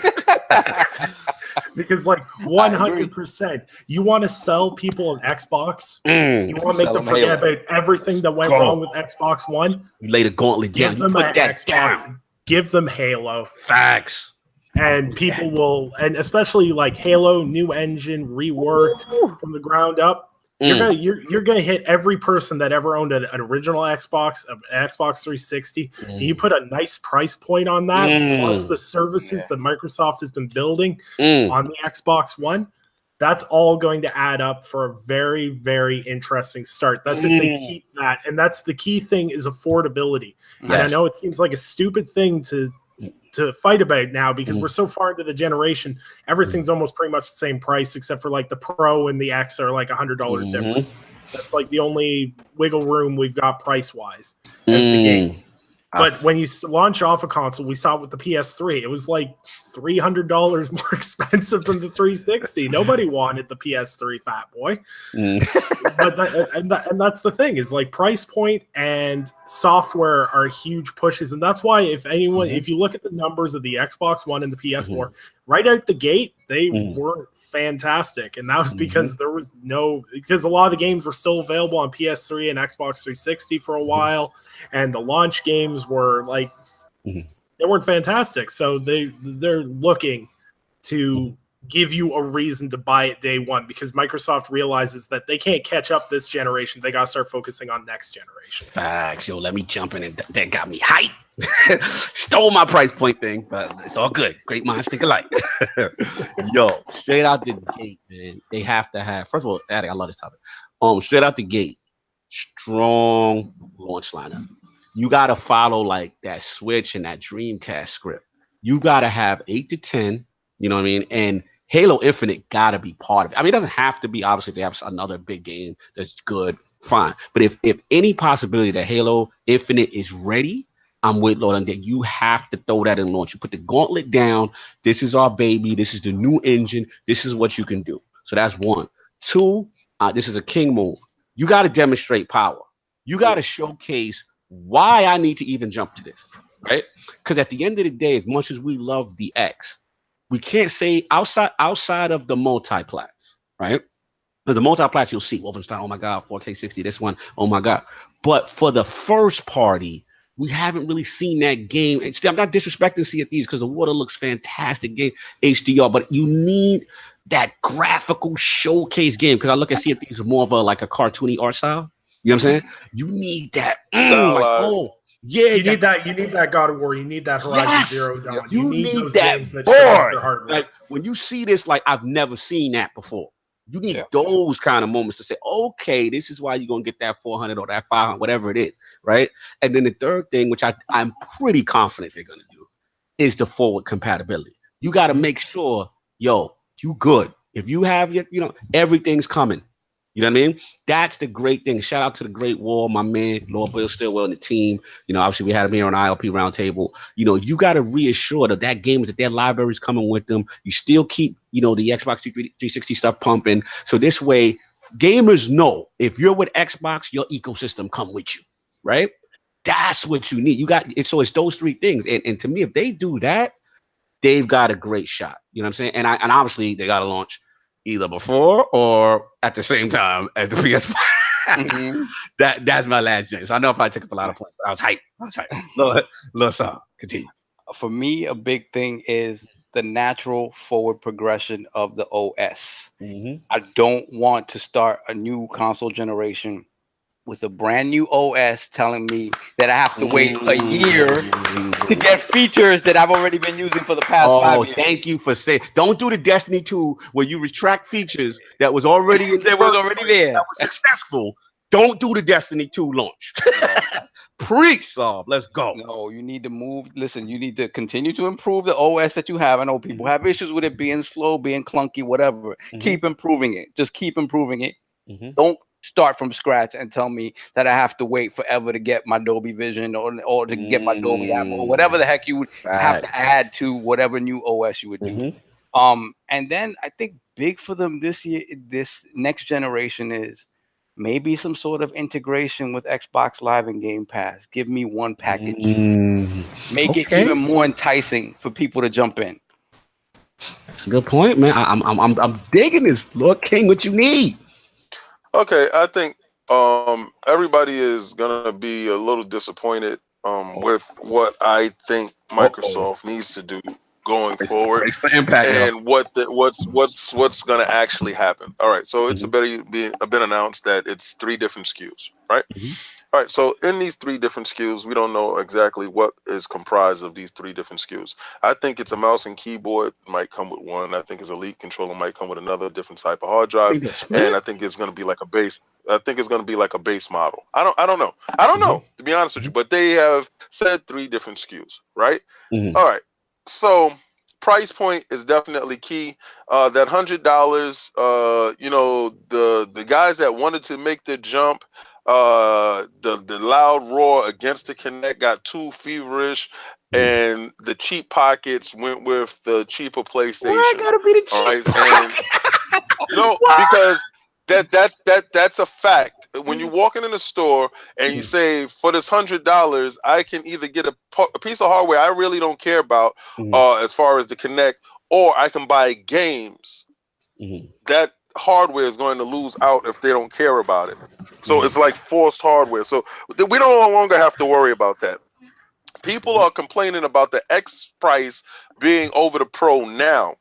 Because like 100%, you want to sell people an Xbox. You want to make them forget about everything that went wrong with Xbox One. You lay the gauntlet down. Give them an Xbox. Give them Halo. Facts. And people will, and especially like Halo, new engine, reworked from the ground up. You're gonna hit every person that ever owned an original Xbox, an Xbox 360. And you put a nice price point on that, plus the services that Microsoft has been building on the Xbox One. That's all going to add up for a very, very interesting start. That's if they keep that, and that's the key thing is affordability. Yes. And I know it seems like a stupid thing to fight about now because we're so far into the generation. Everything's almost pretty much the same price except for like the Pro and the X are like $100 difference. That's like the only wiggle room we've got price wise at the game. But when you launch off a console, we saw it with the PS3. It was like $300 more expensive than the 360. Nobody wanted the PS3, fat boy. But that's the thing is like price point and software are huge pushes, and that's why if you look at the numbers of the Xbox One and the PS4 right out the gate, they weren't fantastic, and that was because because a lot of the games were still available on PS3 and Xbox 360 for a while, and the launch games were like they weren't fantastic. So they're looking to give you a reason to buy it day one because Microsoft realizes that they can't catch up this generation. They got to start focusing on next generation. Facts. Yo, let me jump in, and that got me hyped. Stole my price point thing, but it's all good. Great minds think alike. Yo, straight out the gate, man. They have to have, first of all, Addy, I love this topic. Straight out the gate, strong launch lineup. You got to follow like that Switch and that Dreamcast script. You got to have 8 to 10, you know what I mean? And Halo Infinite got to be part of it. I mean, it doesn't have to be, obviously, if they have another big game that's good, fine. But if any possibility that Halo Infinite is ready, I'm with Lord Undead. You have to throw that in launch. You put the gauntlet down. This is our baby. This is the new engine. This is what you can do. So that's one. Two, this is a king move. You got to demonstrate power. You got to showcase why I need to even jump to this, right? Because at the end of the day, as much as we love the X, we can't say outside of the multiplats, right? Because the multiplats you'll see, Wolfenstein, oh my God, 4K 60, this one, oh my God. But for the first party, we haven't really seen that game. And still, I'm not disrespecting Sea of Thieves because the water looks fantastic game, HDR, but you need that graphical showcase game because I look at Sea of Thieves as more of a cartoony art style. You know what I'm saying? You need that. You need that God of War. You need that Horizon Zero Dawn. You need those games that show hardware. Like when you see this, like I've never seen that before. You need those kind of moments to say, okay, this is why you're gonna get that 400 or that 500, whatever it is, right? And then the third thing, which I'm pretty confident they're gonna do, is the forward compatibility. You got to make sure, yo, you good. If you have your, everything's coming. You know what I mean? That's the great thing. Shout out to the Great Wall, my man, Lord Bill Stillwell and the team. Obviously we had him here on ILP Roundtable. You got to reassure that games, that their library's coming with them. You still keep, the Xbox 360 stuff pumping. So this way, gamers know if you're with Xbox, your ecosystem come with you, right? That's what you need. So it's those three things. And to me, if they do that, they've got a great shot. You know what I'm saying? And obviously they got to launch either before or at the same time as the PS5. That's my last gen. So I know if I took up a lot of points, but I was hyped. Little song. Continue. For me, a big thing is the natural forward progression of the OS. I don't want to start a new console generation with a brand new OS telling me that I have to wait a year to get features that I've already been using for the past 5 years. Thank you for saying. Don't do the Destiny 2 where you retract features that was already there. That was successful. Don't do the Destiny 2 launch. Preach, Saul. Let's go. No, you need to move. Listen, you need to continue to improve the OS that you have. I know people have issues with it being slow, being clunky, whatever. Keep improving it. Just keep improving it. Don't start from scratch and tell me that I have to wait forever to get my Dolby Vision or to get my Dolby Atmos or whatever the heck you would have to add to whatever new OS you would do. And then I think big for them this year, this next generation is maybe some sort of integration with Xbox Live and Game Pass. Give me one package. Make it even more enticing for people to jump in. That's a good point, man. I'm digging this, Lord King. What you need? Okay, I think everybody is gonna be a little disappointed with what I think Microsoft needs to do going forward, and what's gonna actually happen. All right, so it's been announced that it's 3 different SKUs, right? All right, so in these 3 different SKUs, we don't know exactly what is comprised of these 3 different SKUs. I think it's a mouse and keyboard, might come with one. I think it's Elite controller, might come with another different type of hard drive, and I think it's going to be like a base. I think it's going to be like a base model. I don't know, to be honest with you, but they have said 3 different SKUs, right? All right, so price point is definitely key. That $100, the guys that wanted to make the jump. The loud roar against the Kinect got too feverish, and the cheap pockets went with the cheaper PlayStation. Why gotta be the cheap? Because that's a fact. When you're walking in the store and you say, for this $100, I can either get a piece of hardware I really don't care about, as far as the Kinect, or I can buy games. That hardware is going to lose out if they don't care about it. So it's like forced hardware. So we no longer have to worry about that. People are complaining about the X price being over the Pro now,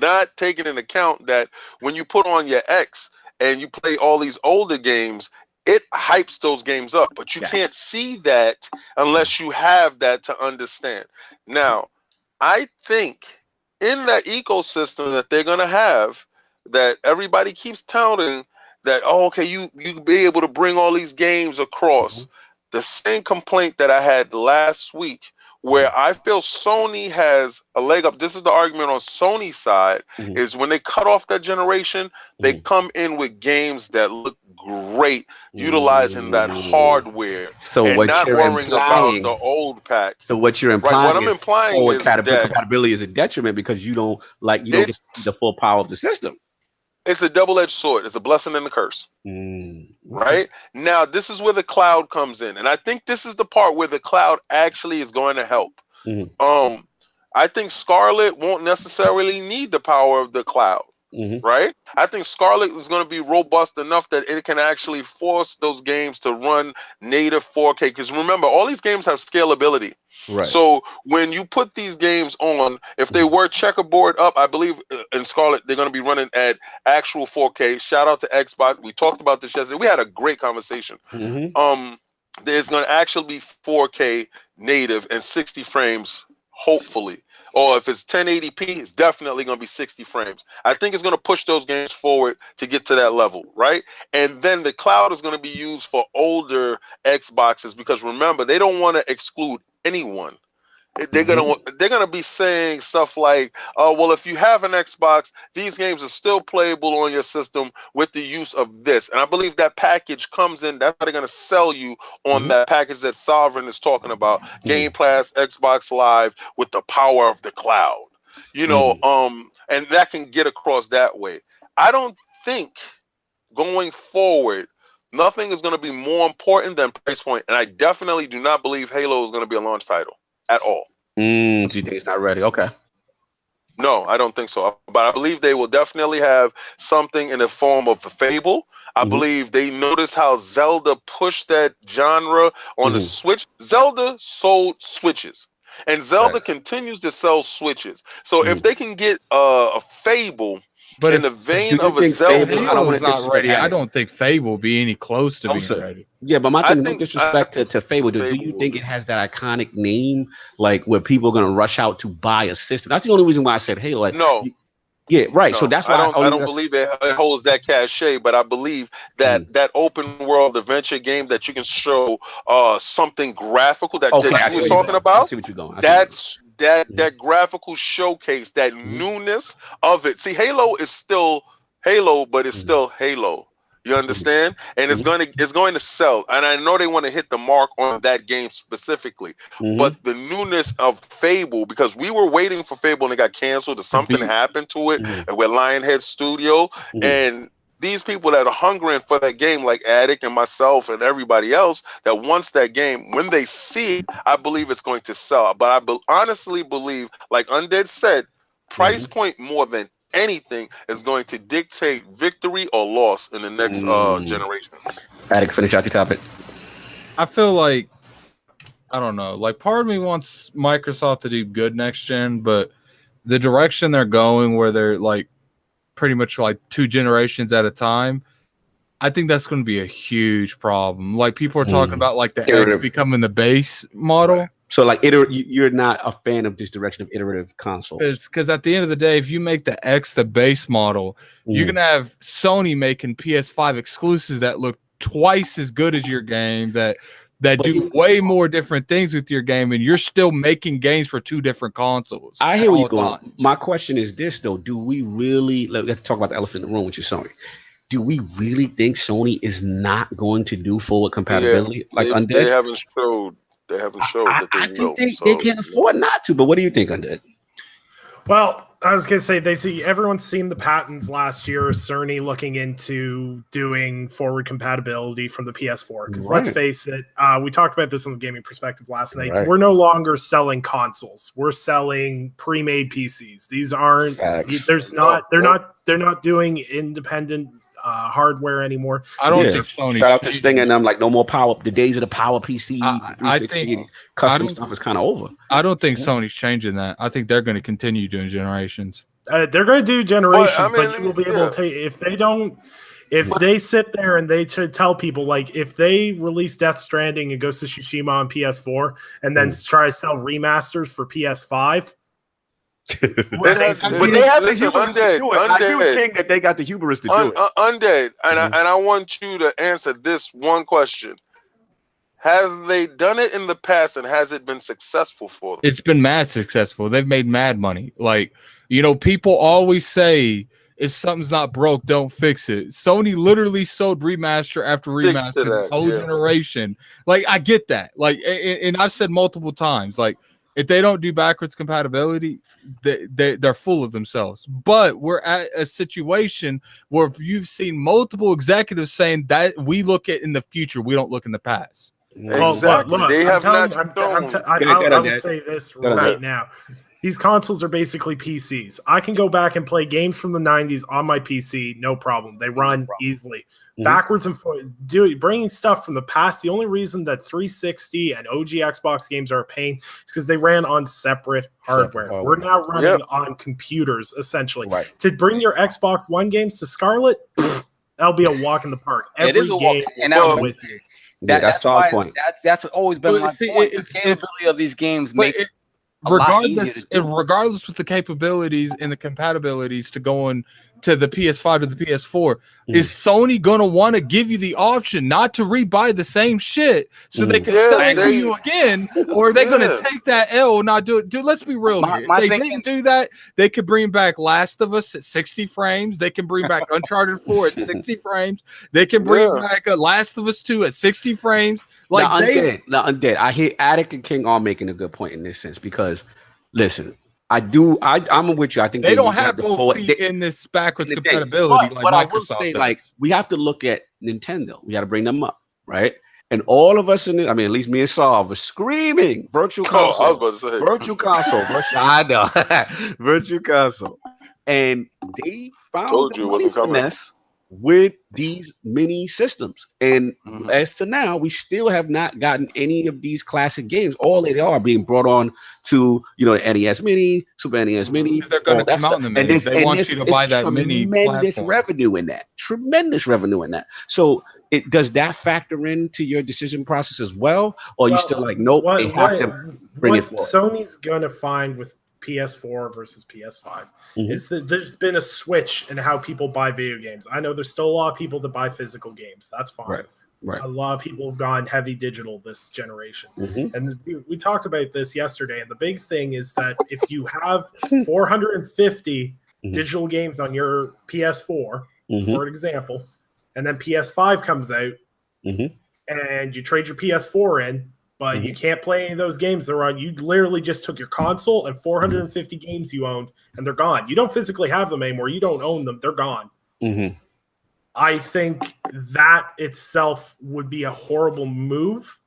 not taking into account that when you put on your X and you play all these older games, it hypes those games up. But you can't see that unless you have that to understand. Now, I think in that ecosystem that they're going to have, that everybody keeps touting, that, you be able to bring all these games across. The same complaint that I had last week, where I feel Sony has a leg up. This is the argument on Sony's side, is when they cut off that generation, they come in with games that look great, utilizing that hardware, so and what not you're worrying implying, about the old pack. So what you're implying, what I'm implying is that compatibility is a detriment because you don't get the full power of the system. It's a double-edged sword. It's a blessing and a curse. Right? Now, this is where the cloud comes in. And I think this is the part where the cloud actually is going to help. I think Scarlet won't necessarily need the power of the cloud. Right? I think Scarlet is going to be robust enough that it can actually force those games to run native 4K. Because remember, all these games have scalability. Right. So when you put these games on, if they were checkerboard up, I believe in Scarlet, they're going to be running at actual 4K. Shout out to Xbox. We talked about this yesterday. We had a great conversation. There's going to actually be 4K native and 60 frames, hopefully. Or if it's 1080p, it's definitely going to be 60 frames. I think it's going to push those games forward to get to that level, right? And then the cloud is going to be used for older Xboxes because remember, they don't want to exclude anyone. They're gonna be saying stuff like, well, if you have an Xbox, these games are still playable on your system with the use of this. And I believe that package comes in. That's how they're gonna sell you on that package that Sovereign is talking about. Game Pass, Xbox Live with the power of the cloud. And that can get across that way. I don't think going forward, nothing is gonna be more important than price point. And I definitely do not believe Halo is gonna be a launch title. At all. Do you think it's not ready? Okay. No, I don't think so. But I believe they will definitely have something in the form of the Fable. I believe they noticed how Zelda pushed that genre on the Switch. Zelda sold Switches. And Zelda continues to sell Switches. So if they can get a Fable in the vein of a Zelda, Fable's not ready. I don't think Fable will be any close to being ready. Yeah, but my thing, no disrespect to Fable, do you think it has that iconic name, like where people are gonna rush out to buy a system? That's the only reason why I said Halo. No. Yeah, right. No, so that's why I don't believe it holds that cachet, but I believe that that open world adventure game that you can show something graphical that you was talking about. I see what you're going. That graphical showcase, that newness of it. See, Halo is still Halo, but it's still Halo. You understand? And it's going to sell. And I know they want to hit the mark on that game specifically. But the newness of Fable, because we were waiting for Fable and it got canceled, or something happened to it, and with Lionhead Studio, and these people that are hungering for that game, like Attic and myself and everybody else, that wants that game, when they see it, I believe it's going to sell. But I honestly believe, like Undead said, price point more than anything is going to dictate victory or loss in the next generation. Attic, finish out your topic. I feel like, I don't know, like part of me wants Microsoft to do good next gen, but the direction they're going, where they're like pretty much like 2 generations at a time, I think that's going to be a huge problem. Like people are talking about like the X becoming the base model. Right. So like you're not a fan of this direction of iterative consoles. Because at the end of the day, if you make the X the base model, you're going to have Sony making PS5 exclusives that look twice as good as your game, that do way more different things with your game, and you're still making games for 2 different consoles. I hear where you're going. My question is this, though. Do we really, we have to talk about the elephant in the room, which is Sony. Do we really think Sony is not going to do forward compatibility like Undead? They haven't showed that they will. I think they can't afford not to, but what do you think, Undead? Well, I was going to say, everyone's seen the patents last year, Cerny looking into doing forward compatibility from the PS4. Because let's face it, we talked about this on the Gaming Perspective last night. We're no longer selling consoles. We're selling pre-made PCs. These aren't, they're not doing independent hardware anymore. I don't think Sony. Shout out to Sting and them, like no more power. The days of the power PC, I think custom stuff is kind of over. I don't think Sony's changing that. I think they're going to continue doing generations. They're going to do generations, but you will be able to if they don't. If they sit there and they tell people, like, if they release Death Stranding and Ghost of Tsushima on PS4 and then try to sell remasters for PS5. But they have the hubris to do it. I do think that they got the hubris to do it. Undead, and I want you to answer this one question. Have they done it in the past, and has it been successful for them? It's been mad successful. They've made mad money. Like, people always say, if something's not broke, don't fix it. Sony literally sold remaster after remaster this whole generation. Like, I get that. Like, and I've said multiple times, like, if they don't do backwards compatibility, they're full of themselves. But we're at a situation where you've seen multiple executives saying that we look at in the future, we don't look in the past. Exactly. Look, they have not. I will say this right now. These consoles are basically PCs. I can go back and play games from the 90s on my PC, no problem. They run easily. Backwards and forwards, bringing stuff from the past. The only reason that 360 and OG Xbox games are a pain is because they ran on separate hardware. We're now running on computers, essentially. Right. To bring your Xbox One games to Scarlet, that'll be a walk in the park. Every game and with you. That's Saul's point. That's always been my point. The scalability of these games makes regardless with the capabilities and the compatibilities to going to the PS5 to the PS4, is Sony going to want to give you the option not to rebuy the same shit so they can sell it to you again, or are they going to take that L, not do it? Dude, let's be real here. If they didn't do that, they could bring back Last of Us at 60 frames. They can bring back Uncharted 4 at 60 frames. They can bring back Last of Us 2 at 60 frames. Like Undead. I hear Attic and King are making a good point in this sense because, listen, I'm with you. I think they don't have both feet in this backwards compatibility. But I will say, like, we have to look at Nintendo. We got to bring them up, right? And all of us at least me and Saul were screaming virtual console. I was about to say virtual console. I know, virtual console. And they found the finesse with these mini systems. And as to now, we still have not gotten any of these classic games. All they are being brought on to, the NES Mini, Super NES Mini. They're going to come out in the minis. They want you to buy that mini Tremendous platform. Tremendous revenue in that. So does that factor into your decision process as well? Or are you still like, nope, they have to bring it forward? Sony's going to find with PS4 versus PS5 is that there's been a switch in how people buy video games. I know there's still a lot of people that buy physical games. That's fine. Right. A lot of people have gone heavy digital this generation. And we talked about this yesterday. And the big thing is that if you have 450 digital games on your PS4, for example, and then PS5 comes out, and you trade your PS4 in, but you can't play any of those games they're on. You literally just took your console and 450 games you owned, and they're gone. You don't physically have them anymore. You don't own them. They're gone. I think that itself would be a horrible move.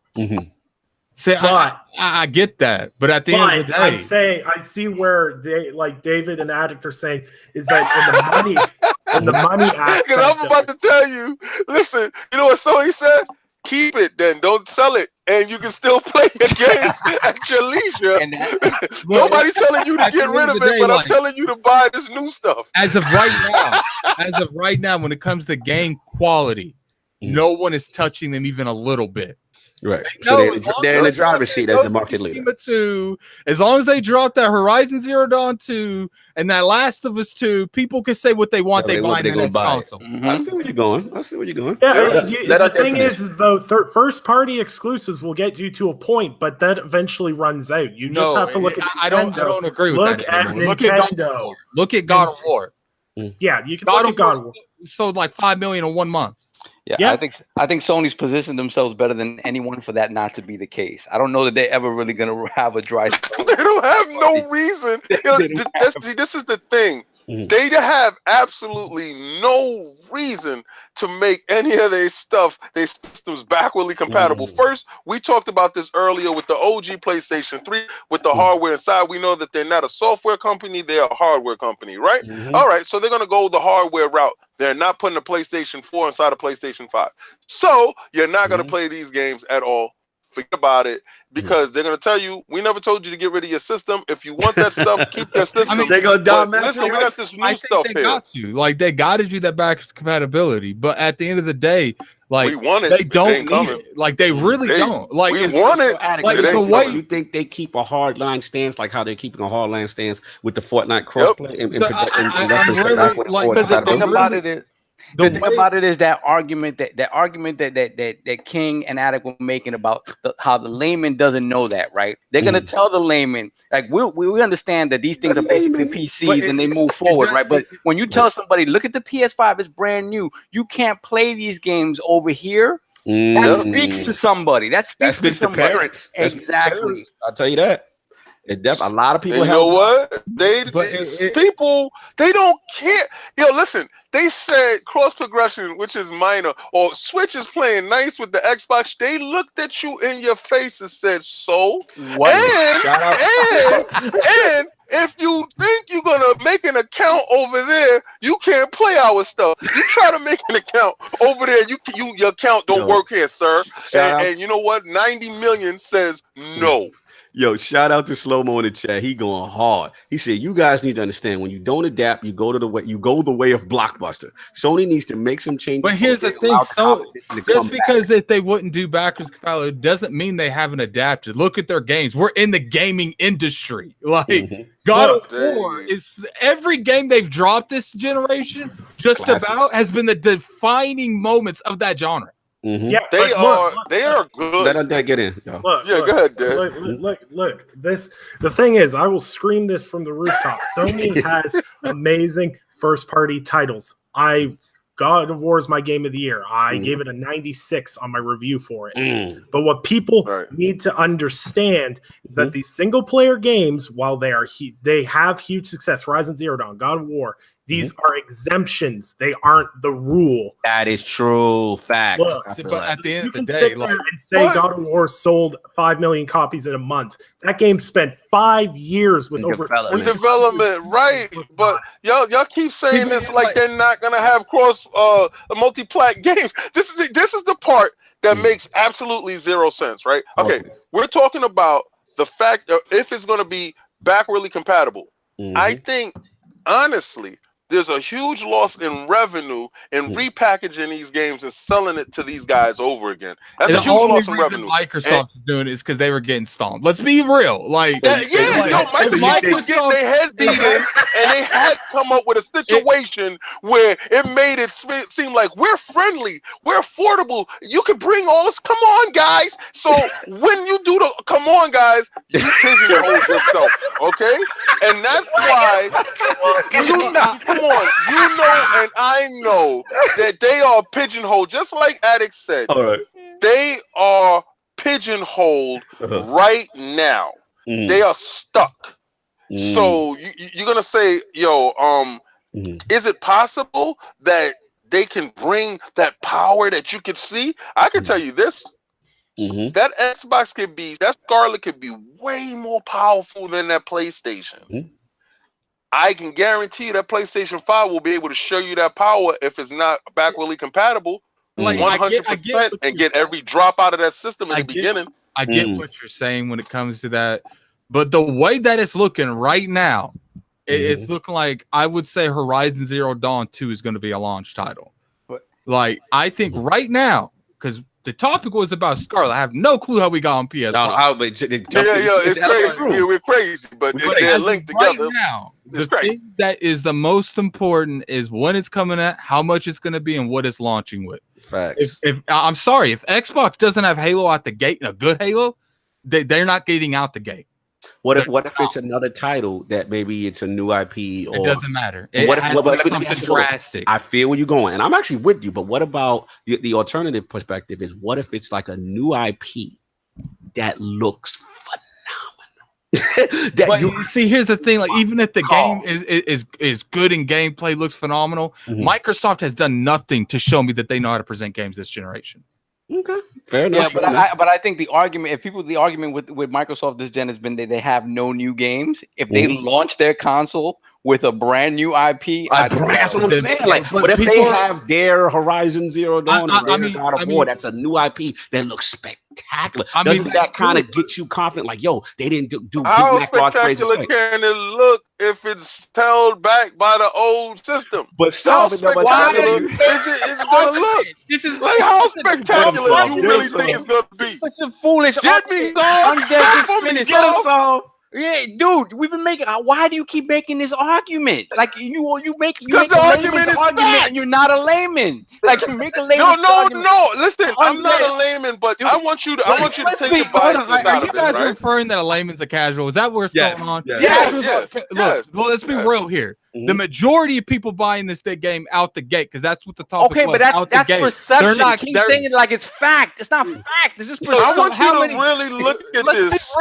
See, I get that, but at the end of the day, I see where David and Addict are saying is that in the money aspect. Because I'm about to tell you, listen, you know what Sony said? Keep it then, don't sell it, and you can still play your games at your leisure. Nobody's telling you to get rid of it, but I'm telling you to buy this new stuff. As of right now, when it comes to game quality, no one is touching them even a little bit. Right. So they're in the driver's seat as the market leader. 2, as long as they drop that Horizon Zero Dawn 2 and that Last of Us 2, people can say what they want. They buy the next console. I see where you're going. Yeah, the thing is though, first-party exclusives will get you to a point, but that eventually runs out. You just have to look at Nintendo. I don't agree with that. Look at Nintendo. Look at God of War. Yeah, you can look at God of War. Sold like 5 million in 1 month. Yeah, I think Sony's positioned themselves better than anyone for that not to be the case. I don't know that they're ever really going to have a dry spell. They don't have no reason. This is the thing. They have absolutely no reason to make any of their systems backwardly compatible. First, we talked about this earlier with the OG PlayStation 3, with the hardware inside. We know that they're not a software company, they're a hardware company, right? All right, so they're going to go the hardware route. They're not putting a PlayStation 4 inside a PlayStation 5. So you're not going to play these games at all. Forget about it, because they're going to tell you, we never told you to get rid of your system. If you want that stuff, keep your system. They're going to dominate. Listen, we got this new stuff here. Got to. Like, they got to do that backwards compatibility. But at the end of the day, like, we want it, they don't need it. Like, they really don't. Like, we want it. Like, the way you think they keep a hard line stance, like how they're keeping a hard line stance with the Fortnite crossplay? The thing about it is that argument that King and Attic were making about how the layman doesn't know that, right? They're gonna tell the layman, like, we understand that these things are basically PCs and they move forward, right? But when you tell somebody, look at the PS5, it's brand new, you can't play these games over here. That speaks to somebody. That speaks to somebody. Parents. Exactly. I'll tell you that. A lot of people. You know what? People they don't care. Yo, listen. They said cross progression, which is minor, or Switch is playing nice with the Xbox. They looked at you in your face and said, "So." What? And if you think you're gonna make an account over there, you can't play our stuff. You try to make an account over there, your account don't work here, sir. And you know what? 90 million says no. Yo, shout out to Slow Mo in the chat. He going hard. He said, "You guys need to understand, when you don't adapt, you go the way of Blockbuster. Sony needs to make some changes." But here's the thing: so just because that they wouldn't do backwards compatibility doesn't mean they haven't adapted. Look at their games. We're in the gaming industry. Like God of War is every game they've dropped this generation. Just about has been the defining moments of that genre. Yeah, they are good. Let Undead get in. Go ahead, Dad. Look. The thing is, I will scream this from the rooftop. Sony has amazing first-party titles. God of War is my game of the year. I gave it a 96 on my review for it. But what people need to understand is that these single-player games, while they have huge success, Horizon Zero Dawn, God of War, these are exemptions. They aren't the rule. That is true. Facts. Look, but at the end of the day, sit there and say God of War sold 5 million copies in a month. That game spent 5 years with development, right? But y'all keep saying this like they're not gonna have cross multi-plat games. This is the part that makes absolutely zero sense, right? Okay, we're talking about the fact that if it's gonna be backwardly compatible. I think honestly, there's a huge loss in revenue in repackaging these games and selling it to these guys over again. That's a huge loss in revenue. Microsoft is doing it is because they were getting stomped. Let's be real. Microsoft was getting their head beaten, and they had to come up with a situation where it made it seem like we're friendly, we're affordable. You can bring all this. Come on, guys. So when you do the come on, guys, you pigeonhole yourself, okay? And that's why you come on. You know, and I know that they are pigeonholed, just like Addict said. All right. They are pigeonholed right now. They are stuck. So you're gonna say, yo, is it possible that they can bring that power that you can see? I can tell you this. That Xbox that Scarlet could be way more powerful than that PlayStation. I can guarantee you that PlayStation 5 will be able to show you that power if it's not backwardly compatible, 100%, and get every drop out of that system in the beginning. I get what you're saying when it comes to that, but the way that it's looking right now, it's looking like I would say Horizon Zero Dawn 2 is going to be a launch title. Like, I think right now, because the topic was about Scarlet. I have no clue how we got on PS5. It's crazy. We're crazy, but they're linked together. Right now, the thing that is the most important is when it's coming at, how much it's going to be, and what it's launching with. Facts. If I'm sorry, if Xbox doesn't have Halo out the gate, a good Halo, they're not getting out the gate. What if it's another title that maybe it's a new IP? Or it doesn't matter. What if something drastic? I feel where you're going, and I'm actually with you. But what about the alternative perspective? Is what if it's like a new IP that looks phenomenal? See, here's the thing: like, even if the game is good and gameplay looks phenomenal, Microsoft has done nothing to show me that they know how to present games this generation. Okay, fair enough. Yeah, but I think the argument with Microsoft this gen has been that they have no new games. If they launch their console with a brand new IP, that's what I'm saying. Like, but if they have their Horizon Zero Dawn and God of War, that's a new IP that looks spectacular. Doesn't that kind of get you confident? Like, yo, they didn't do how spectacular can it look if it's held back by the old system? But how spectacular is it going to look? This is like how spectacular you really think it's going to be. Such a foolish. Get me, Undead. Yeah, dude, we've been making. Why do you keep making this argument? Like you make the argument is argument, and you're not a layman. Like you make a layman. No. Listen, I'm not a layman, but dude, I want you to take the bias out of it. Are you guys referring that a layman's a casual? Is that where it's going on? Yes. Look, well, let's be real here. The majority of people buying this game out the gate, because that's what the topic was. Okay, but that's perception. They're saying it like it's fact. It's not fact. It's just perception. I want you to really look at this.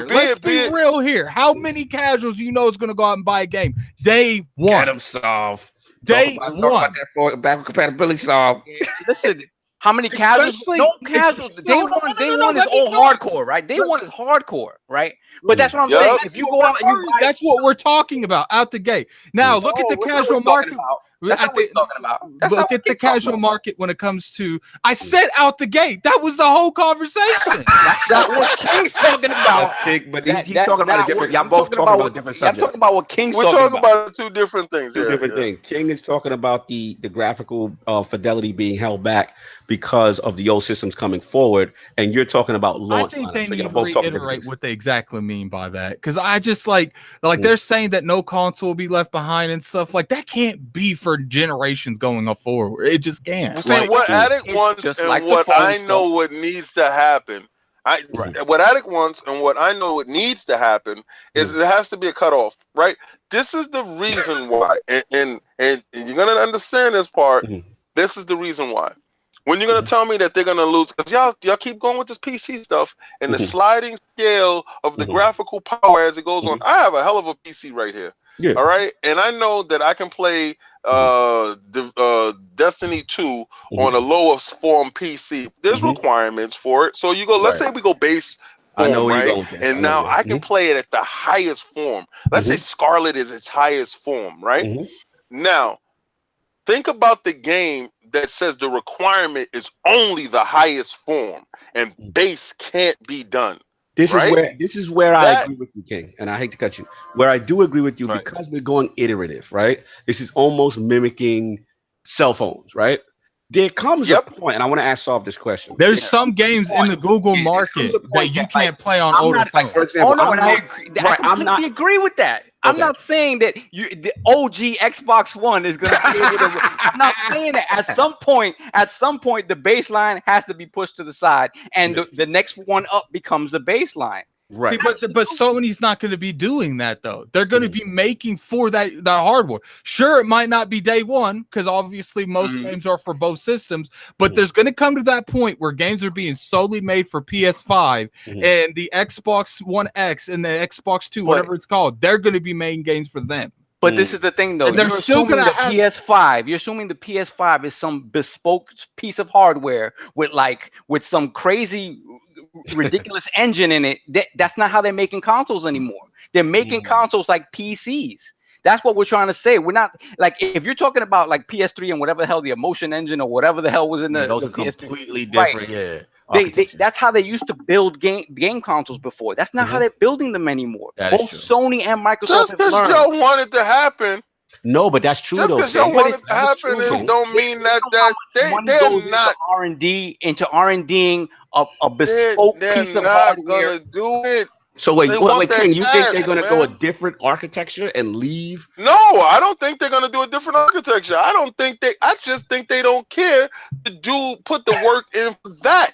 Let's be real here. How many casuals do you know is going to go out and buy a game day one? Get them solved. Day one. Talk about that for backward compatibility solved. Listen. How many casuals? No casuals. Day one is all hardcore, right? Day one is hardcore, right? But that's what I'm saying. If you go out and you buy, that's what we're talking about out the gate. Now look at the casual market. That's what we're talking about. Look at the casual market when it comes to. I said out the gate. That was the whole conversation. That's what King's talking about. But he's talking about a different. Y'all both talking about a different subject. I'm talking about what King's talking about. We're talking about two different things. Two different things. King is talking about the graphical fidelity being held back because of the old systems coming forward, and you're talking about launch. I think they need to reiterate what they exactly mean by that, because I just like they're saying that no console will be left behind and stuff like that. Can't be for generations going up forward. It just can't. See, what Addict wants and what I know what needs to happen. What Addict wants and what I know what needs to happen is it has to be a cutoff, right? This is the reason why, and you're gonna understand this part. This is the reason why. When you're gonna tell me that they're gonna lose, because y'all keep going with this PC stuff and the sliding scale of the graphical power as it goes on. I have a hell of a PC right here. Yeah. All right, and I know that I can play Destiny 2 on a lowest form PC. There's requirements for it. So you go. Let's say we go base. I know where you're going. And now I can play it at the highest form. Let's say Scarlet is its highest form, right? Now, think about the game that says the requirement is only the highest form and base can't be done. This is where I agree with you, King, and I hate to cut you. Where I do agree with you because we're going iterative, right? This is almost mimicking cell phones, right? There comes a point, and I want to solve this question. There's some games in the Google market that you can't play on older phones. For example, I completely agree with that. I'm not saying that the OG Xbox One is going to be able to. I'm not saying that. At some point, the baseline has to be pushed to the side, and the next one up becomes the baseline. Right. See, but Sony's not going to be doing that though. They're going to be making for that hardware. Sure, it might not be day one because obviously most games are for both systems, but there's going to come to that point where games are being solely made for PS5 and the Xbox One X and the Xbox Two, whatever it's called. They're going to be making games for them. But this is the thing, though. And they're still going to have PS5. You're assuming the PS5 is some bespoke piece of hardware with some crazy, ridiculous engine in it. That's not how they're making consoles anymore. They're making consoles like PCs. That's what we're trying to say. We're not like if you're talking about like PS3 and whatever the hell the Emotion Engine or whatever the hell was in the those are PS3. completely different. Right. That's how they used to build game consoles before. That's not how they're building them anymore. Both Sony and Microsoft just because y'all want it to happen. No, but that's true. Just because y'all want it to happen, it don't mean that they're not into R&Ding a bespoke piece of hardware. Gonna do it. So wait, King, you think they're gonna go a different architecture and leave? No, I don't think they're gonna do a different architecture. I just think they don't care to put the work in for that.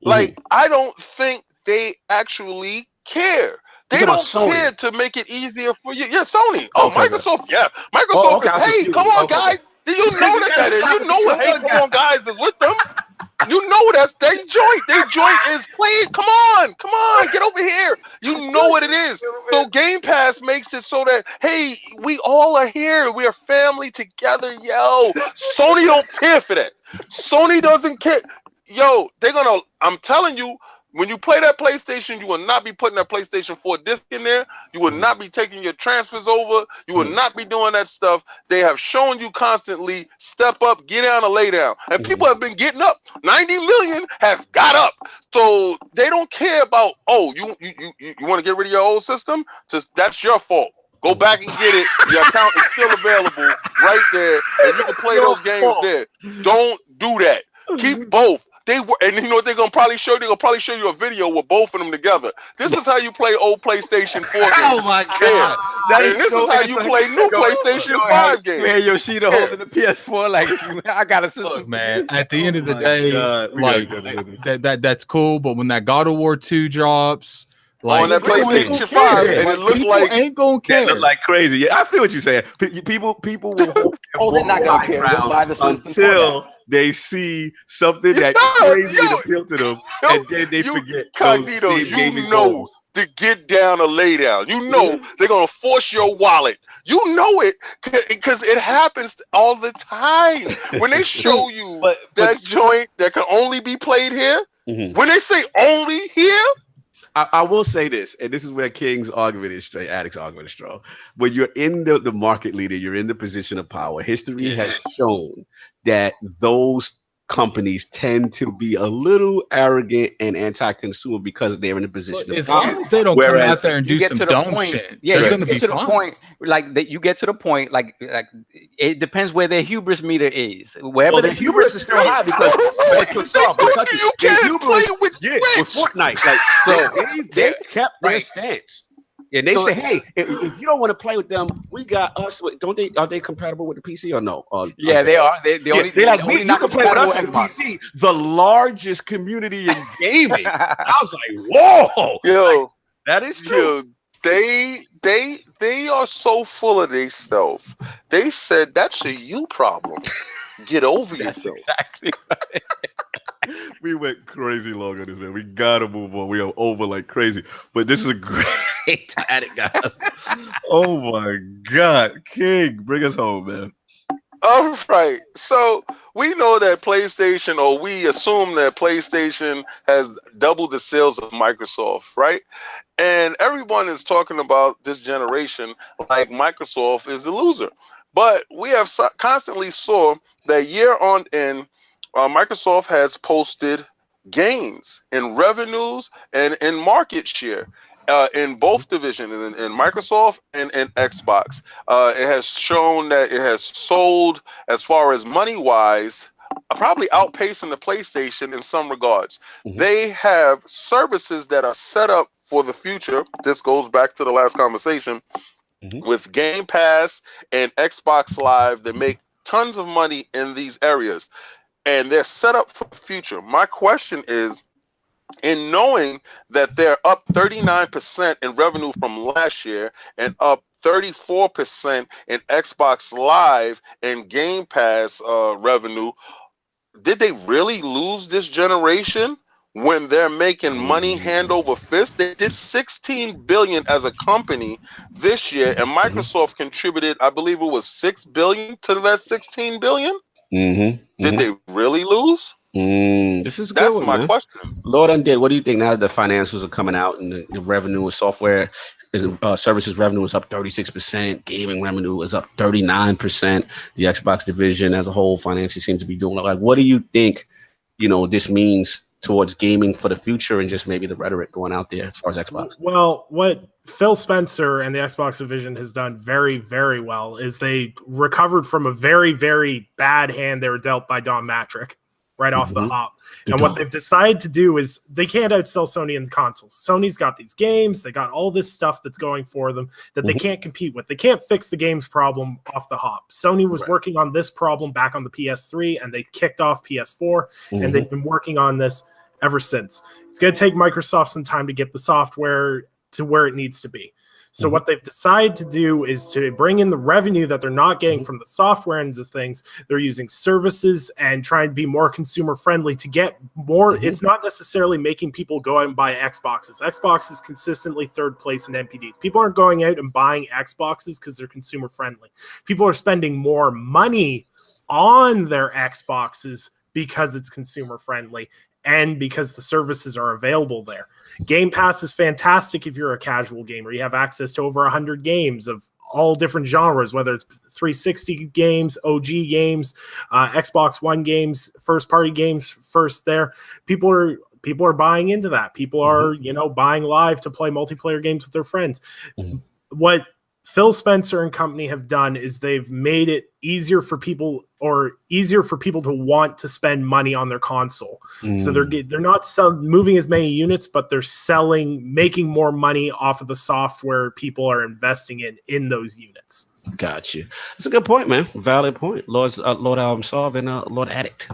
Like, I don't think they actually care. They don't care to make it easier for you. Yeah, Sony. Oh, Microsoft. Yeah, Microsoft is. Hey, come on, guys. Do you know that is? You know what? Hey, come on, guys, is with them. You know that's their joint. Their joint is playing. Come on, get over here. You know what it is. So Game Pass makes it so that, hey, we all are here. We are family together, yo. Sony don't care for that. Sony doesn't care. Yo, I'm telling you, when you play that PlayStation, you will not be putting that PlayStation 4 disc in there. You will not be taking your transfers over. You will not be doing that stuff. They have shown you constantly step up, get down, or lay down. And people have been getting up. 90 million has got up. So they don't care about, you want to get rid of your old system? That's your fault. Go back and get it. Your account is still available right there. And you can play those games there. Don't do that. Keep both. And you know what they're gonna probably show you? They're gonna probably show you a video with both of them together. This is how you play old PlayStation 4 games. Oh my god! And this is how you play new PlayStation 5 games. Man, Yoshida holding the PS4 like I got a system. Look, man. At the end of the day, that's cool. But when that God of War 2 drops. Like, on that PlayStation 5, and it looked like ain't gonna care. Look like crazy. Yeah, I feel what you're saying. People will they're not gonna care until they see something that crazy and appeal to them, and then they forget. Cognito, you know to get down or lay down. You know they're gonna force your wallet. You know it because it happens all the time. When they show you that joint that can only be played here, when they say only here. I will say this, and this is where King's argument is straight, Addict's argument is strong. When you're in the market leader, you're in the position of power. History has shown that those companies tend to be a little arrogant and anti-consumer because they're in a position of power. As long as they don't come out there and do some dumb shit, they're going to be fine. You get to the point, like it depends where their hubris meter is. Wherever the hubris is still high because you can't play with Fortnite. Like, so they kept their stance. And they say, hey, if you don't want to play with them, we got us. Are they compatible with the PC or no? They are. They're like, you can play with us on the PC, the largest community in gaming. I was like, whoa, yo, that is true. Yo, they are so full of themselves. They said that's a you problem. Get over yourself. Exactly right. We went crazy long on this, man. We gotta move on. We are over like crazy, but this is a great addict, guys. Oh my God, King, bring us home, man. All right, so we know that PlayStation, or we assume that PlayStation has doubled the sales of Microsoft, right? And everyone is talking about this generation like Microsoft is the loser. But we have constantly saw that year on end, Microsoft has posted gains in revenues and in market share in both divisions, in Microsoft and in Xbox. It has shown that it has sold, as far as money-wise, probably outpacing the PlayStation in some regards. They have services that are set up for the future. This goes back to the last conversation. With Game Pass and Xbox Live, they make tons of money in these areas, and they're set up for the future. My question is, in knowing that they're up 39% in revenue from last year and up 34% in Xbox Live and Game Pass revenue, did they really lose this generation when they're making money hand over fist? They did 16 billion as a company this year, and Microsoft contributed, I believe it was 6 billion to that 16 billion. Did they really lose? This is a good That's one, my man. question. Lord Undead, what do you think now that the financials are coming out and the revenue and software services revenue is up 36%, gaming revenue is up 39%, the Xbox division as a whole financially seems to be doing like, what do you think, this means towards gaming for the future and just maybe the rhetoric going out there as far as Xbox? Well, what Phil Spencer and the Xbox division has done very, very well is they recovered from a very, very bad hand they were dealt by Don Matrick right off the hop. And what they've decided to do is they can't outsell Sony in consoles. Sony's got these games, they got all this stuff that's going for them that they can't compete with. They can't fix the games problem off the hop. Sony was working on this problem back on the PS3 and they kicked off PS4 and they've been working on this ever since. It's going to take Microsoft some time to get the software to where it needs to be. So what they've decided to do is to bring in the revenue that they're not getting from the software ends of things. They're using services and trying to be more consumer friendly to get more. It's not necessarily making people go out and buy Xboxes. Xbox is consistently third place in NPDs. People aren't going out and buying Xboxes because they're consumer friendly. People are spending more money on their Xboxes because it's consumer friendly and because the services are available there. Game Pass is fantastic if you're a casual gamer. You have access to over 100 games of all different genres, whether it's 360 games, OG games, Xbox One games, first-party games first there. People are buying into that. People are, buying live to play multiplayer games with their friends. What Phil Spencer and company have done is they've made it easier for people to want to spend money on their console. So they're not moving as many units, but they're making more money off of the software people are investing in those units. Got you. That's a good point, man. Valid point. Lord Solve and Lord Addict.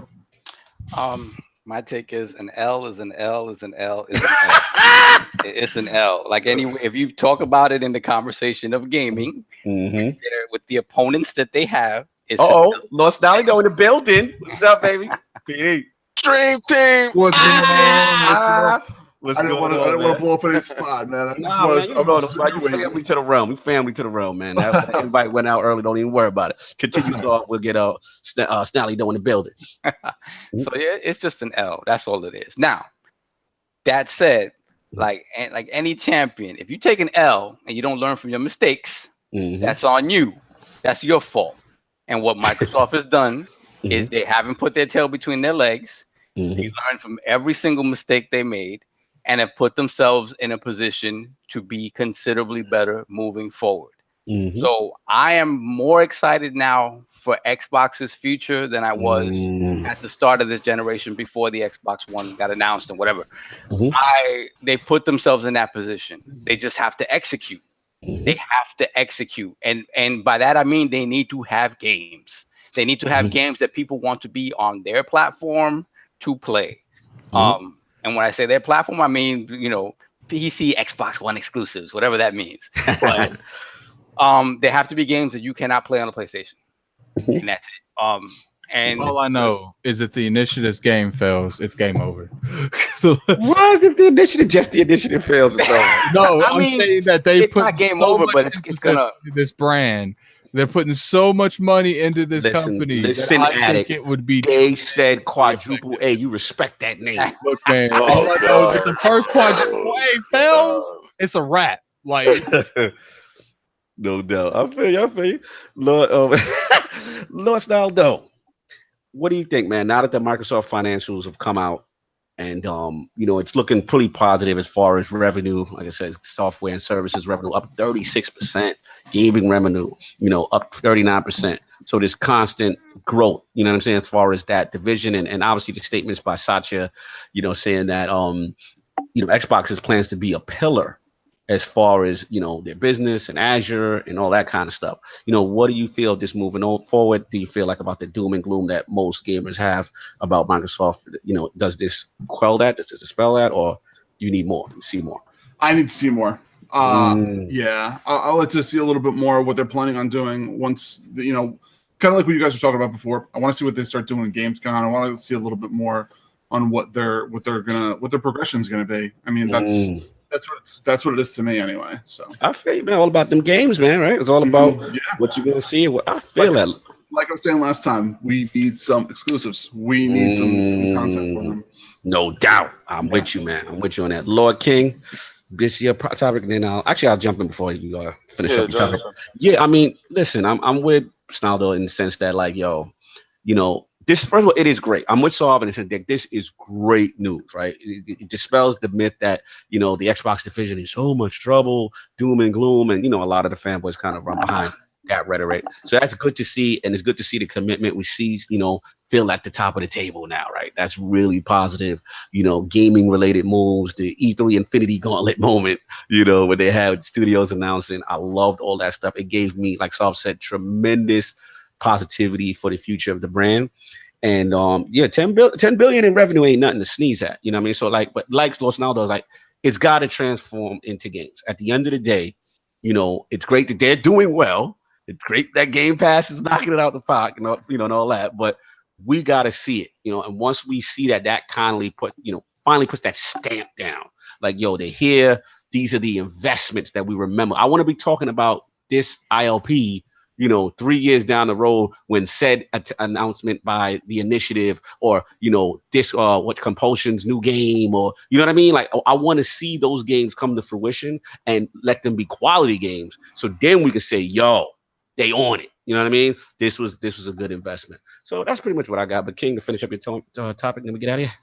My take is an L is an L is an L is an L. It's an L. Like anyway, if you talk about it in the conversation of gaming with the opponents that they have, it's Lord Snally go in the building. What's up, baby? PD. Stream team. What's going on? What's I didn't want to blow up any spot, man. We family to the realm. We family to the realm, man. That invite went out early. Don't even worry about it. Continue, so we'll get Snally doing the building. So yeah, it's just an L. That's all it is. Now, that said, like any champion, if you take an L and you don't learn from your mistakes, that's on you. That's your fault. And what Microsoft has done is they haven't put their tail between their legs. They learned from every single mistake they made and have put themselves in a position to be considerably better moving forward. So I am more excited now for Xbox's future than I was at the start of this generation before the Xbox One got announced and whatever. They put themselves in that position. They just have to execute. They have to execute. And by that, I mean, they need to have games. They need to have games that people want to be on their platform to play. And when I say their platform, I mean, PC, Xbox One exclusives, whatever that means. But they have to be games that you cannot play on a PlayStation. And that's it. And all I know is if the initiative's game fails, it's game over. Why is if the initiative just the initiative fails? It's over? No, I'm saying that they it's put not game so over, much but it's gonna this brand. They're putting so much money into this company. Listen, I Addict, think it would be. They said quadruple A. You respect that name. Look, man. All I know is if the first quadruple A fails, it's a wrap. Like, no doubt. I feel you. Lord, Lord Snaldo, what do you think, man? Now that the Microsoft financials have come out, and it's looking pretty positive as far as revenue. Like I said, software and services revenue up 36%, gaming revenue, up 39%. So there's constant growth, you know what I'm saying, as far as that division, and obviously the statements by Satya, saying that Xbox's plans to be a pillar as far as, you know, their business and Azure and all that kind of stuff. You know, what do you feel just moving on forward? Do you feel like about the doom and gloom that most gamers have about Microsoft? You know, does this quell that? Does this dispel that? Or you need more, you see more? I need to see more. Yeah, I'll like to see a little bit more of what they're planning on doing once, you know, kind of like what you guys were talking about before. I want to see what they start doing in Gamescom. I want to see a little bit more on what their progression is gonna be. I mean, that's what it is to me anyway. So I feel you, man. All about them games, man. Right? It's all about what you're gonna see. What I feel like I was saying last time, we need some exclusives. We need some content for them. No doubt. I'm with you, man. I'm with you on that. Lord King, this year topic, and then I'll jump in before you finish up your topic. Yeah, I mean, listen, I'm with Snaldo in the sense that, like, yo, you know, this, first of all, it is great. I'm with Saab in the sense that this is great news, right? It dispels the myth that, you know, the Xbox division is so much trouble, doom and gloom, and, you know, a lot of the fanboys kind of run behind that rhetoric. So that's good to see, and it's good to see the commitment we see, you know, Phil at the top of the table now, right? That's really positive. You know, gaming related moves, the E3 Infinity Gauntlet moment, you know, where they had studios announcing. I loved all that stuff. It gave me, like Saab said, tremendous positivity for the future of the brand. And 10 billion in revenue ain't nothing to sneeze at, you know what I mean? So, like, but like Los Naldo's, like, it's got to transform into games. At the end of the day, you know, it's great that they're doing well. It's great that Game Pass is knocking it out the park, and all that. But we got to see it, you know. And once we see that finally puts that stamp down. Like, yo, they're here. These are the investments that we remember. I want to be talking about this ILP, you know, 3 years down the road when said announcement by the initiative, or, you know, this Compulsion's new game, or, you know what I mean? Like, I want to see those games come to fruition and let them be quality games. So then we can say, yo, they on it. You know what I mean? This was a good investment. So that's pretty much what I got. But King, to finish up your topic, then we get out of here.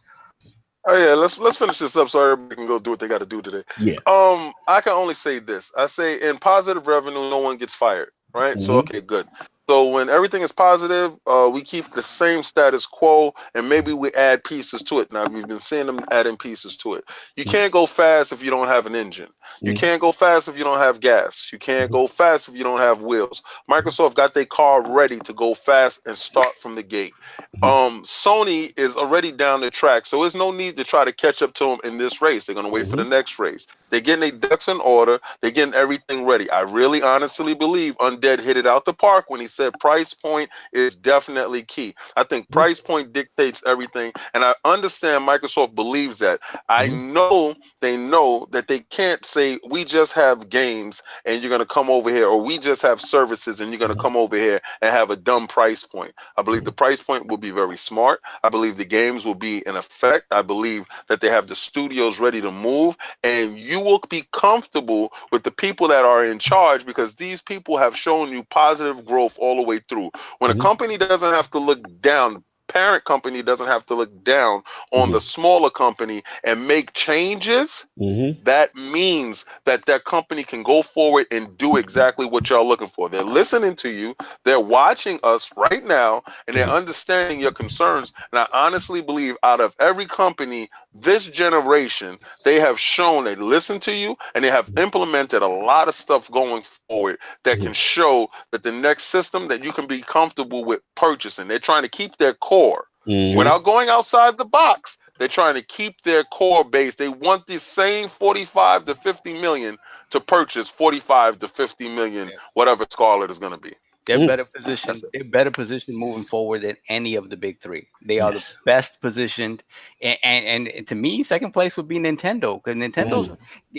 Oh yeah, let's finish this up so everybody can go do what they got to do today. Yeah. I can only say this. I say in positive revenue, no one gets fired, right? So okay, good. So when everything is positive, we keep the same status quo, and maybe we add pieces to it. Now, we've been seeing them adding pieces to it. You can't go fast if you don't have an engine. You can't go fast if you don't have gas. You can't go fast if you don't have wheels. Microsoft got their car ready to go fast and start from the gate. Sony is already down the track, so there's no need to try to catch up to them in this race. They're going to wait for the next race. They're getting their ducks in order. They're getting everything ready. I really honestly believe Undead hit it out the park when he said price point is definitely key. I think price point dictates everything, and I understand Microsoft believes that. I know they know that they can't say we just have games and you're going to come over here, or we just have services and you're going to come over here and have a dumb price point. I believe the price point will be very smart. I believe the games will be in effect. I believe that they have the studios ready to move, and you will be comfortable with the people that are in charge, because these people have shown you positive growth all the way through. When a company doesn't have to look down, parent company doesn't have to look down on the smaller company and make changes, that means that that company can go forward and do exactly what y'all looking for. They're listening to you, they're watching us right now, and they're understanding your concerns. And I honestly believe out of every company this generation, they have shown they listen to you, and they have implemented a lot of stuff going forward that can show that the next system that you can be comfortable with purchasing. They're trying to keep their core without going outside the box. They're trying to keep their core base. They want the same 45 to 50 million to purchase 45 to 50 million, whatever Scarlet is going to be. They're better positioned. They're better positioned moving forward than any of the big three. They are the best positioned, and to me, second place would be Nintendo, because Nintendo's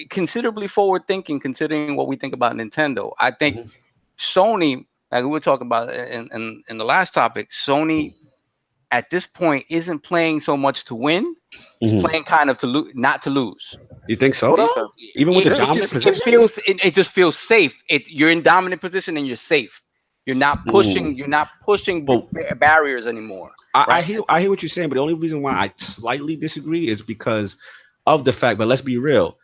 considerably forward thinking, considering what we think about Nintendo. I think Sony, like we were talking about in the last topic, Sony at this point isn't playing so much to win; it's playing kind of to not to lose. You think so? Though? Even with the dominant position, it just feels safe. You're in dominant position and you're safe. You're not pushing. You're not pushing barriers anymore. I hear what you're saying, but the only reason why I slightly disagree is because of the fact. But let's be real,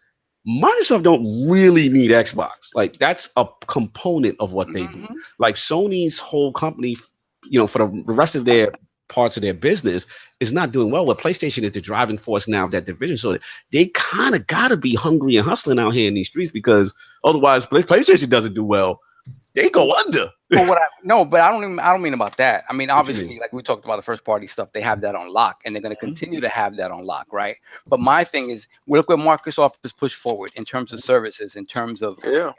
Microsoft don't really need Xbox. Like, that's a component of what they do. Like, Sony's whole company, you know, for the rest of their parts of their business is not doing well. Where PlayStation is the driving force now of that division, so they kind of got to be hungry and hustling out here in these streets, because otherwise, PlayStation doesn't do well. They go under. But I don't mean about that. I mean, obviously, like we talked about the first party stuff, they have that on lock, and they're going to continue to have that on lock, right? But my thing is, look what Microsoft has pushed forward in terms of services, in terms of the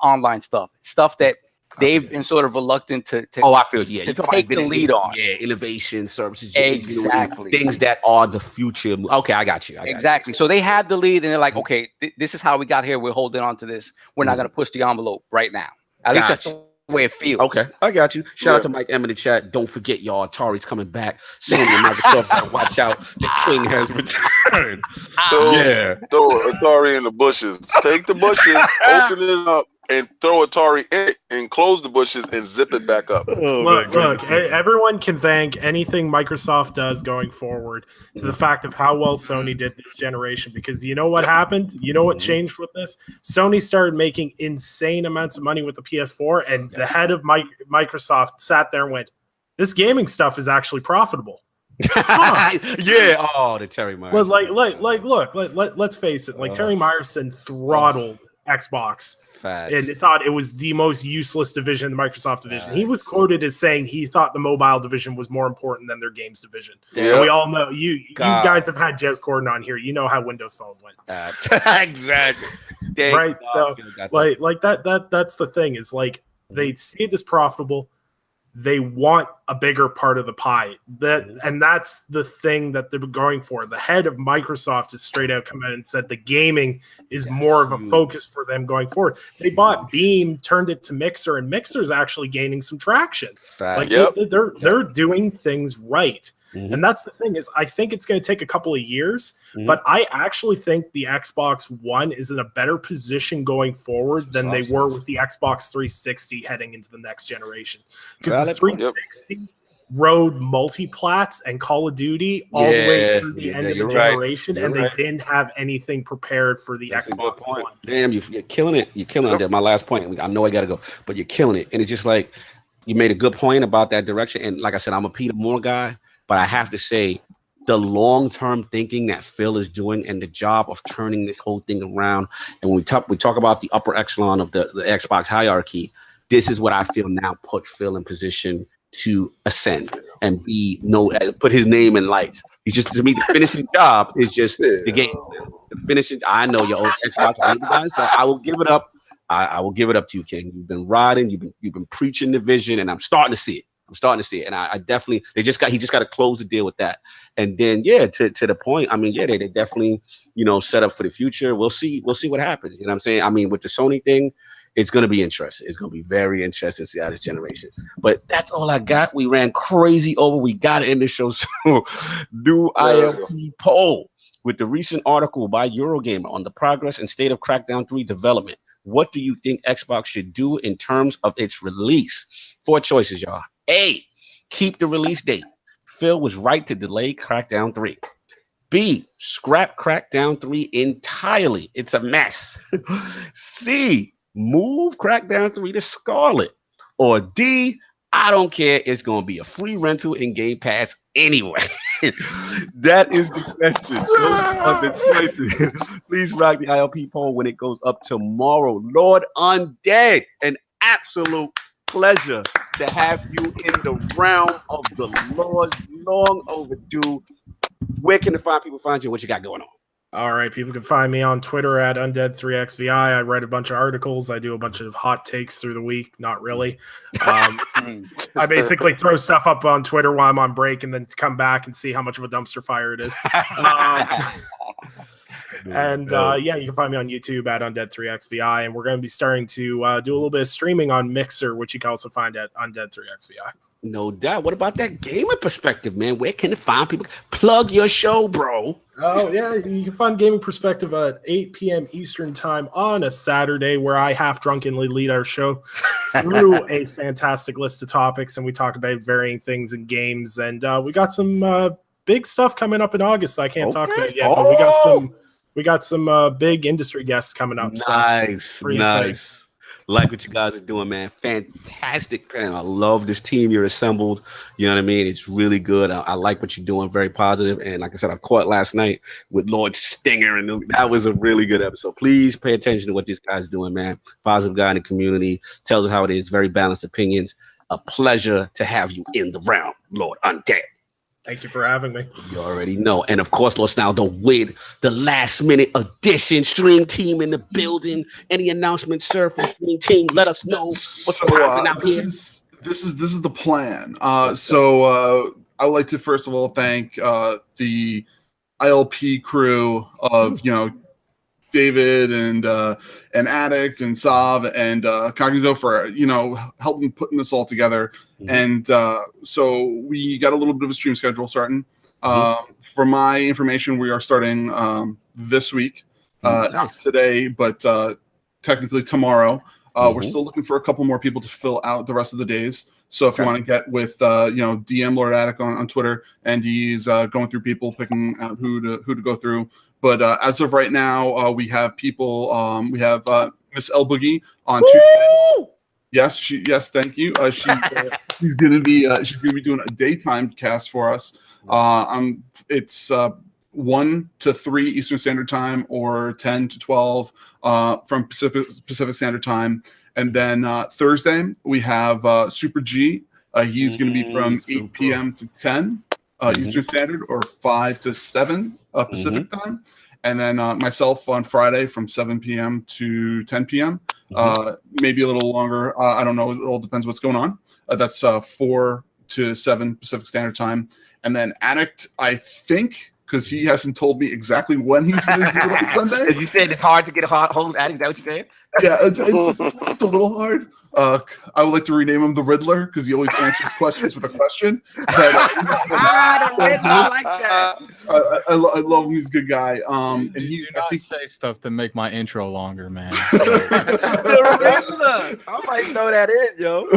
online stuff that they've been sort of reluctant to I feel to take the lead on. Yeah, innovation, services, exactly, things that are the future. Okay, I got you. Exactly. So they have the lead, and they're like, okay, this is how we got here. We're holding on to this. We're not going to push the envelope right now. At least that's the way it feels. Okay, I got you. Shout out to Mike M in the chat. Don't forget, y'all, Atari's coming back. Sony and Microsoft gotta watch out. The king has returned. Throw Atari in the bushes. Take the bushes, open it up, and throw Atari in it, and close the bushes and zip it back up. Look, everyone can thank anything Microsoft does going forward to the fact of how well Sony did this generation, because you know what happened? You know what changed with this? Sony started making insane amounts of money with the PS4, and the head of Microsoft sat there and went, this gaming stuff is actually profitable. The Terry Myerson. But let's face it, Terry Myerson throttled Xbox. And they thought it was the most useless division, the Microsoft division. He was quoted as saying he thought the mobile division was more important than their games division. And we all know you guys have had Jez Corden on here. You know how Windows Phone went. Exactly. Right. So that's the thing, is like they see it as profitable. They want a bigger part of the pie. And that's the thing that they're going for. The head of Microsoft has straight out come out and said the gaming is more of a focus for them going forward. They bought Beam, turned it to Mixer, and Mixer's actually gaining some traction. They're doing things right. And that's the thing, is I think it's going to take a couple of years, but I actually think the Xbox One is in a better position going forward than they were with the Xbox 360 heading into the next generation. Because the 360 rode multi-plats and Call of Duty all the way through the end of the generation, and they didn't have anything prepared for the Xbox One. Damn, you're killing it. You're killing it. My last point, I know I got to go, but you're killing it. And it's just like, you made a good point about that direction. And like I said, I'm a Peter Moore guy. But I have to say, the long-term thinking that Phil is doing and the job of turning this whole thing around, and when we talk about the upper echelon of the Xbox hierarchy, this is what I feel now put Phil in position to ascend and put his name in lights. He's just, to me, the finishing job is just the game. The finishing. I know your old Xbox guys, so I will give it up. I will give it up to you, King. You've been riding. You've been preaching the vision, and I'm starting to see it. And I definitely, he just got to close the deal with that. And then, to the point, I mean, they definitely, set up for the future. We'll see what happens. You know what I'm saying? I mean, with the Sony thing, it's going to be interesting. It's going to be very interesting to see how this generation. But that's all I got. We ran crazy over. We got to end the show soon. New ILP poll with the recent article by Eurogamer on the progress and state of Crackdown 3 development. What do you think Xbox should do in terms of its release? 4 choices, y'all. A, keep the release date. Phil was right to delay Crackdown 3. B, scrap Crackdown 3 entirely. It's a mess. C, move Crackdown 3 to Scarlet. Or D, I don't care. It's going to be a free rental in Game Pass anyway. That is the question. Those are the choices. Please rock the ILP poll when it goes up tomorrow. Lord Undead, an absolute pleasure to have you in the realm of the Lords. Long overdue. Where can people find you? What you got going on? All right, people can find me on Twitter at Undead3XVI. I write a bunch of articles. I do a bunch of hot takes through the week. Not really. I basically throw stuff up on Twitter while I'm on break and then come back and see how much of a dumpster fire it is. You can find me on YouTube at Undead3XVI. And we're going to be starting to do a little bit of streaming on Mixer, which you can also find at Undead3XVI. No doubt. What about that gaming perspective, man? Where can it find people? Plug your show, bro. Oh, yeah. You can find Gaming Perspective at 8 p.m. Eastern time on a Saturday, where I half drunkenly lead our show through a fantastic list of topics, and we talk about varying things in games. And we got some big stuff coming up in August that I can't talk about yet, but we got some big industry guests coming up. Nice. Like what you guys are doing, man. Fantastic, man. I love this team you're assembled. You know what I mean? It's really good. I like what you're doing. Very positive. And like I said, I caught last night with Lord Stinger, and that was a really good episode. Please pay attention to what this guy's doing, man. Positive guy in the community. Tells us how it is. Very balanced opinions. A pleasure to have you in the round, Lord Undead. Thank you for having me. You already know. And of course, Lord Snaldo with the last minute edition. Stream team in the building. Any announcements, sir, from Stream team? Let us know what's popping out here. This is the plan. So I would like to first of all thank the ILP crew of David and Addict and Sav and Cognito for helping putting this all together. And so we got a little bit of a stream schedule starting. For my information, we are starting this week, today, but technically tomorrow. We're still looking for a couple more people to fill out the rest of the days. So if you want to get with DM Lord Attic on Twitter, and he's going through people, picking out who to go through. But as of right now, we have people. We have Miss El Boogie on Tuesday. Yes, thank you. She's gonna be doing a daytime cast for us. It's 1 to 3 Eastern Standard Time or 10 to 12 from Pacific Standard Time. And then Thursday we have Super G. He's going to be from 8 p.m. to 10 Eastern Standard or 5 to 7 Pacific Time. And then myself on Friday from 7 p.m. to 10 p.m. Maybe a little longer. I don't know. It all depends what's going on. That's 4 to 7 Pacific Standard Time. And then Addict, I think, because he hasn't told me exactly when he's going to do it on Sunday. As you said, it's hard to get a hold of Addict. Is that what you're saying? Yeah, it's a little hard. I would like to rename him the Riddler because he always answers questions with a question. But, the Riddler, I like that. I love him. He's a good guy. And you do not say stuff to make my intro longer, man. The Riddler. I might throw that in, yo.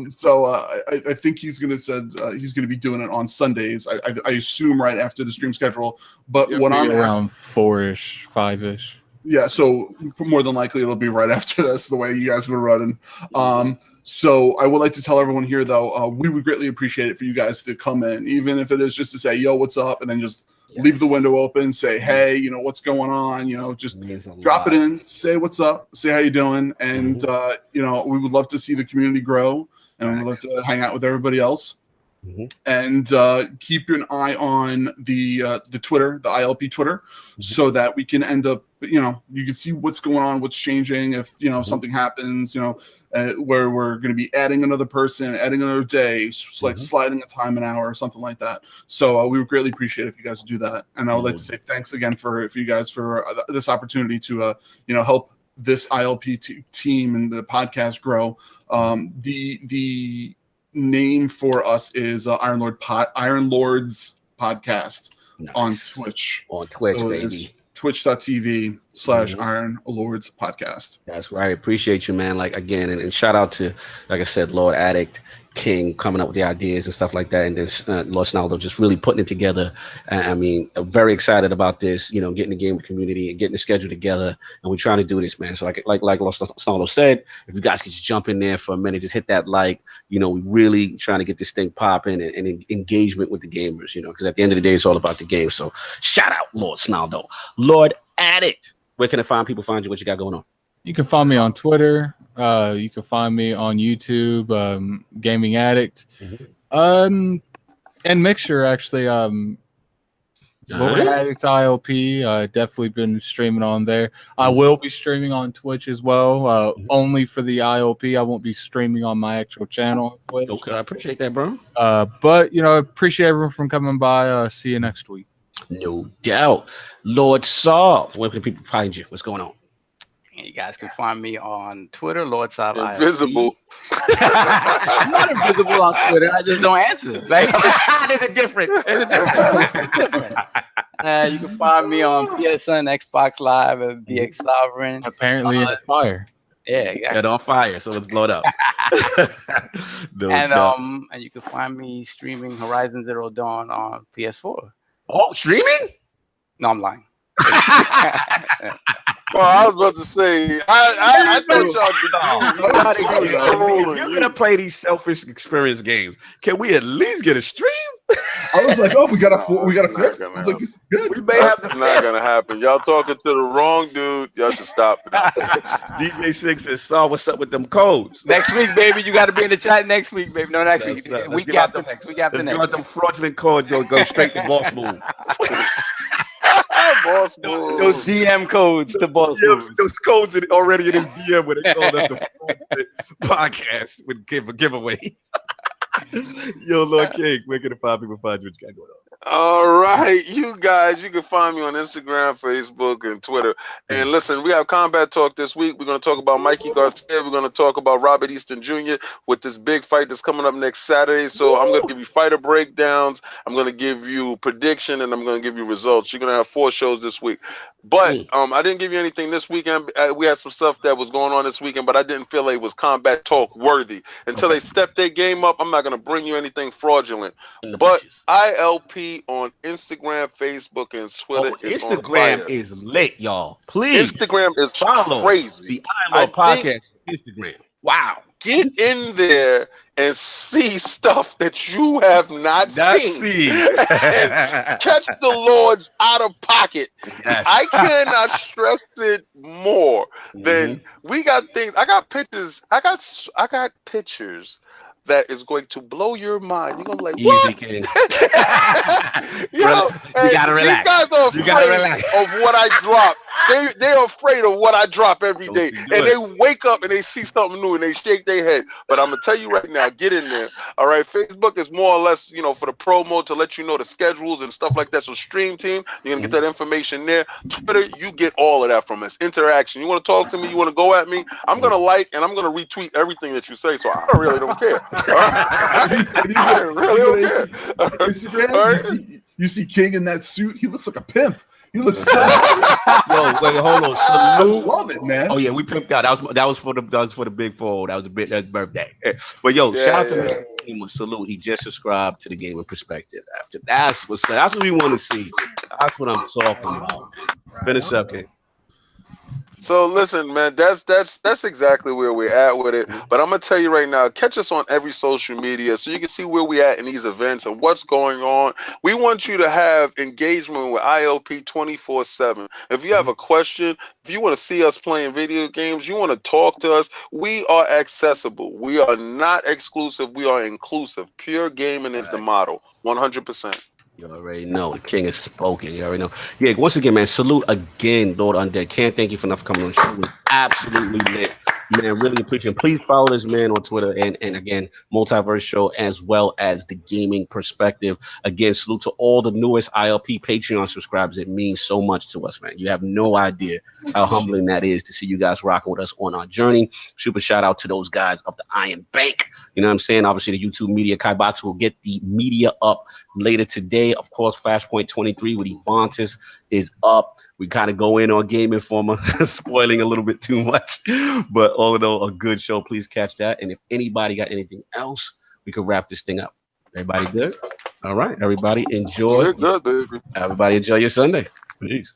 So I think he's gonna be doing it on Sundays. I assume right after the stream schedule. But when I'm around 4-ish, 5-ish. Yeah, so more than likely it'll be right after this, the way you guys were running. So I would like to tell everyone here, though, we would greatly appreciate it for you guys to come in, even if it is just to say, yo, what's up? And then just leave the window open, say, hey, what's going on? Just drop it in, say what's up, say how you doing. And, we would love to see the community grow, and we'd love to hang out with everybody else. And keep an eye on the Twitter, the ILP Twitter, so that we can end up, you can see what's going on, what's changing. If something happens, where we're going to be adding another person, adding another day, like sliding a time, an hour, or something like that. So we would greatly appreciate it if you guys would do that. And I would like to say thanks again for you guys for this opportunity to help this ILP team and the podcast grow. The name for us is Iron Lords Podcast on Twitch. On Twitch, so baby. Twitch.tv/Iron Lords Podcast. That's right. Appreciate you, man. Like, again, and shout out to, like I said, Lord Addict, King, coming up with the ideas and stuff like that. And then Lord Snaldo just really putting it together. I mean, I'm very excited about this, getting the game community and getting the schedule together. And we're trying to do this, man. So like Lord Snaldo said, if you guys could just jump in there for a minute, just hit that like, we really trying to get this thing popping and engagement with the gamers, because at the end of the day, it's all about the game. So shout out Lord Snaldo. Lord Addict, where can people find you? What you got going on? You can find me on Twitter. You can find me on YouTube, Gaming Addict, and Mixer actually. Lord Addict ILP. Definitely been streaming on there. I will be streaming on Twitch as well. Only for the ILP. I won't be streaming on my actual channel. Okay, I appreciate that, bro. But appreciate everyone from coming by. See you next week. No doubt. Lord Solve, where can people find you? What's going on? You guys can find me on Twitter, Lord Solve. Invisible. I'm not invisible on Twitter. I just don't answer. There's a difference. You can find me on PSN, Xbox Live, and BX Sovereign. Apparently on fire. Yeah, exactly. Get on fire, so it's blown up. And you can find me streaming Horizon Zero Dawn on PS4. Oh, streaming? No, I'm lying. Well, I was about to say, I thought y'all you're gonna play these selfish experience games. Can we at least get a stream? I was like, oh, we got a fifth. I was like, this is good. We may have That's not gonna happen. Y'all talking to the wrong dude. Y'all should stop now. DJ Six says, "Saw what's up with them codes." Next week, baby. You got to be in the chat next week, baby. No, next week. Week after next. Week after Let's next. give out them fraudulent codes. You'll go straight to boss move. Boss move. Those DM codes to boss moves. Those codes are already in his DM when they called us the fraudulent podcast with giveaways. Yo, Lord King, where can the 5 people find you? What you got going on? All right, you guys, you can find me on Instagram, Facebook, and Twitter. And listen, we have Combat Talk this week. We're going to talk about Mikey Garcia. We're going to talk about Robert Easton Jr. with this big fight that's coming up next Saturday. So I'm going to give you fighter breakdowns. I'm going to give you prediction, and I'm going to give you results. You're going to have 4 shows this week. But I didn't give you anything this weekend. We had some stuff that was going on this weekend, but I didn't feel like it was Combat Talk worthy. Until they step their game up, I'm not going to bring you anything fraudulent. But ILP on Instagram, Facebook, and Twitter. Instagram is lit, y'all. Please. Instagram is follow crazy. The ILP podcast Instagram. Wow. Get in there and see stuff that you have not seen. And catch the Lords out of pocket. Yes. I cannot stress it more than we got things. I got pictures. I got pictures that is going to blow your mind. You're gonna be like, what? You gotta relax. These guys are afraid of what I drop. They're afraid of what I drop every day. And they wake up and they see something new and they shake their head. But I'm gonna tell you right now, get in there. All right. Facebook is more or less, for the promo to let you know the schedules and stuff like that. So Stream Team, you're gonna get that information there. Twitter, you get all of that from us. Interaction. You want to talk to me, you want to go at me, I'm gonna like and I'm gonna retweet everything that you say. So I really don't care. I really don't care. Instagram, you see King in that suit, he looks like a pimp. He looks so Yo, wait, hold on. Salute. Love it, man. Oh yeah, we pimped out. That was for the big 4. That's birthday. But yo, shout out to Mr. Team with Salute. He just subscribed to the Gaming Perspective. That's what we want to see. That's what I'm talking about. Finish up, King. So listen, man, that's exactly where we're at with it. But I'm gonna tell you right now, catch us on every social media so you can see where we at in these events and what's going on. We want you to have engagement with ILP 24/7. If you have a question, if you want to see us playing video games, you want to talk to us, we are accessible. We are not exclusive. We are inclusive. Pure gaming is the motto. 100%. You already know the King is spoken. You already know. Yeah, once again, man, salute again, Lord Undead. Can't thank you for enough for coming on the show. We're absolutely lit. Man, really appreciate it. Please follow this man on Twitter and again, Multiverse Show, as well as the Gaming Perspective. Again, salute to all the newest ILP Patreon subscribers. It means so much to us, man. You have no idea how humbling that is to see you guys rocking with us on our journey. Super shout out to those guys of the Iron Bank. You know what I'm saying? Obviously, the YouTube media, Kaibatsu will get the media up later today. Of course, Flashpoint 23 with Evantis is up. We kind of go in on Game Informer, spoiling a little bit too much, but all in all, a good show. Please catch that. And if anybody got anything else, we could wrap this thing up. Everybody good? All right. Everybody enjoy. We're good, baby. Everybody enjoy your Sunday. Peace.